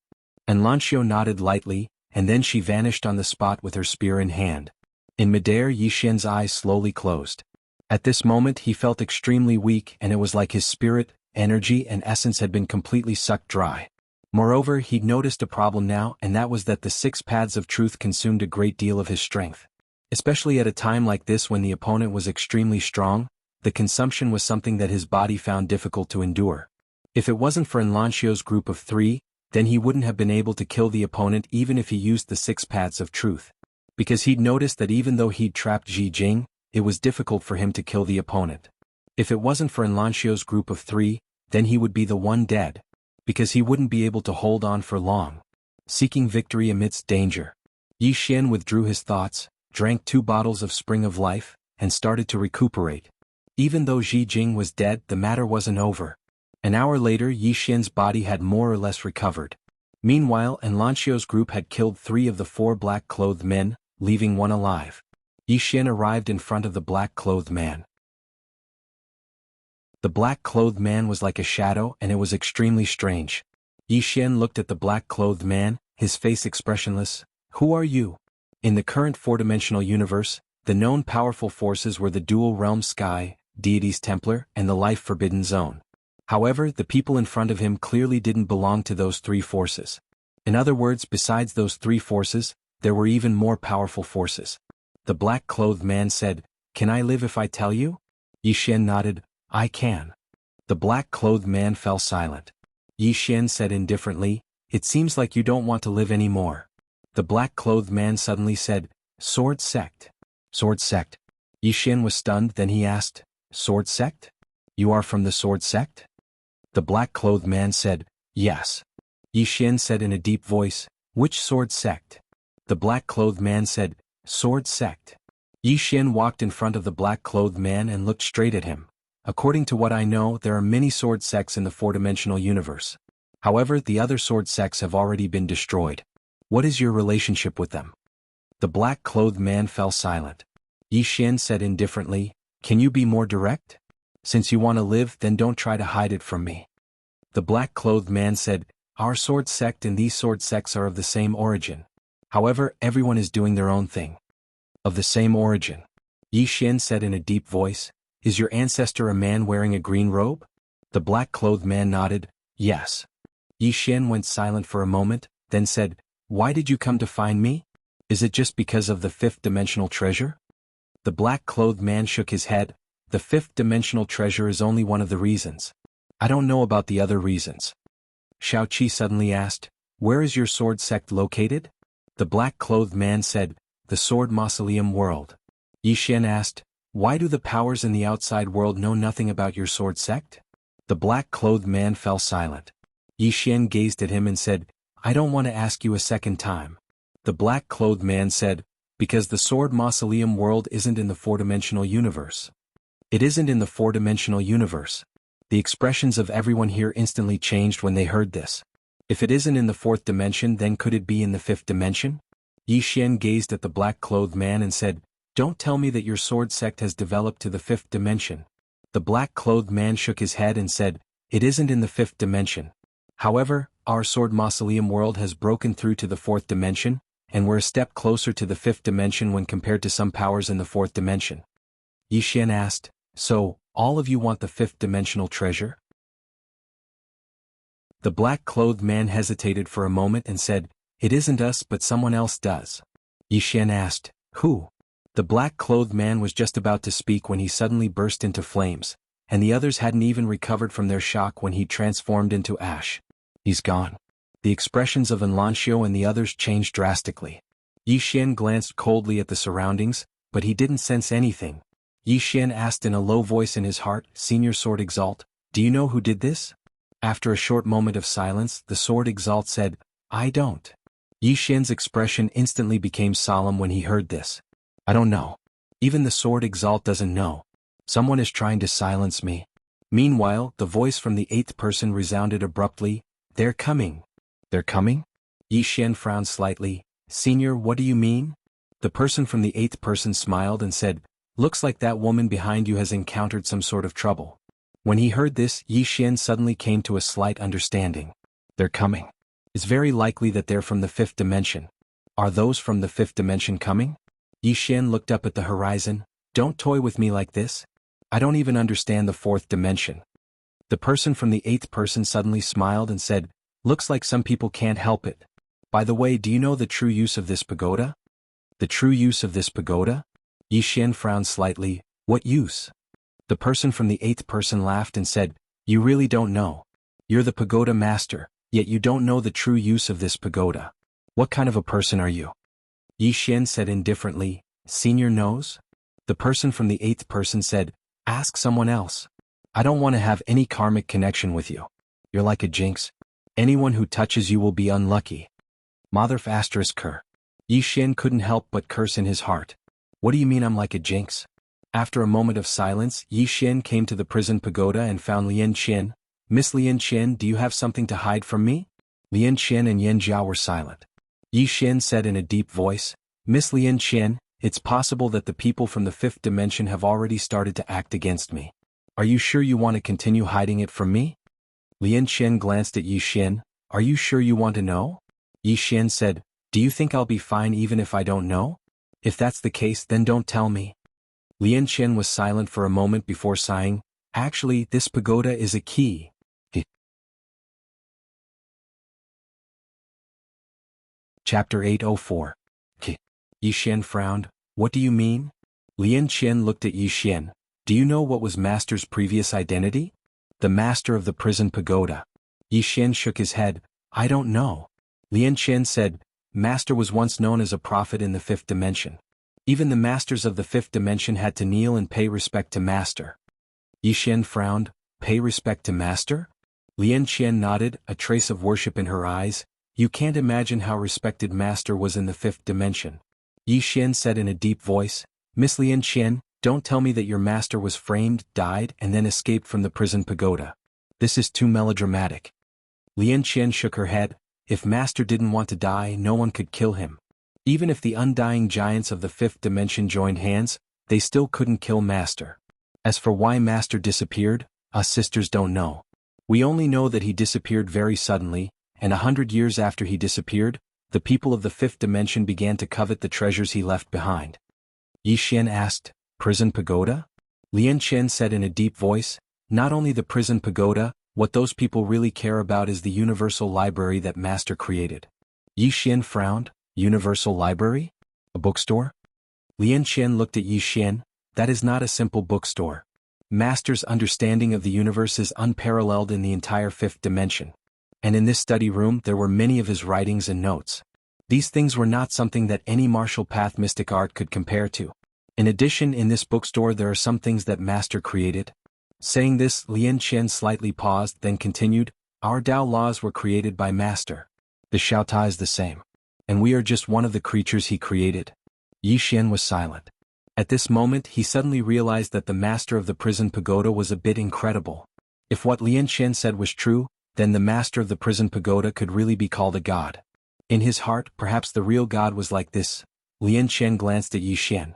Enlanxio nodded lightly, and then she vanished on the spot with her spear in hand. In midair, Yi Xian's eyes slowly closed. At this moment he felt extremely weak, and it was like his spirit, energy and essence had been completely sucked dry. Moreover, he'd noticed a problem now, and that was that the 6 paths of truth consumed a great deal of his strength. Especially at a time like this when the opponent was extremely strong, the consumption was something that his body found difficult to endure. If it wasn't for Enlancio's group of 3, then he wouldn't have been able to kill the opponent even if he used the 6 paths of truth. Because he'd noticed that even though he'd trapped Ji Jing, it was difficult for him to kill the opponent. If it wasn't for Enlancio's group of 3, then he would be the one dead. Because he wouldn't be able to hold on for long. Seeking victory amidst danger. Yi Xian withdrew his thoughts, drank 2 bottles of Spring of Life, and started to recuperate. Even though Ji Jing was dead, the matter wasn't over. An hour later, Yi Xian's body had more or less recovered. Meanwhile, Enlancio's group had killed 3 of the 4 black-clothed men, leaving 1 alive. Yi Xian arrived in front of the black-clothed man. The black-clothed man was like a shadow, and it was extremely strange. Yi Xian looked at the black-clothed man, his face expressionless. Who are you? In the current 4-dimensional universe, the known powerful forces were the dual realm sky, deity's Templar, and the life forbidden zone. However, the people in front of him clearly didn't belong to those 3 forces. In other words, besides those 3 forces, there were even more powerful forces. The black-clothed man said, "Can I live if I tell you?" Yi Xian nodded, "I can." The black-clothed man fell silent. Yi Xian said indifferently, "It seems like you don't want to live anymore." The black-clothed man suddenly said, "Sword sect." "Sword sect?" Yi Xian was stunned, then he asked, "Sword sect? You are from the sword sect?" The black-clothed man said, "Yes." Yi Xian said in a deep voice, "Which sword sect?" The black-clothed man said, "Sword sect." Yi Xian walked in front of the black-clothed man and looked straight at him. According to what I know, there are many sword sects in the 4-dimensional universe. However, the other sword sects have already been destroyed. What is your relationship with them? The black-clothed man fell silent. Yi Xian said indifferently, "Can you be more direct? Since you want to live, then don't try to hide it from me." The black-clothed man said, "Our sword sect and these sword sects are of the same origin. However, everyone is doing their own thing." "Of the same origin?" Yi Xian said in a deep voice, "Is your ancestor a man wearing a green robe?" The black-clothed man nodded, "Yes." Yi Xian went silent for a moment, then said, "Why did you come to find me? Is it just because of the 5th-dimensional treasure?" The black-clothed man shook his head. "The 5th-dimensional treasure is only one of the reasons. I don't know about the other reasons." Shao Qi suddenly asked, "Where is your sword sect located?" The black-clothed man said, "The Sword Mausoleum World." Yi Xian asked, "Why do the powers in the outside world know nothing about your sword sect?" The black-clothed man fell silent. Yi Xian gazed at him and said, "I don't want to ask you a second time." The black-clothed man said, "Because the Sword Mausoleum World isn't in the 4-dimensional universe." "It isn't in the 4-dimensional universe." The expressions of everyone here instantly changed when they heard this. If it isn't in the 4th dimension, then could it be in the 5th dimension? Yi Xian gazed at the black-clothed man and said, "Don't tell me that your sword sect has developed to the 5th dimension." The black-clothed man shook his head and said, "It isn't in the 5th dimension. However, our Sword Mausoleum World has broken through to the 4th dimension, and we're a step closer to the 5th dimension when compared to some powers in the 4th dimension." Yi Xian asked, "So, all of you want the 5th-dimensional treasure?" The black-clothed man hesitated for a moment and said, "It isn't us, but someone else does." Yi Xian asked, "Who?" The black-clothed man was just about to speak when he suddenly burst into flames, and the others hadn't even recovered from their shock when he transformed into ash. "He's gone." The expressions of Enlancio and the others changed drastically. Yi Xian glanced coldly at the surroundings, but he didn't sense anything. Yi Xian asked in a low voice in his heart, "Senior Sword Exalt, do you know who did this?" After a short moment of silence, the Sword Exalt said, "I don't." Yi Xian's expression instantly became solemn when he heard this. "I don't know. Even the Sword Exalt doesn't know. Someone is trying to silence me." Meanwhile, the voice from the 8th person resounded abruptly, "They're coming." "They're coming?" Yi Xian frowned slightly. "Senior, what do you mean?" The person from the 8th person smiled and said, "Looks like that woman behind you has encountered some sort of trouble." When he heard this, Yi Xian suddenly came to a slight understanding. "They're coming. It's very likely that they're from the 5th dimension. Are those from the 5th dimension coming?" Yi Xian looked up at the horizon. "Don't toy with me like this. I don't even understand the fourth dimension. The person from the eighth person suddenly smiled and said, looks like some people can't help it. By the way, do you know the true use of this pagoda? The true use of this pagoda? Yi Xian frowned slightly. What use? The person from the eighth person laughed and said, you really don't know. You're the pagoda master, yet you don't know the true use of this pagoda. What kind of a person are you? Yi Xian said indifferently, Senior knows? The person from the eighth person said, ask someone else. I don't want to have any karmic connection with you. You're like a jinx. Anyone who touches you will be unlucky. Mother asterisk her. Yi Xian couldn't help but curse in his heart. What do you mean I'm like a jinx? After a moment of silence, Yi Xian came to the prison pagoda and found Lian Qian. Miss Lian Qian, do you have something to hide from me? Lian Qian and Yan Jiao were silent. Yi Xian said in a deep voice, Miss Lian Qian, it's possible that the people from the fifth dimension have already started to act against me. Are you sure you want to continue hiding it from me? Lian Qian glanced at Yi Xian. Are you sure you want to know? Yi Xian said, do you think I'll be fine even if I don't know? If that's the case, then don't tell me. Lian Qian was silent for a moment before sighing, actually, this pagoda is a key. Chapter 804. Yi Xian frowned. What do you mean? Lian Qian looked at Yi Xian. Do you know what was Master's previous identity? The master of the prison pagoda. Yi Xian shook his head. I don't know. Lian Qian said, Master was once known as a prophet in the fifth dimension. Even the masters of the fifth dimension had to kneel and pay respect to Master. Yi Xian frowned. Pay respect to Master? Lian Qian nodded, a trace of worship in her eyes. You can't imagine how respected Master was in the fifth dimension. Yi Xian said in a deep voice, Miss Lian Qian, don't tell me that your master was framed, died, and then escaped from the prison pagoda. This is too melodramatic. Lian Qian shook her head. If Master didn't want to die, no one could kill him. Even if the undying giants of the fifth dimension joined hands, they still couldn't kill Master. As for why Master disappeared, us sisters don't know. We only know that he disappeared very suddenly, and 100 years after he disappeared, the people of the fifth dimension began to covet the treasures he left behind. Yi Xian asked, Prison pagoda? Lian Qian said in a deep voice, not only the prison pagoda, what those people really care about is the universal library that Master created. Yi Xian frowned. Universal library? A bookstore? Lian Qian looked at Yi Xian. That is not a simple bookstore. Master's understanding of the universe is unparalleled in the entire fifth dimension. And in this study room there were many of his writings and notes. These things were not something that any martial path mystic art could compare to. In addition, in this bookstore there are some things that Master created. Saying this, Lian Qian slightly paused, then continued, Our Tao laws were created by Master. The Xiao Ta is the same. And we are just one of the creatures he created. Yi Xian was silent. At this moment he suddenly realized that the master of the prison pagoda was a bit incredible. If what Lian Qian said was true, then the master of the prison pagoda could really be called a god. In his heart, perhaps the real god was like this. Lian Qian glanced at Yi Xian.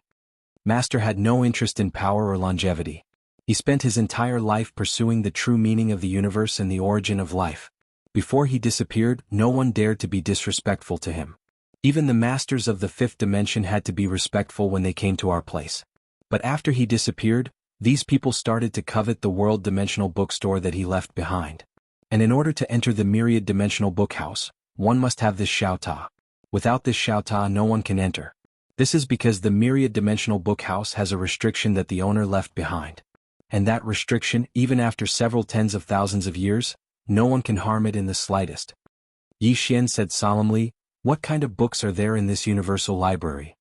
Master had no interest in power or longevity. He spent his entire life pursuing the true meaning of the universe and the origin of life. Before he disappeared, no one dared to be disrespectful to him. Even the masters of the fifth dimension had to be respectful when they came to our place. But after he disappeared, these people started to covet the world-dimensional bookstore that he left behind. And in order to enter the myriad-dimensional bookhouse, one must have this Xiao Ta. Without this Xiao Ta, no one can enter. This is because the myriad-dimensional bookhouse has a restriction that the owner left behind. And that restriction, even after several tens of thousands of years, no one can harm it in the slightest. Yi Xian said solemnly, What kind of books are there in this universal library?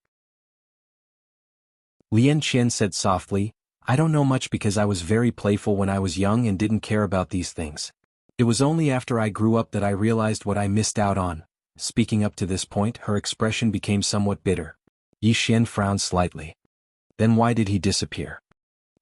Lian Qian said softly, I don't know much because I was very playful when I was young and didn't care about these things. It was only after I grew up that I realized what I missed out on. Speaking up to this point, her expression became somewhat bitter. Yi Xian frowned slightly. Then why did he disappear?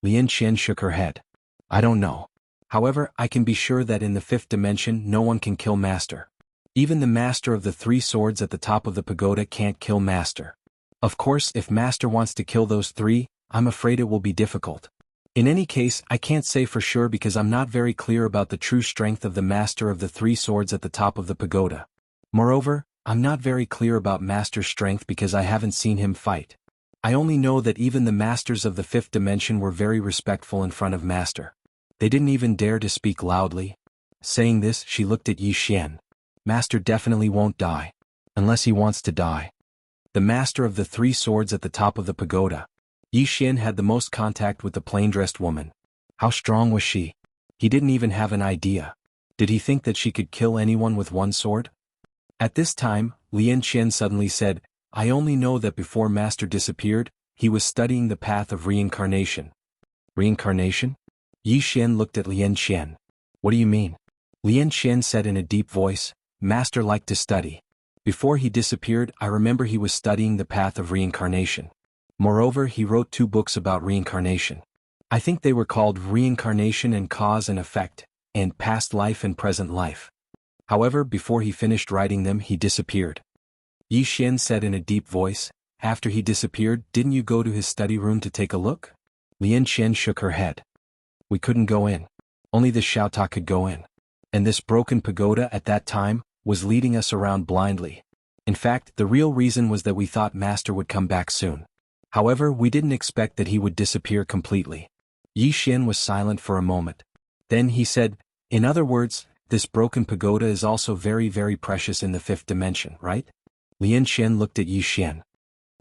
Lian Qian shook her head. I don't know. However, I can be sure that in the fifth dimension no one can kill Master. Even the master of the three swords at the top of the pagoda can't kill Master. Of course, if Master wants to kill those three, I'm afraid it will be difficult. In any case, I can't say for sure because I'm not very clear about the true strength of the master of the three swords at the top of the pagoda. Moreover, I'm not very clear about Master's strength because I haven't seen him fight. I only know that even the masters of the fifth dimension were very respectful in front of Master. They didn't even dare to speak loudly. Saying this, she looked at Yi Xian. Master definitely won't die. Unless he wants to die. The master of the three swords at the top of the pagoda. Yi Xian had the most contact with the plain-dressed woman. How strong was she? He didn't even have an idea. Did he think that she could kill anyone with one sword? At this time, Lian Qian suddenly said, I only know that before Master disappeared, he was studying the path of reincarnation. Reincarnation? Yi Xian looked at Lian Qian. What do you mean? Lian Qian said in a deep voice, Master liked to study. Before he disappeared, I remember he was studying the path of reincarnation. Moreover, he wrote 2 books about reincarnation. I think they were called Reincarnation and Cause and Effect, and Past Life and Present Life. However, before he finished writing them, he disappeared. Yi Xian said in a deep voice, After he disappeared, didn't you go to his study room to take a look? Lian Qian shook her head. We couldn't go in. Only the Xiaota could go in. And this broken pagoda at that time was leading us around blindly. In fact, the real reason was that we thought Master would come back soon. However, we didn't expect that he would disappear completely. Yi Xian was silent for a moment. Then he said, In other words, this broken pagoda is also very, very precious in the fifth dimension, right? Lian Qian looked at Yi Xian.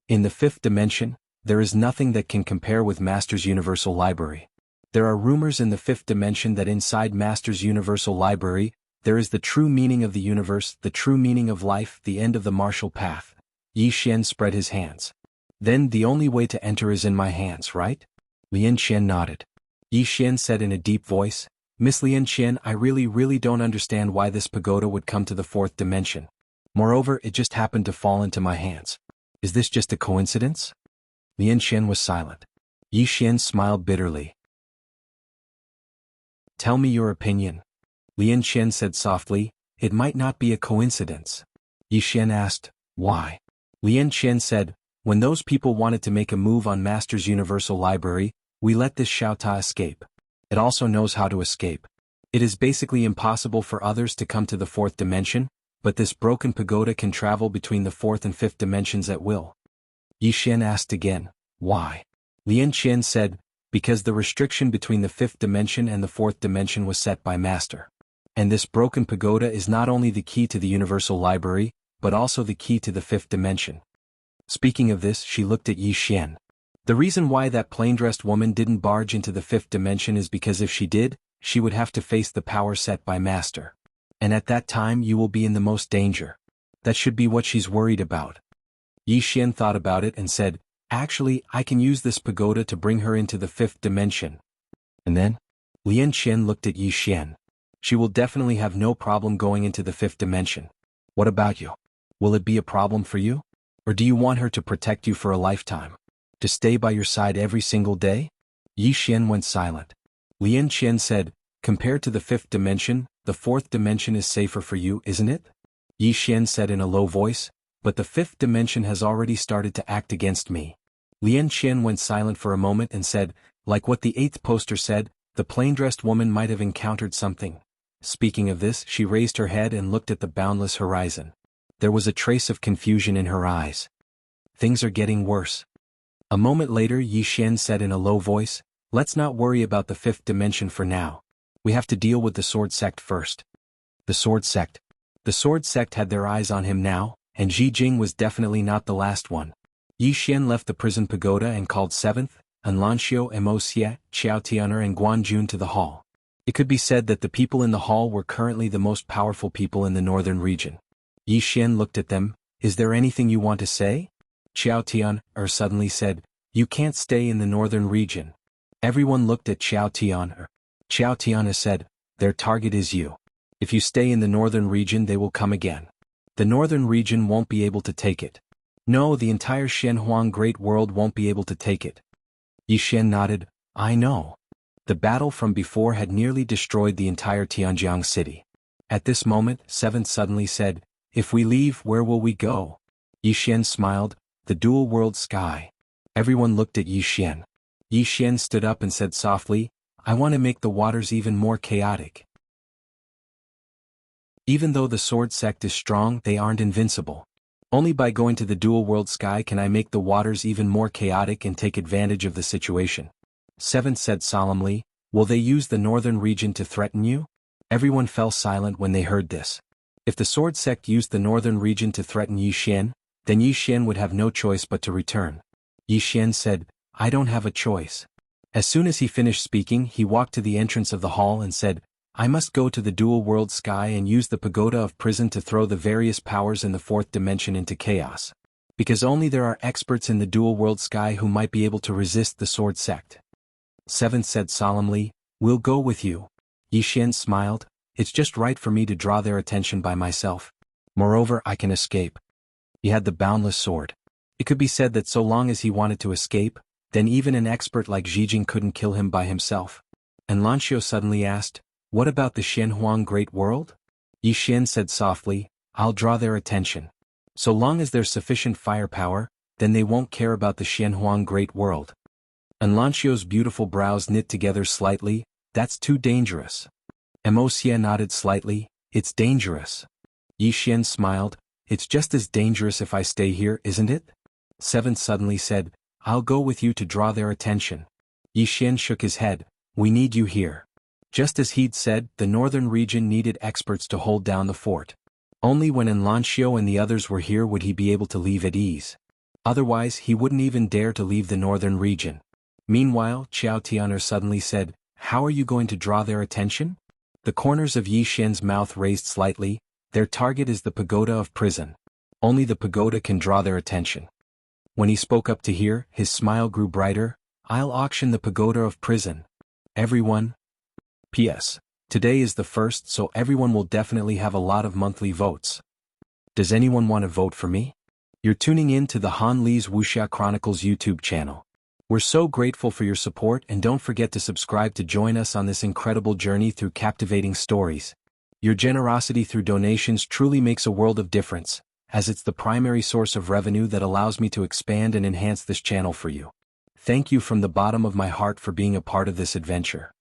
In the fifth dimension, there is nothing that can compare with Master's Universal Library. There are rumors in the fifth dimension that inside Master's Universal Library, there is the true meaning of the universe, the true meaning of life, the end of the martial path. Yi Xian spread his hands. Then the only way to enter is in my hands, right? Lian Qian nodded. Yi Xian said in a deep voice, Miss Lian Qian, I really don't understand why this pagoda would come to the fourth dimension. Moreover, it just happened to fall into my hands. Is this just a coincidence? Lian Qian was silent. Yi Xian smiled bitterly. Tell me your opinion. Lian Qian said softly, It might not be a coincidence. Yi Xian asked, Why? Lian Qian said, When those people wanted to make a move on Master's Universal Library, we let this Xiaota escape. It also knows how to escape. It is basically impossible for others to come to the fourth dimension, but this broken pagoda can travel between the fourth and fifth dimensions at will. Yi Xian asked again, Why? Lian Qian said, Because the restriction between the fifth dimension and the fourth dimension was set by Master. And this broken pagoda is not only the key to the Universal Library, but also the key to the fifth dimension. Speaking of this, she looked at Yi Xian. The reason why that plain-dressed woman didn't barge into the fifth dimension is because if she did, she would have to face the power set by Master. And at that time you will be in the most danger. That should be what she's worried about. Yi Xian thought about it and said, Actually, I can use this pagoda to bring her into the fifth dimension. And then? Lian Qian looked at Yi Xian. She will definitely have no problem going into the fifth dimension. What about you? Will it be a problem for you? Or do you want her to protect you for a lifetime? To stay by your side every single day? Yi Xian went silent. Lian Qian said, Compared to the fifth dimension, the fourth dimension is safer for you, isn't it? Yi Xian said in a low voice, But the fifth dimension has already started to act against me. Lian Qian went silent for a moment and said, Like what the 8th poster said, the plain-dressed woman might have encountered something. Speaking of this, she raised her head and looked at the boundless horizon. There was a trace of confusion in her eyes. Things are getting worse. A moment later, Yi Xian said in a low voice, Let's not worry about the fifth dimension for now. We have to deal with the Sword Sect first. The Sword Sect. The Sword Sect had their eyes on him now, and Ji Jing was definitely not the last one. Yi Xian left the prison pagoda and called 7th, Anlanxiu, Emoxie, Xiao Tianer and Guan Jun to the hall. It could be said that the people in the hall were currently the most powerful people in the northern region. Yi Xian looked at them, Is there anything you want to say? Xiao Tianer suddenly said, You can't stay in the northern region. Everyone looked at Xiao Tianer. Xiao Tianer said, Their target is you. If you stay in the northern region they will come again. The northern region won't be able to take it. No, the entire Shenhuang Great World won't be able to take it. Yi Xian nodded, I know. The battle from before had nearly destroyed the entire Tianjiang city. At this moment, 7th suddenly said, If we leave, where will we go? Yi Xian smiled, The dual world sky. Everyone looked at Yi Xian. Yi Xian stood up and said softly, I want to make the waters even more chaotic. Even though the Sword Sect is strong, they aren't invincible. Only by going to the dual world sky can I make the waters even more chaotic and take advantage of the situation. 7 said solemnly, will they use the northern region to threaten you? Everyone fell silent when they heard this. If the sword sect used the northern region to threaten Yi Xian, then Yi Xian would have no choice but to return. Yi Xian said, I don't have a choice. As soon as he finished speaking, he walked to the entrance of the hall and said, I must go to the dual world sky and use the pagoda of prison to throw the various powers in the fourth dimension into chaos. Because only there are experts in the dual world sky who might be able to resist the sword sect. 7 said solemnly, we'll go with you. Yi Xian smiled, it's just right for me to draw their attention by myself. Moreover, I can escape. He had the boundless sword. It could be said that so long as he wanted to escape, then even an expert like Zhijing couldn't kill him by himself. And Lanxiu suddenly asked, what about the Xianhuang Great World? Yi Xian said softly, I'll draw their attention. So long as there's sufficient firepower, then they won't care about the Xianhuang Great World. And Lanxiu's beautiful brows knit together slightly, that's too dangerous. Xia nodded slightly, it's dangerous. Yi Xian smiled, it's just as dangerous if I stay here, isn't it? 7 suddenly said, I'll go with you to draw their attention. Yi Xian shook his head, we need you here. Just as he'd said, the northern region needed experts to hold down the fort. Only when Lanxiu and the others were here would he be able to leave at ease. Otherwise, he wouldn't even dare to leave the northern region. Meanwhile, Qiao Tian'er suddenly said, how are you going to draw their attention? The corners of Yi Xian's mouth raised slightly, their target is the pagoda of prison. Only the pagoda can draw their attention. When he spoke up to hear, his smile grew brighter, I'll auction the pagoda of prison. Everyone. P.S. Today is the 1st, so everyone will definitely have a lot of monthly votes. Does anyone want to vote for me? You're tuning in to the Han Li's Wuxia Chronicles YouTube channel. We're so grateful for your support, and don't forget to subscribe to join us on this incredible journey through captivating stories. Your generosity through donations truly makes a world of difference, as it's the primary source of revenue that allows me to expand and enhance this channel for you. Thank you from the bottom of my heart for being a part of this adventure.